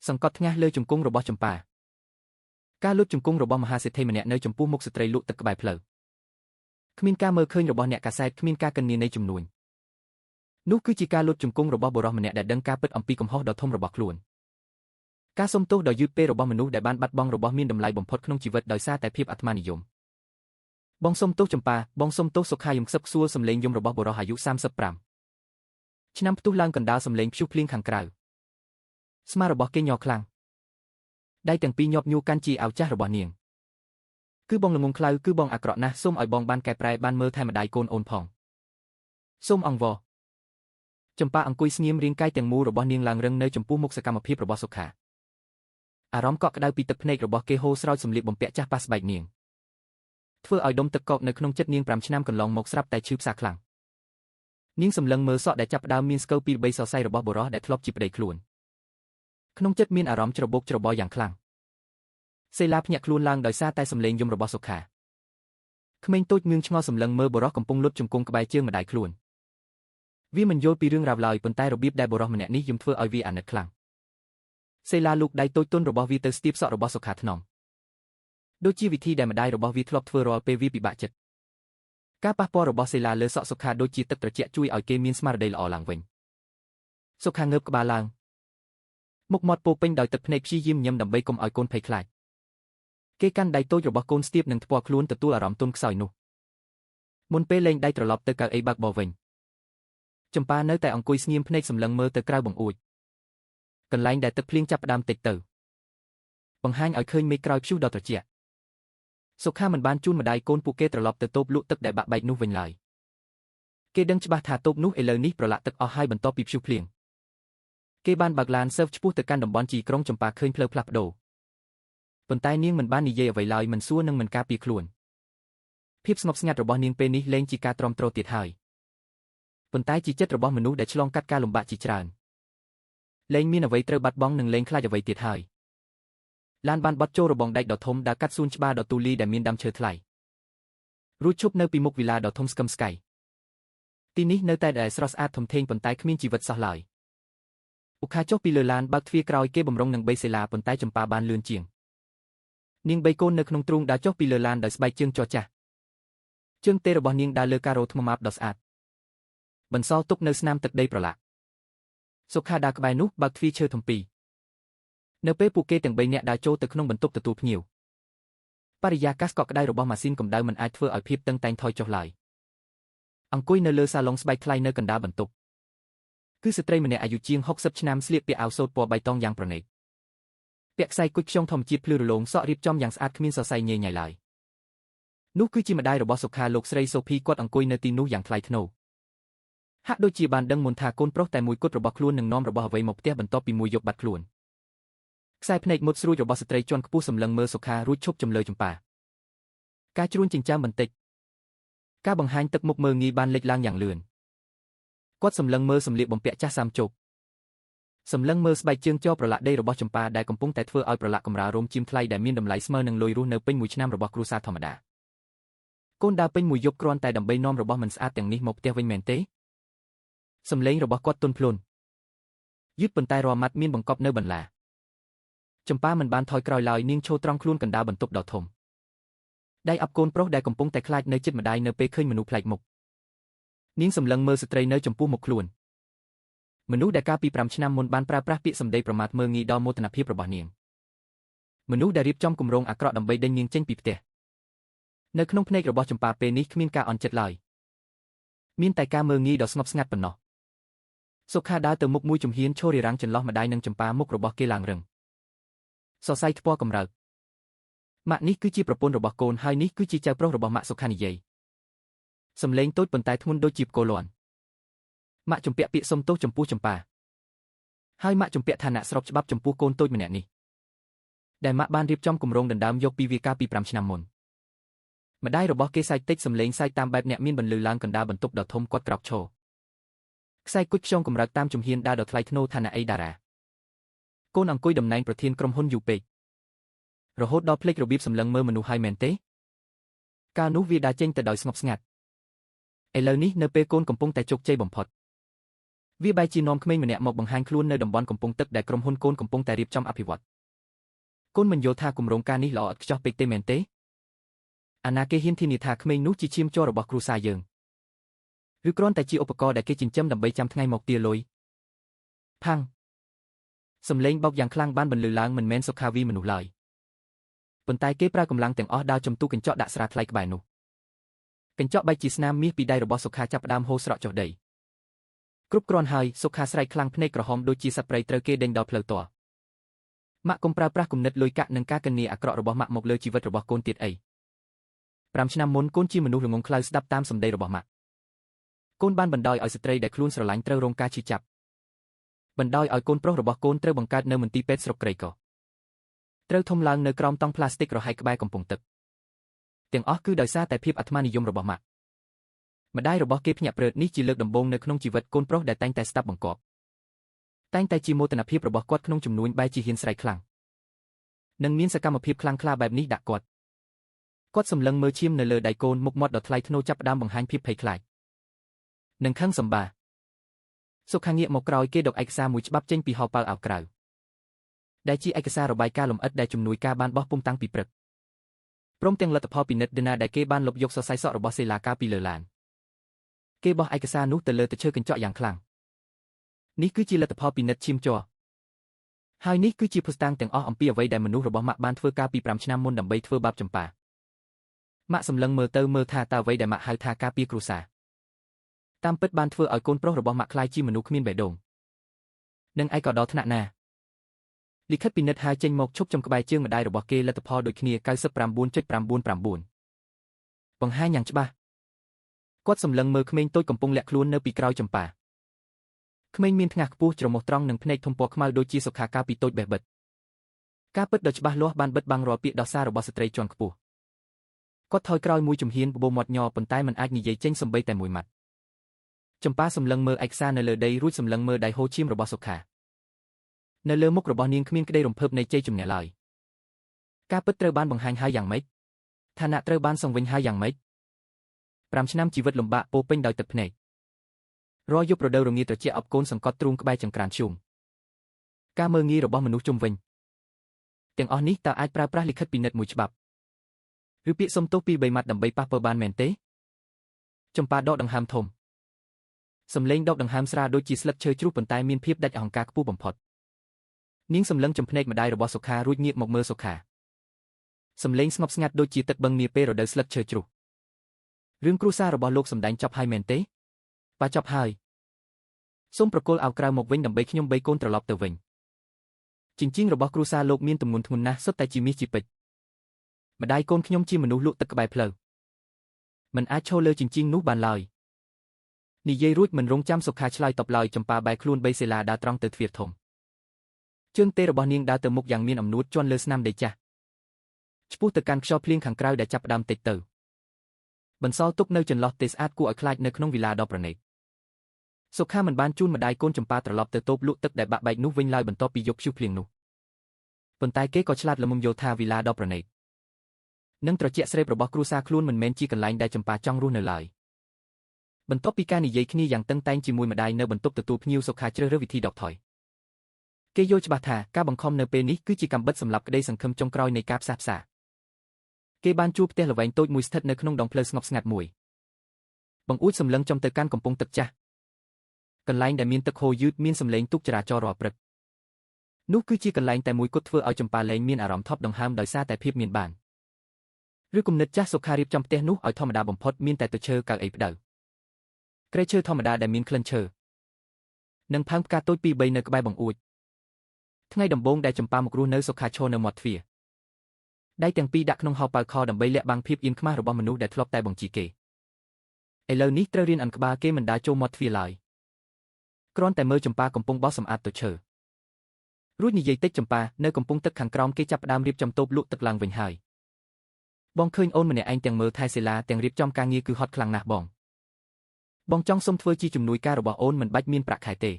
សង្កត់ថ្ងាសលើជង្គង់របស់ចម្ប៉ាការលុតជង្គង់របស់មហាសេដ្ឋីម្នាក់នៅចំពោះមុខស្ត្រីលក់ទឹកក្បែរផ្លូវគ្មានការមើលឃើញរបស់អ្នកកាសែតគ្មានការគណនានៃចំនួននោះគឺជាការលុតជង្គង់របស់បុរសម្នាក់ដែលដឹងការពិតអំពីកំហុសដ៏ធំរបស់ខ្លួនការសុំទោសដ៏យឺតពេលរបស់មនុស្សដែលបានបាត់បង់របស់មានតម្លៃបំផុតក្នុងជីវិតដោយសារតែភាពអាត្មានិយមបងសុំទោសចម្ប៉ាបងសុំទោសសុខាយំខ្សឹបខ្សួលសម្លេងយំរបស់បុរសអាយុ35ឆ្នាំផ្ទុះឡើងកណ្ដាលសម្លេងព្យុះភ្លៀងខាងក្រៅស្មារបស់គេញ័រខ្លាំងដៃទាំងពីរញាប់ញួរកាន់ជាអាវចាស់របស់នាងគឺបងល្ងងខ្លៅគឺបងអាក្រក់ណាស់សូមឲ្យបងបានកែប្រែបានមើលថែម្ដាយកូនអូនផងសូមអង្វរចម្ប៉ាអង្គុយស្ងៀមរាងកាយទាំងមូលរបស់នាងឡើងរឹងនៅចំពោះមុខសកម្មភាពរបស់សុខាអារម្មណ៍កក់ក្ដៅពីទឹកភ្នែករបស់គេហូរស្រោចសម្លៀកបំពាក់ចាស់ប៉ាស្បែកនាងធ្វើឲ្យដុំទឹកកកនៅក្នុងចិត្តនាង5ឆ្នាំកន្លងមកស្រាប់តែឈឺផ្សាខ្លាំងនាងសម្លឹងមើលសក់ដែលចាប់ផ្ដើមមានស្កូវពី3សរសៃរបស់បុរសដែលធ្លាប់ជាប្តីខ្លួនក្នុងចិត្តមានអារម្មណ៍ច្របូកច្របល់យ៉ាងខ្លាំងសេឡាភ្ញាក់ខ្លួនឡើងដោយសារតែសម្លេងយំរបស់សុខាក្មេងតូចងឿងឆ្ងល់សម្លឹងមើលបុរសកំពុងលុតជង្គង់ក្បែរជើងម្ដាយខ្លួនវាមិនយល់ពីរឿងរ៉ាវឡើយប៉ុន្តែរបៀបដែលបុរសម្នាក់នេះយំធ្វើឲ្យវាអាណិតខ្លាំងសេឡាលូកដៃតូចទន់របស់វាទៅស្ទាបសក់របស់សុខាថ្នមដូចជាវិធីដែលម្ដាយរបស់វាធ្លាប់ធ្វើរាល់ពេលវាពិបាកចិត្តការប៉ះពាល់របស់សេឡាលើសក់សុខាដូចជាទឹកត្រជាក់ជួយឲ្យគេមានស្មារតីល្អឡើងវិញសុខាងើបក្បាលឡើងមុខមាត់ពោពេញដោយទឹកភ្នែកព្យាយាមញឹមដើម្បីកុំឲ្យកូនភ័យខ្លាចគេកាន់ដៃតូចរបស់កូនស្ទាបនឹងថ្ពាល់ខ្លួនទទួលអារម្មណ៍ទន់ខ្សោយនោះមុនពេលលែងដៃត្រឡប់ទៅកៅអីបើកបោវិញចម្ប៉ានៅតែអង្គុយស្ងៀមភ្នែកសម្លឹងមើលទៅក្រៅបង្អួចកន្លែងដែលទឹកភ្លៀងចាប់ផ្ដើមតិចទៅបង្ហាញឲ្យឃើញមេឃក្រោយព្យុះដ៏ត្រជាក់សុខាមិនបានជូនម្ដាយកូនពួកគេត្រឡប់ទៅតូបលក់ទឹកដែលបាក់បែកនោះវិញឡើយគេដឹងច្បាស់ថាតូបនោះឥឡូវនេះប្រឡាក់ទឹកអស់ហើយបន្ទាប់ពីព្យុះភ្លៀងគេបានបើកឡានស៊ើបឆ្ពោះទៅកាន់តំបន់ជីក្រុងចម្ប៉ាឃើញផ្លូវផ្លាស់ប្ដូរប៉ុន្តែនាងមិនបាននិយាយអ្វីឡើយមិនសួរនិងមិនការពារខ្លួនភាពស្ងប់ស្ងាត់របស់នាងពេលនេះលែងជាការទ្រាំទ្រទៀតហើយប៉ុន្តែជាចិត្តរបស់មនុស្សដែលឆ្លងកាត់ការលំបាកជាច្រើនលែងមានអ្វីត្រូវបាត់បង់និងលែងខ្លាចអ្វីទៀតហើយឡានបានបត់ចូលរបងដែកដ៏ធំដើរកាត់សួនច្បារដ៏ទូលាយដែលមានដើមឈើថ្លៃរួចឈប់នៅពីមុខវិឡាដ៏ធំស្កឹមស្កៃទីនេះនៅតែដែលស្រស់ស្អាតធំធេងប៉ុន្តែគ្មានជីវិតសោះឡើយឧខាចុះពីលើឡានបើកទ្វារក្រោយគេបំរុងនឹងបីសេឡាប៉ុន្តែចម្ប៉ាបានលឿនជាងនាងបីកូននៅក្នុងទ្រូងដើរចុះពីលើឡានដោយស្បែកជើងចោះចាស់ជើងទេរបស់នាងដើរលើការ៉ូថ្មម៉ាបដ៏ស្អាតបន្សល់ទុកនៅស្នាមទឹកដីប្រឡាក់សុខាដើរក្បែរនោះបើកទ្វារឈើធំពីរនៅពេលពួកគេទាំង3នាក់ដើរចូលទៅក្នុងបន្ទប់ទទួលភ្ញៀវបរិយាកាសកក់ក្ដៅរបស់ម៉ាស៊ីនកម្ដៅមិនអាចធ្វើឲ្យភាពតឹងតែងថយចុះឡើយអង្គុយនៅលើសាឡុងស្បែកថ្លៃនៅកណ្ដាលបន្ទប់គឺស្ត្រីម្នាក់អាយុជាង60ឆ្នាំស្លៀកពាក់អាវសូត្រពណ៌បៃតងយ៉ាងប្រណីត ពាក់ខ្សែគុជខ្យងធម្មជាតិភ្លឺរលោងសក់រៀបចំយ៉ាងស្អាតគ្មានសរសៃញែញ៉ៃឡើយនោះគឺជាម្ដាយរបស់សុខាលោកស្រីសូភីគាត់អង្គុយនៅទីនោះយ៉ាងថ្លៃថ្នូរហាក់ដូចជាបានដឹងមុនថាកូនប្រុសតែមួយគត់របស់ខ្លួននឹងនាំរបស់អ្វីមកផ្ទះបន្ទាប់ពីមួយយប់បាត់ខ្លួនខ្សែភ្នែកមុតស្រួចរបស់ស្ត្រីជាន់ខ្ពស់សម្លឹងមើលសុខារួចឈប់ចំលើចម្ប៉ាការជ្រួញចិញ្ចើមបន្តិចការបង្ហាញទឹកមុខមើងងាយបានលេចឡើងយ៉ាងលឿនគាត់សម្លឹងមើលសម្លៀកបំពាក់ចាស់សាមជោគសម្លឹងមើលស្បែកជើងចោប្រឡាក់ដីរបស់ចម្ប៉ាដែលកំពុងតែធ្វើឲ្យប្រឡាក់កម្រាលរោមជៀមថ្លៃដែលមានតម្លៃស្មើនឹងលុយរស់នៅពេញមួយឆ្នាំរបស់គ្រួសារធម្មតាកូនដើរពេញមួយយប់គ្រាន់តែដើម្បីនាំរបស់មិនស្អាតទាំងនេះមកផ្ទះវិញមែនទេសម្លេងរបស់គាត់ទន់ភ្លន់យឺតប៉ុន្តែរាល់ម៉ាត់មានបង្កប់នៅបន្លាចម្ប៉ាមិនបានថយក្រោយឡើយនាងឈរត្រង់ខ្លួនកណ្ដាលបន្ទប់ដ៏ធំដៃអប់កូនប្រុសដែលកំពុងតែខ្លាចនៅជិតម្ដាយនៅពេលឃើញមនុស្សប្លែកមុខនាងសម្លឹងមើលស្ត្រីនៅចំពោះមុខខ្លួនមនុស្សដែលកាលពី5ឆ្នាំមុនបានប្រើប្រាស់ពាក្យសម្ដីប្រមាថមើលងាយដល់មោទនភាពរបស់នាងមនុស្សដែលរៀបចំគម្រោងអាក្រក់ដើម្បីដេញនាងចេញពីផ្ទះនៅក្នុងភ្នែករបស់ចម្ប៉ាពេលនេះគ្មានការអន់ចិត្តឡើយមានតែការមើលងាយដ៏ស្ងប់ស្ងាត់ប៉ុណ្ណោះសុខាដើរទៅមុខមួយជំហានឈររារាំងចន្លោះម្ដាយនិងចម្ប៉ាមុខរបស់គេឡើងរឹងសរសៃថ្ពាល់កម្រើកម៉ាក់នេះគឺជាប្រពន្ធរបស់កូនហើយនេះគឺជាចៅប្រុសរបស់ម៉ាក់សុខានិយាយសំឡេងតូចប៉ុន្តែធ្ងន់ដូចជាផ្គរលាន់ម៉ាក់ជំពាក់ពាក្យសុំទោសចំពោះចម្ប៉ាហើយម៉ាក់ជំពាក់ឋានៈស្របច្បាប់ចំពោះកូនតូចម្នាក់នេះដែលម៉ាក់បានរៀបចំគម្រោងដណ្ដើមយកពីវាកាលពី5ឆ្នាំមុនម្ដាយរបស់គេសើចតិចសំឡេងសើចតាមបែបអ្នកមានបន្លឺឡើងកណ្ដាលបន្ទប់ដ៏ធំគាត់ក្រោកឈរខ្សែគុជខ្យងកម្រើកតាមជំហានដើរដ៏ថ្លៃថ្នូរឋានៈអីតារាកូនអង្គុយតំណែងប្រធានក្រុមហ៊ុនយូរពេករហូតដល់ភ្លេចរបៀបសម្លឹងមើលមនុស្សហើយមែនទេកាលនោះវាដើរចេញទៅដោយស្ងប់ស្ងាត់ឥឡូវនេះនៅពេលកូនកំពុងតែជោគជ័យបំផុតវាបែរជានាំក្មេងម្នាក់មកបង្ហាញខ្លួននៅតំបន់កំពង់ទឹកដែលក្រុមហ៊ុនកូនកំពុងតែរៀបចំអភិវឌ្ឍកូនមិនយល់ថាគម្រោងការនេះល្អឥតខ្ចោះពេកទេមែនទេអាណាគេហ៊ានធានាថាក្មេងនោះជាឈាមជ័ររបស់គ្រួសារយើងឬគ្រាន់តែជាឧបករណ៍ដែលគេចិញ្ចឹមដើម្បីចាំថ្ងៃមកទាលុយផាំងសំឡេងបោកយ៉ាងខ្លាំងបានបន្លឺឡើងមិនមែនសុខាវីមនុស្សឡើយប៉ុន្តែគេប្រើកម្លាំងទាំងអស់ដើរចំទូកញ្ចក់ដាក់ស្រាថ្លៃក្បែរនោះកញ្ចក់បែកជាស្នាមមាសពីដៃរបស់សុខាចាប់ផ្ដើមហូរស្រក់ចុះដីគ្រប់គ្រាន់ហើយសុខាស្រែកខ្លាំងភ្នែកក្រហមដូចជាសត្វព្រៃត្រូវគេដេញដល់ផ្លូវតម៉ាក់កុំប្រើប្រាស់គំនិតលុយកាក់និងការកញ្ញាអាក្រក់របស់ម៉ាក់មកលើជីវិតរបស់កូនទៀតអី5ឆ្នាំមុនកូនជាមនុស្សល្ងង់ខ្លៅស្ដាប់តាមសម្ដីរបស់ម៉ាក់កូនបានបណ្ដោយឲ្យស្ត្រីដែលខ្លួនស្រឡាញ់ត្រូវរងការឈឺចាប់បណ្ដោយឲ្យកូនប្រុសរបស់កូនត្រូវបង្កើតនៅមន្ទីរពេទ្យស្រុកក្រីកត្រូវធំឡើងនៅក្រោមតង់ផ្លាស្ទិករហែកក្បែរកំពង់ទឹកទាំងអស់គឺដោយសារតែភាពអាត្មានិយមរបស់ម៉ាក់ម្ដាយរបស់គេភ្ញាក់ព្រឺតនេះជាលើកដំបូងនៅក្នុងជីវិតកូនប្រុសដែលតែងតែស្ដាប់បង្គាប់តែងតែជាមោទនភាពរបស់គាត់ក្នុងចំនួនបែរជាហ៊ានស្រែកខ្លាំងនិងមានសកម្មភាពខ្លាំងក្លាបែបនេះដាក់គាត់សម្លឹងមើលឈាមនៅលើដៃកូនមុខមាត់ដ៏ថ្លៃថ្នូរចាប់ផ្ដើមបង្ហាញភាពភ័យខ្លាចនិងខឹងសម្បាសុខាងាកមកក្រោយគេដកឯកសារមួយច្បាប់ចេញពីហោប៉ៅអាវក្រៅដែលជាឯកសាររបាយការណ៍លម្អិតដែលជំនួយការប័ណ្ណបោះពុម្ពតាំងពីព្រឹកព្រមទាំងលទ្ធផលពិនិត្យ DNA ដែលគេបានលុបយកសរសៃសក់របស់សេឡាកាពីលើឡានគេបោះឯកសារនោះទៅលើទៅឈើកញ្ចក់យ៉ាងខ្លាំងនេះគឺជាលទ្ធផលពិនិត្យឈាមជ័រហើយនេះគឺជាភស្តុតាងទាំងអស់អំពីអ្វីដែលមនុស្សរបស់ម៉ាក់បានធ្វើកាលពី5ឆ្នាំមុនដើម្បីធ្វើបាបចម្ប៉ាម៉ាក់សម្លឹងមើលទៅមើលថាតើអ្វីដែលម៉ាក់ហៅថាការពារគ្រួសារតាមពិតបានធ្វើឲ្យកូនប្រុសរបស់ម៉ាក់ក្លាយជាមនុស្សគ្មានបេះដូងនិងឯកឧត្តមថ្នាក់ណាលិខិតពិនិត្យហៅចេញមកឈប់ចំក្បែរជើងម្ដាយរបស់គេលទ្ធផលដូចគ្នា 99.99 បង្ហាញយ៉ាងច្បាស់គាត់សម្លឹងមើលក្មេងតូចកំពុងលាក់ខ្លួននៅពីក្រោយចម្ប៉ាក្មេងមានថ្ងាសខ្ពស់ច្រមុះត្រង់និងភ្នែកធំពណ៌ខ្មៅដូចជាសុខាកាលពីតូចបេះបិទការពិតដ៏ច្បាស់លាស់បានបិទបាំងរាល់ពាក្យដោះសាររបស់ស្ត្រីជាន់ខ្ពស់គាត់ថយក្រោយមួយជំហានបបោមាត់ញ័រប៉ុន្តែមិនអាចនិយាយចេញសូម្បីតែមួយម៉ាត់ចម្ប៉ាសម្លឹងមើលឯកសារនៅលើដីរួចសម្លឹងមើលដៃហូរឈាមរបស់សុខានៅលើមុខរបស់នាងគ្មានក្តីរំភើបនៃជ័យជំនះឡើយការពិតត្រូវបានបង្ហាញហើយយ៉ាងម៉េចឋានៈត្រូវបានសង្វិញហើយយ៉ាងម៉េច5ឆ្នាំជីវិតលំបាកពោពេញដោយទឹកភ្នែករាល់យប់រដូវរងាត្រជាក់អបកូនសង្កត់ទ្រូងក្បែរចង្ក្រានឈូងការមើលងាយរបស់មនុស្សជុំវិញទាំងអស់នេះតើអាចប្រើប្រាស់លិខិតពិនិត្យមួយច្បាប់ឬពាក្យសុំទោសពី3ម៉ាត់ដើម្បីប៉ះពាល់បានមែនទេចម្ប៉ាដកដង្ហើមធំសំឡេងដកដង្ហើមស្រាលដូចជាស្លឹកឈើជ្រុះប៉ុន្តែមានភាពដាច់អហង្ការខ្ពស់បំផុតនាងសម្លឹងចំភ្នែកម្ដាយរបស់សុខារួចងាកមកមើលសុខាសំឡេងស្ងប់ស្ងាត់ដូចជាទឹកបឹងនាពេលរដូវស្លឹកឈើជ្រុះរឿងគ្រួសាររបស់លោកសម្ដែងចប់ហើយមែនទេបាទចប់ហើយសូមប្រគល់អាវក្រៅមកវិញដើម្បីខ្ញុំបីកូនត្រឡប់ទៅវិញ ចិញ្ចៀងរបស់គ្រួសារលោកមានទម្ងន់ធ្ងន់ណាស់សុទ្ធតែជាមាសជាពេជ្រម្ដាយកូនខ្ញុំជាមនុស្សលក់ទឹកក្បែរផ្លូវមិនអាចឈរលើចិញ្ចៀងនោះបានឡើយនិយាយរួចមិនរងចាំសុខាឆ្លើយតបឡើយចម្ប៉ាបែរខ្លួនបីសេឡាដើរត្រង់ទៅទ្វារធំជើងទេរបស់នាងដើរទៅមុខយ៉ាងមានអំនួតជាន់លើស្នាមដីចាស់ឆ្ពោះទៅកាន់ខ្យល់ភ្លៀងខាងក្រៅដែលចាប់ផ្ដើមតិចទៅបន្សល់ទុកនៅចន្លោះទេស្អាតគួរឲ្យខ្លាចនៅក្នុងវិឡាដ៏ប្រណីតសុខាមិនបានជូនម្ដាយកូនចម្ប៉ាត្រឡប់ទៅតូបលក់ទឹកដែលបាក់បែកនោះវិញឡើយបន្ទាប់ពីយកព្យុះភ្លៀងនោះប៉ុន្តែគេក៏ឆ្លាតល្មមយល់ថាវិឡាដ៏ប្រណីតនិងត្រជាក់ស្រេបរបស់គ្រួសារខ្លួនមិនមែនជាកន្លែងដែលចម្ប៉ាចង់រស់នៅឡើយបន្ទាប់ពីការនិយាយគ្នាយ៉ាងតឹងតែងជាមួយម្ដាយនៅបន្ទប់ទទួលភ្ញៀវសុខាជ្រើសរើសវិធីដកថយគេយល់ច្បាស់ថាការបង្ខំនៅពេលនេះគឺជាកាំបិតសម្រាប់ក្តីសង្ឃឹមចុងក្រោយនៃការផ្សះផ្សាគេបានជួបផ្ទះល្វែងតូចមួយស្ថិតនៅក្នុងដងផ្លូវស្ងប់ស្ងាត់មួយបង្អួចសម្លឹងចំទៅកាន់កំពង់ទឹកចាស់កន្លែងដែលមានទឹកហូរយឺតមានសម្លេងទូកចរាចរណ៍រាល់ព្រឹកនោះគឺជាកន្លែងតែមួយគត់ធ្វើឲ្យចម្ប៉ាលែងមានអារម្មណ៍ថប់ដង្ហើមដោយសារតែភាពមានបានឬគំនិតចាស់សុខារៀបចំផ្ទះនោះឲ្យធម្មតាបំផុតមានតែទឹកឈើកៅអីផ្ដៅក្រែឈើធម្មតាដែលមានក្លិនឈើនិងផើងផ្កាតូចពីរបីនៅក្បែរបង្អួចថ្ងៃដំបូងដែលចម្ប៉ាមករស់នៅសុខាឈរនៅមាត់ទ្វារដៃទាំងពីរដាក់ក្នុងហោប៉ៅខដើម្បីលាក់បាំងភាពអៀនខ្មាសរបស់មនុស្សដែលធ្លាប់តែបង្ជីគេឥឡូវនេះត្រូវរៀនអានក្បាលគេមិនដើរចូលមាត់ទ្វារឡើយគ្រាន់តែមើលចម្ប៉ាកំពុងបោះសម្អាតទៅឈើរួចនិយាយតិចចម្ប៉ានៅកំពុងទឹកខាងក្រោមគេចាប់ផ្ដើមរៀបចំតូបលក់ទឹកឡើងវិញហើយបងឃើញអូនម្នាក់ឯងទាំងមើលថែសេឡាទាំងរៀបចំការងារគឺហត់ខ្លាំងណាស់បងចង់សុំធ្វើជាជំនួយការរបស់អូនមិនបាច់មានប្រាក់ខែទេ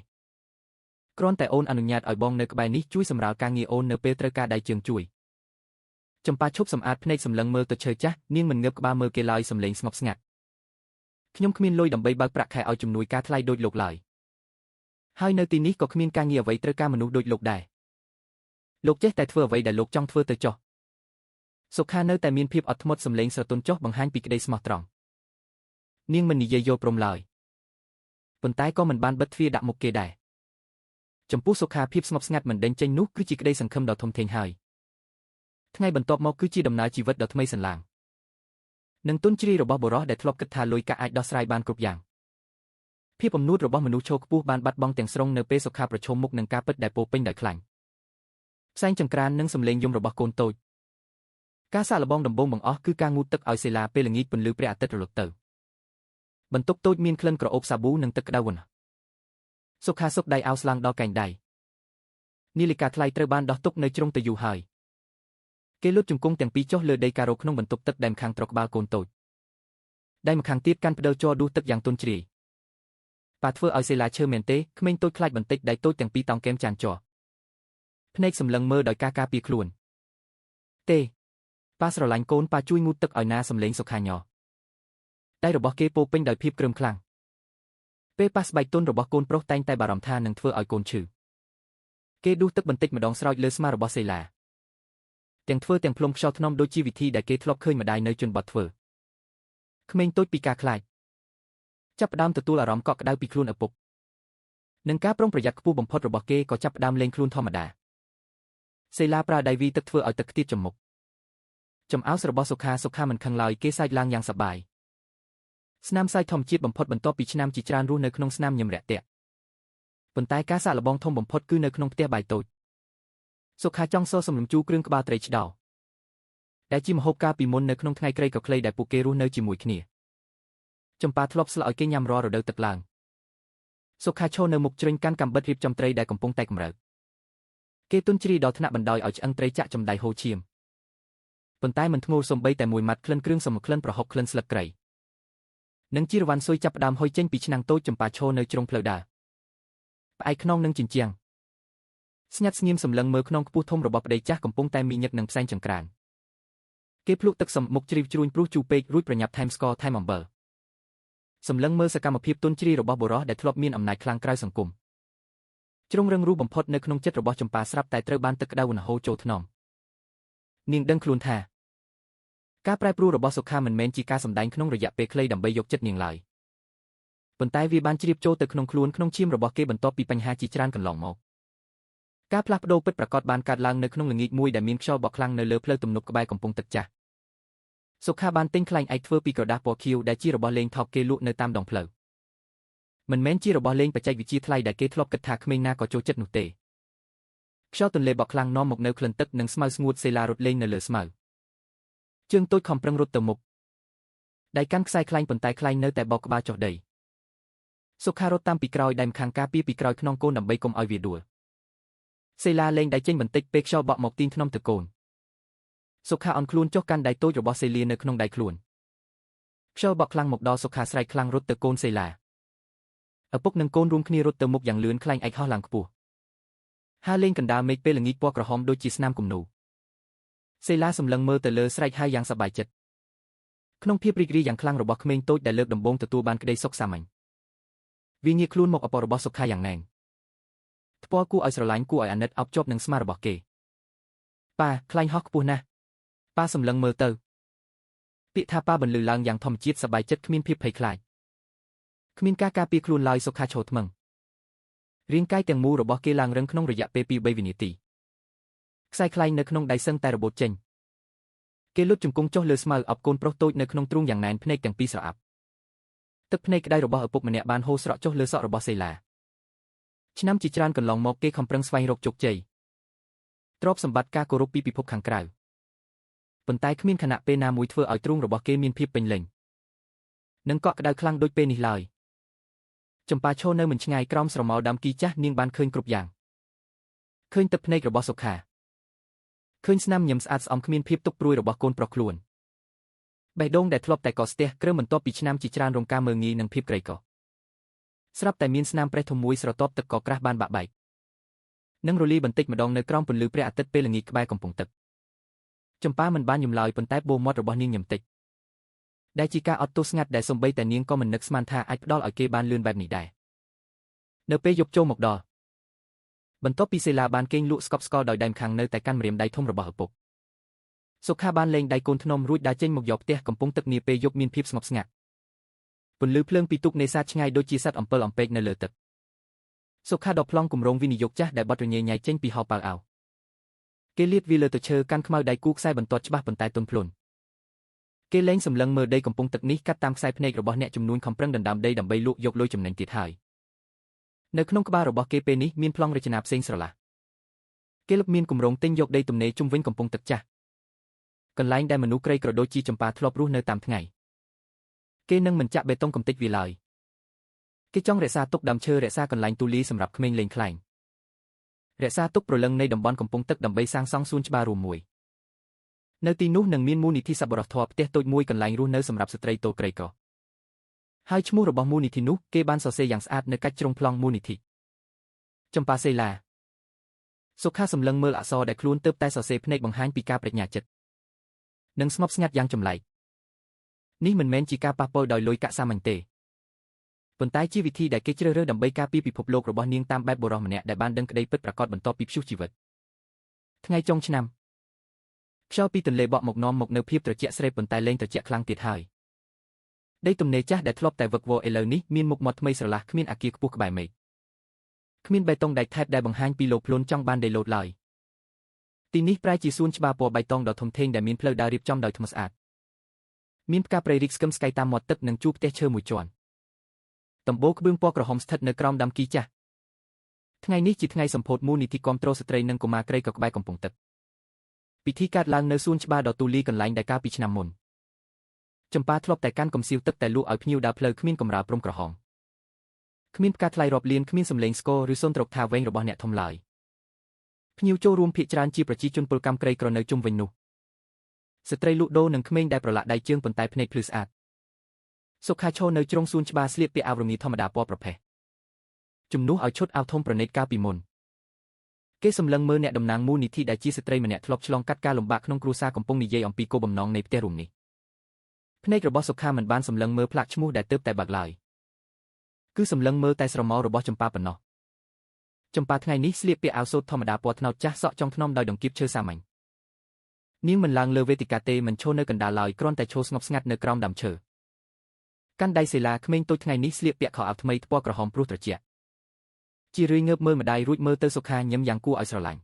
គ្រាន់តែអូនអនុញ្ញាតឲ្យបងនៅក្បែរនេះជួយសម្រាលការងារអូននៅពេលត្រូវការដៃជើងជួយចម្ប៉ាឈប់សម្អាតភ្នែកសម្លឹងមើលទៅឈើចាស់នាងមិនងើបក្បាលមើលគេឡើយសំឡេងស្ងប់ស្ងាត់ខ្ញុំគ្មានលុយដើម្បីបើកប្រាក់ខែឲ្យជំនួយការថ្លៃដូចលោកឡើយហើយនៅទីនេះក៏គ្មានការងារអ្វីត្រូវការមនុស្សដូចលោកដែរលោកចេះតែធ្វើអ្វីដែលលោកចង់ធ្វើទៅចុះសុខានៅតែមានភាពអត់ធ្មត់សំឡេងស្រទន់ចុះបង្ហាញពីក្តីស្មោះត្រង់នាងមិននិយាយយល់ព្រមឡើយប៉ុន្តែក៏មិនបានបិទទ្វារដាក់មុខគេដែរចំពោះសុខាភាពស្ងប់ស្ងាត់មិនដេញចេញនោះគឺជាក្តីសង្ឃឹមដ៏ធំធេងហើយថ្ងៃបន្ទាប់មកគឺជាដំណើរជីវិតដ៏ថ្មីសន្លាងនិងទុនជ្រាយរបស់បុរសដែលធ្លាប់គិតថាលុយកាក់អាចដោះស្រាយបានគ្រប់យ៉ាងភាពអំនួតរបស់មនុស្សឈរខ្ពស់បានបាត់បង់ទាំងស្រុងនៅពេលសុខាប្រឈមមុខនឹងការពិតដែលពោពេញដោយខ្លាញ់ផ្សែងចង្ក្រាននិងសម្លេងយំរបស់កូនតូចការសាកល្បងដំបូងបង្អស់គឺការងូតទឹកឲ្យសេឡាពេលល្ងាចពន្លឺព្រះអាទិត្យរលត់ទៅបន្ទប់តូចមានក្លិនក្រអូបសាប៊ូនិងទឹកក្តៅវណ្ណសុខាសុកដៃអោស្លាំងដល់កែងដៃនាឡិកាថ្លៃត្រូវបានដោះទុកនៅជ្រុងទៅយូរហើយគេលុតជង្គង់ទាំងពីរចុះលើដីការ៉ូក្នុងបន្ទប់ទឹកដែលម្ខាងត្រកក្បាលកូនតូចដៃម្ខាងទៀតកាន់ផ្ដិលជ័រដួសទឹកយ៉ាងទន់ជ្រាយប៉ាធ្វើឲ្យសេឡាឈើមែនទេក្មេងតូចខ្លាចបន្តិចដៃតូចទាំងពីរតោងកែមចានជ័រភ្នែកសម្លឹងមើលដោយការពារខ្លួនទេប៉ាស្រឡាញ់កូនប៉ាជួយងូតទឹកឲ្យណាសម្លេងសុខាញ័រដៃរបស់គេពោពេញដោយភាពគ្រើមខ្លាំងពេលប៉ាស្បែកទន់របស់កូនប្រុសតែងតែបារម្ភថានឹងធ្វើឲ្យកូនឈឺគេដួសទឹកបន្តិចម្ដងស្រោចលើស្មារបស់សេឡាទាំងធ្វើទាំងផ្លុំខ្យល់ថ្នមដូចជាវិធីដែលគេធ្លាប់ឃើញម្ដាយនៅជនបទធ្វើក្មេងតូចពីការខ្លាចចាប់ផ្ដើមទទួលអារម្មណ៍កក់ក្ដៅពីខ្លួនឪពុកនិងការប្រុងប្រយ័ត្នខ្ពស់បំផុតរបស់គេក៏ចាប់ផ្ដើមលែងខ្លួនធម្មតាសេឡាប្រើដៃវីទឹកធ្វើឲ្យទឹកខ្ទាតចំមុខចំអោសរបស់សុខាមិនខឹងឡើយគេសើចឡើងយ៉ាងសប្បាយស្នាមសាយធម្មជាតិបំផុតបន្ទាប់ពីឆ្នាំជាច្រើនរស់នៅក្នុងស្នាមញឹមរាក់ទាក់ប៉ុន្តែការសាកល្បងធំបំផុតគឺនៅក្នុងផ្ទះបាយតូចសុខាចង់សរសំលំជូរគ្រឿងក្បាលត្រីឆ្ដោដែលជាម្ហូបកាលពីមុននៅក្នុងថ្ងៃក្រីក្រខ្លីដែលពួកគេរស់នៅជាមួយគ្នាចម្ប៉ាធ្លាប់ស្លឲ្យគេញ៉ាំរាល់រដូវទឹកឡើងសុខាឈរនៅមុខជ្រេញកាន់កាំបិតរៀបចំត្រីដែលកំពុងតែកម្រើកគេទុនជ្រាយដល់ថ្នាក់បណ្ដោយឲ្យឆ្អឹងត្រីចាក់ចំដៃហូរឈាមប៉ុន្តែមិនធ្ងោសូម្បីតែមួយម៉ាត់ក្លិនគ្រឿងសមក្លិនប្រហុកក្លិនស្លឹកគ្រៃនិងជីរវ៉ាន់ស៊ុយចាប់ផ្ដើមហុយចេញពីឆ្នាំងតូចចម្ប៉ាឈរនៅជ្រុងផ្លូវដើរផ្អែកខ្នងនឹងជញ្ជាំងស្ញាត់ស្ងៀមសម្លឹងមើលខ្នងខ្ពស់ធំរបស់ប្តីចាស់កំពុងតែមីញឹកនឹងផ្សែងចង្ក្រានគេភ្លក់ទឹកសំមុខជ្រីវជ្រួញព្រោះជូរពេករួចប្រញាប់ថែមស្ករថែមអំបិលសម្លឹងមើលសកម្មភាពទុនជ្រាយរបស់បុរសដែលធ្លាប់មានអំណាចខ្លាំងក្រៅសង្គមជ្រុងរឹងរូសបំផុតនៅក្នុងចិត្តរបស់ចម្ប៉ាស្រាប់តែត្រូវបានទឹកក្តៅវណ្ណហូរចូលថ្នមនាងដឹងខ្លួនថាការប្រែប្រួលរបស់សុខាមិនមែនជាការសម្ដែងក្នុងរយៈពេលខ្លីដើម្បីយកចិត្តនាងឡើយប៉ុន្តែវាបានជ្រាបចូលទៅក្នុងខ្លួនក្នុងឈាមរបស់គេបន្ទាប់ពីបញ្ហាជាច្រើនកន្លងមកការផ្លាស់ប្ដូរពិតប្រាកដបានកើតឡើងនៅក្នុងល្ងាចមួយដែលមានខ្យល់បក់ខ្លាំងនៅលើផ្លូវទំនប់ក្បែរកំពង់ទឹកចាស់សុខាបានទិញខ្លែងឯកធ្វើពីក្រដាសពណ៌ខៀវដែលជារបស់លេងថោកគេលក់នៅតាមដងផ្លូវមិនមែនជារបស់លេងបច្ចេកវិទ្យាថ្លៃដែលគេធ្លាប់គិតថាក្មេងណាក៏ចូលចិត្តនោះទេ ខ្យល់ទន្លេបក់ខ្លាំងនាំមកនៅក្លិនទឹកនិងស្មៅស្ងួតសេឡារត់លេងនៅលើស្មៅជើងតូចខំប្រឹងរត់ទៅមុខដៃកាន់ខ្សែខ្លាញ់ប៉ុន្តែខ្លាញ់នៅតែបោកក្បាលចុះដីសុខារត់តាមពីក្រោយដៃម្ខាងការពារពីក្រោយខ្នងកូនដើម្បីកុំឲ្យវាដួលសេឡាលេងដៃចេញបន្តិចពេលខ្យល់បក់មកទីងថ្នមទៅកូនសុខាអន់ខ្លួនចុះកាន់ដៃតូចរបស់សេលានៅក្នុងដៃខ្លួនខ្យល់បក់ខ្លាំងមកដល់សុខាស្រែកខ្លាំងរត់ទៅកូនសេឡាឪពុកនិងកូនរួមគ្នារត់ទៅមុខយ៉ាងលឿនខ្លាញ់ឯកហោះឡើងខ្ពស់ហើរលេងកណ្ដាលមេឃពេលល្ងាចពណ៌ក្រហមដូចជាស្នាមគំនូរសេឡាសម្លឹងមើលទៅលើស្រែកហើយយ៉ាងសប្បាយចិត្តក្នុងភាពរីករាយយ៉ាងខ្លាំងរបស់ក្មេងតូចដែលលើកដំបូងទទួលបានក្តីសុខសាមញ្ញវាងាកខ្លួនមកឪពុករបស់សុខាយ៉ាងណែនថ្ពាល់គួរឲ្យស្រឡាញ់គួរឲ្យអាណិតអោបជាប់នឹងស្មារបស់គេប៉ាខ្លាញ់ហោះខ្ពស់ណាស់ប៉ាសម្លឹងមើលទៅពាក្យថាប៉ាបន្លឺឡើងយ៉ាងធម្មជាតិសប្បាយចិត្តគ្មានភាពភ័យខ្លាចគ្មានការការពារខ្លួនឡើយសុខាឈរថ្មឹងរាងកាយទាំងមូលរបស់គេឡើងរឹងក្នុងរយៈពេល2-3វិនាទីខ្សែខ្លាញ់នៅក្នុងដៃសឹងតែរបូតចេញគេលុតជង្គង់ចុះលើស្មៅអបកូនប្រុសតូចនៅក្នុងទ្រូងយ៉ាងណែនភ្នែកទាំងពីរស្រអាប់ទឹកភ្នែកក្តៅរបស់ឪពុកម្នាក់បានហូរស្រក់ចុះលើសក់របស់សេឡាឆ្នាំជាច្រើនកន្លងមកគេខំប្រឹងស្វែងរកជោគជ័យទ្រព្យសម្បត្តិការគោរពពីពិភពខាងក្រៅប៉ុន្តែគ្មានខណៈពេលណាមួយធ្វើឲ្យទ្រូងរបស់គេមានភាពពេញលេញនិងកក់ក្តៅខ្លាំងដូចពេលនេះឡើយចម្ប៉ាឈរនៅមិនឆ្ងាយក្រោមស្រមោលដើមគីចាស់នាងបានឃើញគ្រប់យ៉ាងឃើញទឹកភ្នែករបស់សុខាឃើញស្នាមញញឹមស្អាតស្អំគ្មានភាពទុកព្រួយរបស់កូនប្រុសខ្លួនបេះដូងដែលធ្លាប់តែកកស្ទះគ្រើមបន្ទាប់ពីឆ្នាំជាច្រើនរងការមើលងាយនិងភាពក្រីក្រស្រាប់តែមានស្នាមប្រេះធំមួយស្រទាប់ទឹកកក្រាស់បានបាក់បែកនិងរលាយបន្តិចម្ដងនៅក្រោមពន្លឺព្រះអាទិត្យពេលល្ងាចក្បែរកំពង់ទឹកចម្ប៉ាមិនបានញំឡើយប៉ុន្តែបួមាត់របស់នាងញឹមតិចដែលជាការអត់ទោសស្ងាត់ដែលសំបីតែនាងក៏មិននឹកស្មានថាអាចផ្ដល់ឲ្យគេបានលឿនបែបនេះដែរនៅពេលយប់ចូលមកដល់បន្ទាប់ពីសេឡាបានគេងលក់ស្កប់ស្កល់ដោយដៃម្ខាងនៅតែកាន់ម្រាមដៃធំរបស់ឪពុកសុខាបានលេងដៃកូនធ្នមរួចដើរចេញមកយកផ្ទះកំពុងទឹកនាពេលយប់មានភាពស្ងប់ស្ងាត់ពន្លឺភ្លើងពីទូកនេសាទឆ្ងាយដូចជាសត្វអំពិលអំពែកនៅលើទឹកសុខាដកប្លង់គម្រោងវិនិយោគចាស់ដែលបត់រញ៉េញ៉ៃចេញពីហោប៉ៅអោគេលាតវាលើទៅឈើកាន់ខ្មៅដៃគូខ្សែបន្ទាត់ច្បាស់ប៉ុន្តែទន់ភ្លន់គេលែងសម្លឹងមើលដីកំពុងទឹកនេះកាត់តាមខ្សែភ្នែករបស់អ្នកចំនួនខំប្រឹងដណ្ដើមដីដើម្បីលក់យកលុយចំណេញទៀតហើយនៅក្នុងក្បាលរបស់គេពេលនេះមានប្លង់រចនាផ្សេងស្រឡះគេលឹកមានគម្រោងទិញយកដីទំនេរជុំវិញកំពង់ទឹកចាស់កន្លែងដែលមនុស្សក្រីក្រដូចជាចម្ប៉ាធ្លាប់រស់នៅតាមថ្ងៃគេនឹងមិនចាក់បេតុងកំទេចវាឡើយគេចង់រក្សាទុកដើមឈើរក្សាកន្លែងទូលាយសម្រាប់ក្មេងលេងខ្លែងរក្សាទុកព្រលឹងនៃតំបន់កំពង់ទឹកដើម្បីសាងសង់សួនច្បាររួមមួយនៅទីនោះនឹងមានមូលនិធិសប្បុរសធម៌ផ្ទះតូចមួយកន្លែងរស់នៅសម្រាប់ស្ត្រីតូចក្រីក្រហើយឈ្មោះរបស់មូលនិធិនោះគេបានសរសេរយ៉ាងស្អាតនៅកាច់ជ្រុងប្លង់មូលនិធិចម្ប៉ាសេឡាសុខាសម្លឹងមើលអក្សរដែលខ្លួនទើបតែសរសេរភ្នែកបង្ហាញពីការប្រាជ្ញាចិត្តនិងស្ងប់ស្ងាត់យ៉ាងចម្លែកនេះមិនមែនជាការប៉ះពាល់ដោយលុយកាក់សាមញ្ញទេប៉ុន្តែជាវិធីដែលគេជ្រើសរើសដើម្បីការពារពិភពលោករបស់នាងតាមបែបបុរសម្នាក់ដែលបានដឹងក្តីពិតប្រាកដបន្ទាប់ពីព្យុះជីវិតថ្ងៃចុងឆ្នាំខ្យល់ពីទន្លេបក់មកនាំមកនៅភាពត្រជាក់ស្រេបប៉ុន្តែលែងត្រជាក់ខ្លាំងទៀតហើយដីទំនេរចាស់ដែលធ្លាប់តែវឹកវរឥឡូវនេះមានមុខមាត់ថ្មីស្រឡះគ្មានអគារខ្ពស់ក្បែរមេឃគ្មានបេតុងដែកថែបដែលបង្ហាញពីលោភ្លន់ចង់បានដីលោតឡើយទីនេះប្រែជាសួនច្បារពណ៌បៃតងដ៏ធំធេងដែលមានផ្លូវដើររៀបចំដោយថ្មស្អាតមានផ្កាព្រៃរីកស្កឹមស្កៃតាមមាត់ទឹកនិងជួរផ្ទះឈើមួយជាន់ដំបូលក្បឿងពណ៌ក្រហមស្ថិតនៅក្រោមដើមគីចាស់ថ្ងៃនេះជាថ្ងៃសម្ពោធមូលនិធិគាំទ្រស្ត្រីនិងកុមារក្រីក្រក្បែរកំពង់ទឹកពិធីកើតឡើងនៅសួនច្បារដ៏ទូលាយកន្លែងដែលកាលពីឆ្នាំមុនចម្ប៉ាធ្លាប់តែកាន់កំសៀវទឹកតែលក់ឲ្យភ្ញៀវដើរផ្លូវគ្មានកម្រាលព្រំក្រហមគ្មានផ្កាថ្លៃរាប់លានគ្មានសម្លេងស្គរឬសូនត្រកថាវែងរបស់អ្នកធំឡើយភ្ញៀវចូលរួមភាគច្រើនជាប្រជាជនពលកម្មក្រីក្រនៅជុំវិញនោះស្ត្រីលក់ដូរនិងក្មេងដែលប្រឡាក់ដៃជើងប៉ុន្តែភ្នែកភ្លឺស្អាតសុខាឈរនៅជ្រុងសួនច្បារស្លៀកពាក់អាវរងាធម្មតាពណ៌ប្រផេះជំនួសឲ្យឈុតអាវធំប្រណិតកាលពីមុនគេសម្លឹងមើលអ្នកតំណាងមូលនិធិដែលជាស្ត្រីម្នាក់ធ្លាប់ឆ្លងកាត់ការលំបាកក្នុងគ្រួសារកំពុងនិយាយអំពីគោលបំណងនៃផ្ទះរួមនេះភ្នែករបស់សុខាមិនបានសម្លឹងមើលផ្លាកឈ្មោះដែលទើបតែបាក់ឡើយគឺសម្លឹងមើលតែស្រមោលរបស់ចម្ប៉ាប៉ុណ្ណោះចម្ប៉ាថ្ងៃនេះស្លៀកពាក់អាវសូត្រធម្មតាពណ៌ត្នោតចាស់សក់ចុងថ្នមដោយដង្កៀបឈើសាមញ្ញនាងមិនឡើងលើវេទិកាទេមិនឈរនៅកណ្ដាលឡើយគ្រាន់តែឈរស្ងប់ស្ងាត់នៅក្រោមដើមឈើកាន់ដៃសេឡាក្មេងតូចថ្ងៃនេះស្លៀកពាក់ខោអាវថ្មីពណ៌ក្រហមព្រោះត្រជាក់ជារឿយងើបមើលម្ដាយរួចមើលទៅសុខាញឹមយ៉ាងគួរឲ្យស្រឡាញ់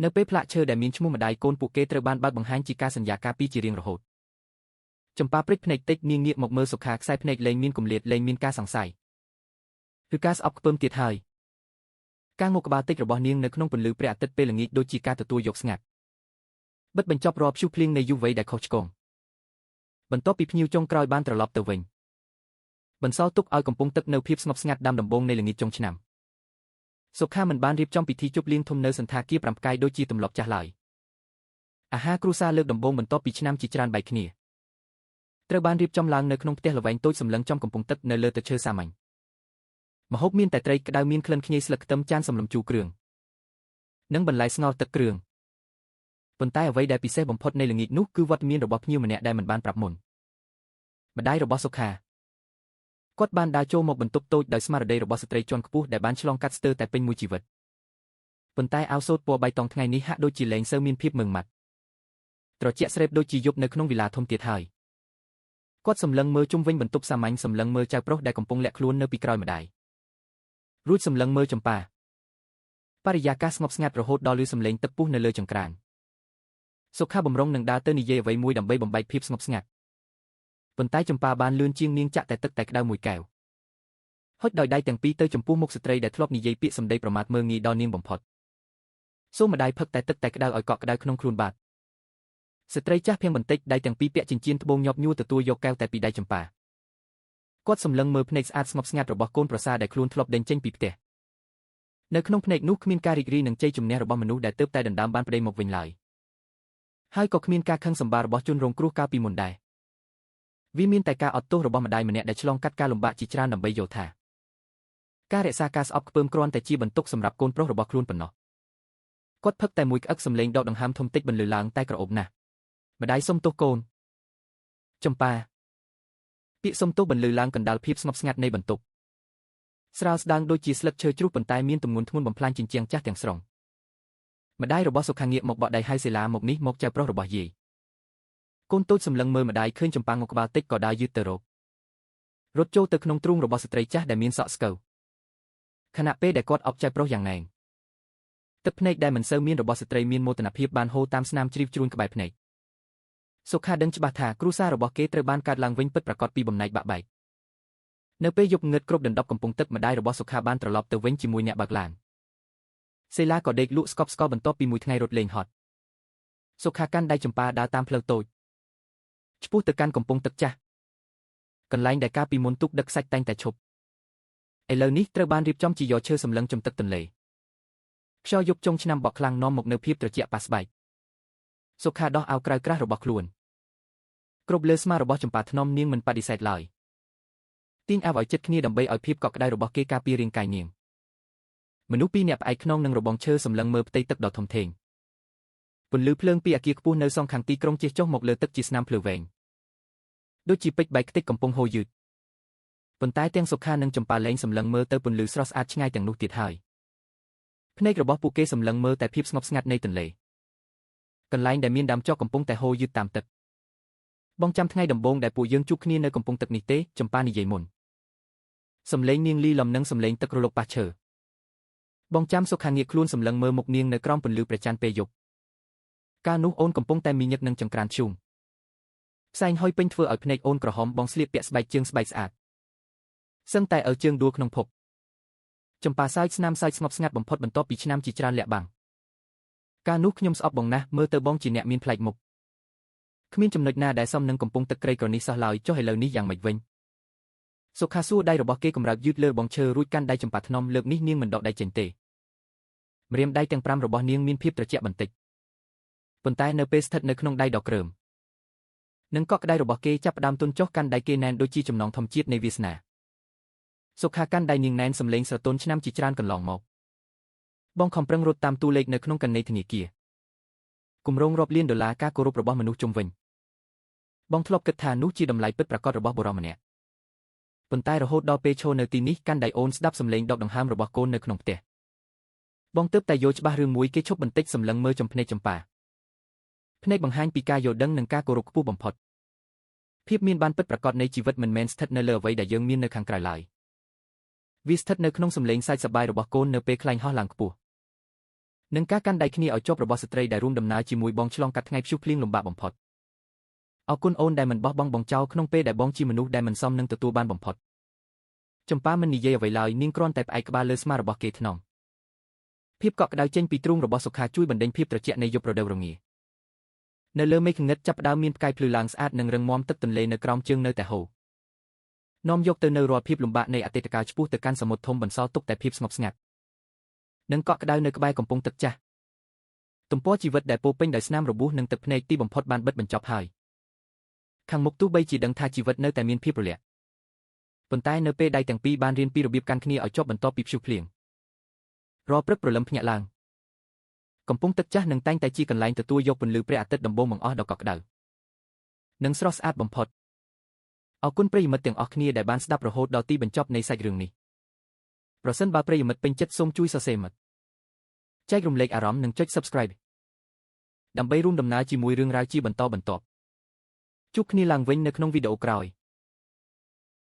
នៅពេលផ្លាកឈើដែលមានឈ្មោះម្ដាយកូនពួកគេត្រូវបានបើកបង្ហាញជាការសន្យាការពីជារៀងរហូតចម្ប៉ាព្រិចភ្នែកតិចនាងងាកមកមើលសុខាខ្សែភ្នែកលែងមានគម្លាតលែងមានការសង្ស័យគឺការស្អប់ខ្ពើមទៀតហើយ ការងក់ក្បាលតិចរបស់នាងនៅក្នុងពន្លឺព្រះអាទិត្យពេលល្ងាចដូចជាការទទួលយកស្ងាត់បិទបញ្ចប់រាល់ព្យុះភ្លៀងនៃយុវវ័យដែលខុសឆ្គងបន្ទាប់ពីភ្ញៀវចុងក្រោយបានត្រឡប់ទៅវិញបន្សល់ទុកឲ្យកំពុងទឹកនៅភាពស្ងប់ស្ងាត់ដើមដំបូងនៃល្ងាចចុងឆ្នាំសុខាមិនបានរៀបចំពិធីជប់លៀងធំនៅសន្តាគារ5ផ្កាយដូចជាទម្លាប់ចាស់ឡើយអាហារគ្រួសារលើកដំបូងបន្ទាប់ពីឆ្នាំជាច្រើនបែកគ្នាត្រូវបានរៀបចំឡើងនៅក្នុងផ្ទះល្វែងតូចសម្លឹងចំកំពង់ទឹកនៅលើទឹកឈើសាមញ្ញម្ហូបមានតែត្រីក្តៅមានក្លិនខ្ញីស្លឹកខ្ទឹមចានសម្លំជូរគ្រឿងនិងបន្លែស្ងោរទឹកគ្រឿងប៉ុន្តែអ្វីដែលពិសេសបំផុតនៃល្ងាចនោះគឺវត្តមានរបស់ភ្ញៀវម្នាក់ដែលមិនបានប្រាប់មុនម្ដាយរបស់សុខាគាត់បានដើរចូលមកបន្ទប់តូចដោយស្មារតីរបស់ស្ត្រីជាន់ខ្ពស់ដែលបានឆ្លងកាត់ស្ទើរតែពេញមួយជីវិតប៉ុន្តែអាវសូត្រពណ៌បៃតងថ្ងៃនេះហាក់ដូចជាលែងសូវមានភាពម៉ឺងម៉ាត់ត្រជាក់ស្រេបដូចជាយប់នៅក្នុងវិឡាធំទៀតហើយគាត់សម្លឹងមើលជុំវិញបន្ទប់សាមញ្ញសម្លឹងមើលចៅប្រុសដែលកំពុងលាក់ខ្លួននៅពីក្រោយម្ដាយរួចសម្លឹងមើលចម្ប៉ាបរិយាកាសស្ងប់ស្ងាត់រហូតដល់ឮសំឡេងទឹកពុះនៅលើចង្ក្រានសុខាបំរុងនឹងដើរទៅនិយាយអ្វីមួយដើម្បីបំបែកភាពស្ងប់ស្ងាត់ប៉ុន្តែចម្ប៉ាបានលឿនជាងនាងចាក់តែទឹកតែក្តៅមួយកែវហុចដោយដៃទាំងពីរទៅចំពោះមុខស្ត្រីដែលធ្លាប់និយាយពាក្យសម្ដីប្រមាថមើលងាយដល់នាងបំផុតសូមម្ដាយផឹកតែទឹកតែក្តៅឲ្យកក់ក្តៅក្នុងខ្លួនបាតស្ត្រីចាស់ភៀងបន្តិចដៃទាំងពីរពាក់ចិញ្ចៀនត្បូងញាប់ញួរទទួលយកកែវតែពីដៃចម្ប៉ាគាត់សម្លឹងមើលភ្នែកស្អាតស្ងប់ស្ងាត់របស់កូនប្រសារដែលខ្លួនធ្លាប់ដេញចេញពីផ្ទះនៅក្នុងភ្នែកនោះគ្មានការរីករាយនឹងជ័យជំនះរបស់មនុស្សដែលទើបតែដណ្ដើមបានប្តីមកវិញឡើយហើយក៏គ្មានការខឹងសម្បាររបស់ជនរងគ្រោះកាលពីមុនដែរវាមានតែការអត់ទោសរបស់ម្ដាយម្នាក់ដែលឆ្លងកាត់ការលំបាកជាច្រើនដើម្បីយល់ថាការរក្សាការស្អប់ខ្ពើមគ្រាន់តែជាបន្ទុកសម្រាប់កូនប្រុសរបស់ខ្លួនប៉ុណ្ណោះគាត់ផឹកតែមួយក្អឹកសម្លេងដកដង្ហើមធំតិចបន្លឺឡើងតែក្រអូបណាស់ម្ដាយសុំទោសកូនចម្ប៉ាពាក្យសុំទោសបន្លឺឡើងកណ្ដាលភាពស្ងប់ស្ងាត់នៃបន្ទប់ស្រាលស្ដាងដូចជាស្លឹកឈើជ្រុះប៉ុន្តែមានទម្ងន់ធ្ងន់បំផ្លាញជញ្ជាំងចាស់ទាំងស្រុងម្ដាយរបស់សុខាងាកមកបក់ដៃហៅសេឡាមកនេះមកចៅប្រុសរបស់យាយកូនតូចសម្លឹងមើលម្ដាយឃើញចម្ប៉ាងងក់ក្បាលតិចក៏ដើរយឺតទៅរត់ចូលទៅក្នុងទ្រូងរបស់ស្ត្រីចាស់ដែលមានសក់ស្កូវខណៈពេលដែលគាត់អប់ចៅប្រុសយ៉ាងណែងទឹកភ្នែកដែលមិនសូវមានរបស់ស្ត្រីមានមោទនភាពបានហូរតាមស្នាមជ្រីវជ្រួញក្បែរភ្នែកសុខាដឹងច្បាស់ថាគ្រួសាររបស់គេត្រូវបានកើតឡើងវិញពិតប្រាកដពីបំណែកបាក់បែកនៅពេលយប់ងឹតគ្រប់ដណ្ដប់កំពង់ទឹកម្ដាយរបស់សុខាបានត្រឡប់ទៅវិញជាមួយអ្នកបើកឡានសេឡាក៏ដេកលក់ស្កប់ស្កល់បន្ទាប់ពីមួយថ្ងៃរត់លេងហត់សុខាកាន់ដៃចម្ប៉ាដើរតាមផ្លូវតូចឆ្ពោះទៅកាន់កំពង់ទឹកចាស់កន្លែងដែលកាលពីមុនទូកដឹកសាច់តែងតែឈប់ឥឡូវនេះត្រូវបានរៀបចំជាយ៉រឈើសម្លឹងចំទឹកទន្លេខ្យល់យប់ចុងឆ្នាំបក់ខ្លាំងនាំមកនូវភាពត្រជាក់ប៉ះស្បែកសុខាដោះអាវក្រៅក្រាស់របស់ខ្លួនគ្រប់លើស្មារបស់ចម្ប៉ាថ្នមនាងមិនបដិសេធឡើយទាញអាវឲ្យជិតគ្នាដើម្បីឲ្យភាពកក់ក្ដៅរបស់គេការពាររាងកាយនាងមនុស្សពីរនាក់ផ្អែកខ្នងនឹងរបងឈើសម្លឹងមើលផ្ទៃទឹកដ៏ធំធេងពន្លឺភ្លើងពីអគារខ្ពស់នៅសងខាងទីក្រុងជិះចុះមកលើទឹកជាស្នាមភ្លឺវែងដូចជាពេជ្របែកខ្ទេចកំពុងហូរយឺតប៉ុន្តែទាំងសុខានិងចម្ប៉ាលែងសម្លឹងមើលទៅពន្លឺស្រស់ស្អាតឆ្ងាយទាំងនោះទៀតហើយភ្នែករបស់ពួកគេសម្លឹងមើលតែភាពស្ងប់ស្ងាត់នៃទន្លេកន្លែងដែលមានដើមចុះកំពុងតែហូរយឺតតាមទឹកបងចាំថ្ងៃដំបូងដែលពួកយើងជួបគ្នានៅកំពង់ទឹកនេះទេចម្ប៉ានិយាយមុនសំឡេងនាងលីលំនឹងសំឡេងទឹករលកប៉ះឈើបងចាំសុខាងាកខ្លួនសម្លឹងមើលមុខនាងនៅក្រោមពន្លឺព្រះច័ន្ទពេលយប់កាលនោះអូនកំពុងតែមីញឹកនឹងចង្ក្រានឈូងផ្សែងហុយពេញធ្វើឲ្យភ្នែកអូនក្រហមបងស្លៀកពាក់ស្បែកជើងស្បែកស្អាតសឹងតែឲ្យជើងដួលក្នុងភពចម្ប៉ាសើចស្នាមសើចស្ងប់ស្ងាត់បំផុតបន្ទាប់ពីឆ្នាំជាច្រើនលាក់បាំងកាលនោះខ្ញុំស្អប់បងណាស់មើលទៅបងជាអ្នកមានប្លែកមុខគ្មានចំណុចណាដែលសមនឹងកំពុងទឹកក្រីក្រនេះសោះឡើយចុះឥឡូវនេះយ៉ាងម៉េចវិញសុខាសួរដៃរបស់គេកម្រើកយឺតលើបងឈើរួចកាន់ដៃចម្ប៉ាថ្នមលើកនេះនាងមិនដកដៃចេញទេម្រាមដៃទាំង5របស់នាងមានភាពត្រជាក់បន្តិចប៉ុន្តែនៅពេលស្ថិតនៅក្នុងដៃដ៏ក្រើមនិងកក់ក្ដៅរបស់គេចាប់ផ្ដើមទន់ចុះកាន់ដៃគេណែនដូចជាចំណងធម្មជាតិនៃវាសនាសុខាកាន់ដៃនាងណែនសម្លេងស្រទន់ឆ្នាំជាច្រើនកន្លងមកបងខំប្រឹងរត់តាមតួលេខនៅក្នុងកណេធនាគារគម្រោងរាប់លានដុល្លារការគោរពរបស់មនុស្សជុំវិញបងធ្លាប់គិតថានោះជាតម្លៃពិតប្រាកដរបស់បុរសម្នាក់ប៉ុន្តែរហូតដល់ពេលឈរនៅទីនេះកាន់ដៃអូនស្ដាប់សម្លេងដកដង្ហើមរបស់កូននៅក្នុងផ្ទះបងទើបតែយល់ច្បាស់រឿងមួយគេឈប់បន្តិចសម្លឹងមើលចំភ្នែកចម្ប៉ាភ្នែកបង្ហាញពីការយល់ដឹងនិងការគោរពខ្ពស់បំផុតភាពមានបានពិតប្រាកដនៃជីវិតមិនមែនស្ថិតនៅលើអ្វីដែលយើងមាននៅខាងក្រៅឡើយវាស្ថិតនៅក្នុងសម្លេងសើចសប្បាយរបស់កូននៅពេលខ្លែងហោះឡើងខ្ពស់និងការកាន់ដៃគ្នាឲ្យជាប់របស់ស្ត្រីដែលរួមដំណើរជាមួយបងឆ្លងកាត់ថ្ងៃព្យុះភ្លៀងលំបាកបំផុតអរគុណអូនដែលមិនបោះបង់បងចោលក្នុងពេលដែលបងជាមនុស្សដែលមិនសមនឹងទទួលបានបំផុតចម្ប៉ាមិននិយាយអ្វីឡើយនាងគ្រាន់តែផ្អែកក្បាលលើស្មារបស់គេថ្នម ភាពកក់ក្ដៅចេញពីទ្រូងរបស់សុខាជួយបណ្ដេញភាពត្រជាក់នៃយប់រដូវរងានៅលើមេឃងងឹតចាប់ផ្ដើមមានផ្កាយភ្លឺឡើងស្អាតនិងរឹងមាំទឹកទន្លេនៅក្រោមជើងនៅតែហូរនាំយកទៅនៅរាល់ភាពលំបាកនៃអតីតកាលឆ្ពោះទៅកាន់សមុទ្រធំបន្សល់ទុកតែភាពស្ងប់ស្ងាត់និងកក់ក្ដៅនៅក្បែរកំពង់ទឹកចាស់ទំព័រជីវិតដែលពោពេញដោយស្នាមរបួសនិងទឹកភ្នែកទីបំផុតបានបិទបញ្ចប់ហើយខាងមុខទោះបីជាដឹងថាជីវិតនៅតែមានភាពរលាក់ប៉ុន្តែនៅពេលដៃទាំងពីរបានរៀនពីរបៀបកាន់គ្នាឲ្យជាប់បន្ទាប់ពីព្យុះភ្លៀងរាល់ព្រឹកព្រលឹមភ្ញាក់ឡើងកំពង់ទឹកចាស់នឹងតែងតែជាកន្លែងទទួលយកពន្លឺព្រះអាទិត្យដំបូងបង្អស់ដ៏កក់ក្ដៅនិងស្រស់ស្អាតបំផុតអរគុណប្រិយមិត្តទាំងអស់គ្នាដែលបានស្ដាប់រហូតដល់ទីបញ្ចប់នៃសាច់រឿងនេះប្រសិនបើប្រិយមិត្តពេញចិត្តសូមជួយសរសេរមិត្តចែករំលែកអារម្មណ៍និងចុច Subscribe ដើម្បីរួមដំណើរជាមួយរឿងរ៉ាវជាបន្តបន្ទាប់ជួបគ្នាឡើងវិញនៅក្នុងវីដេអូក្រោយ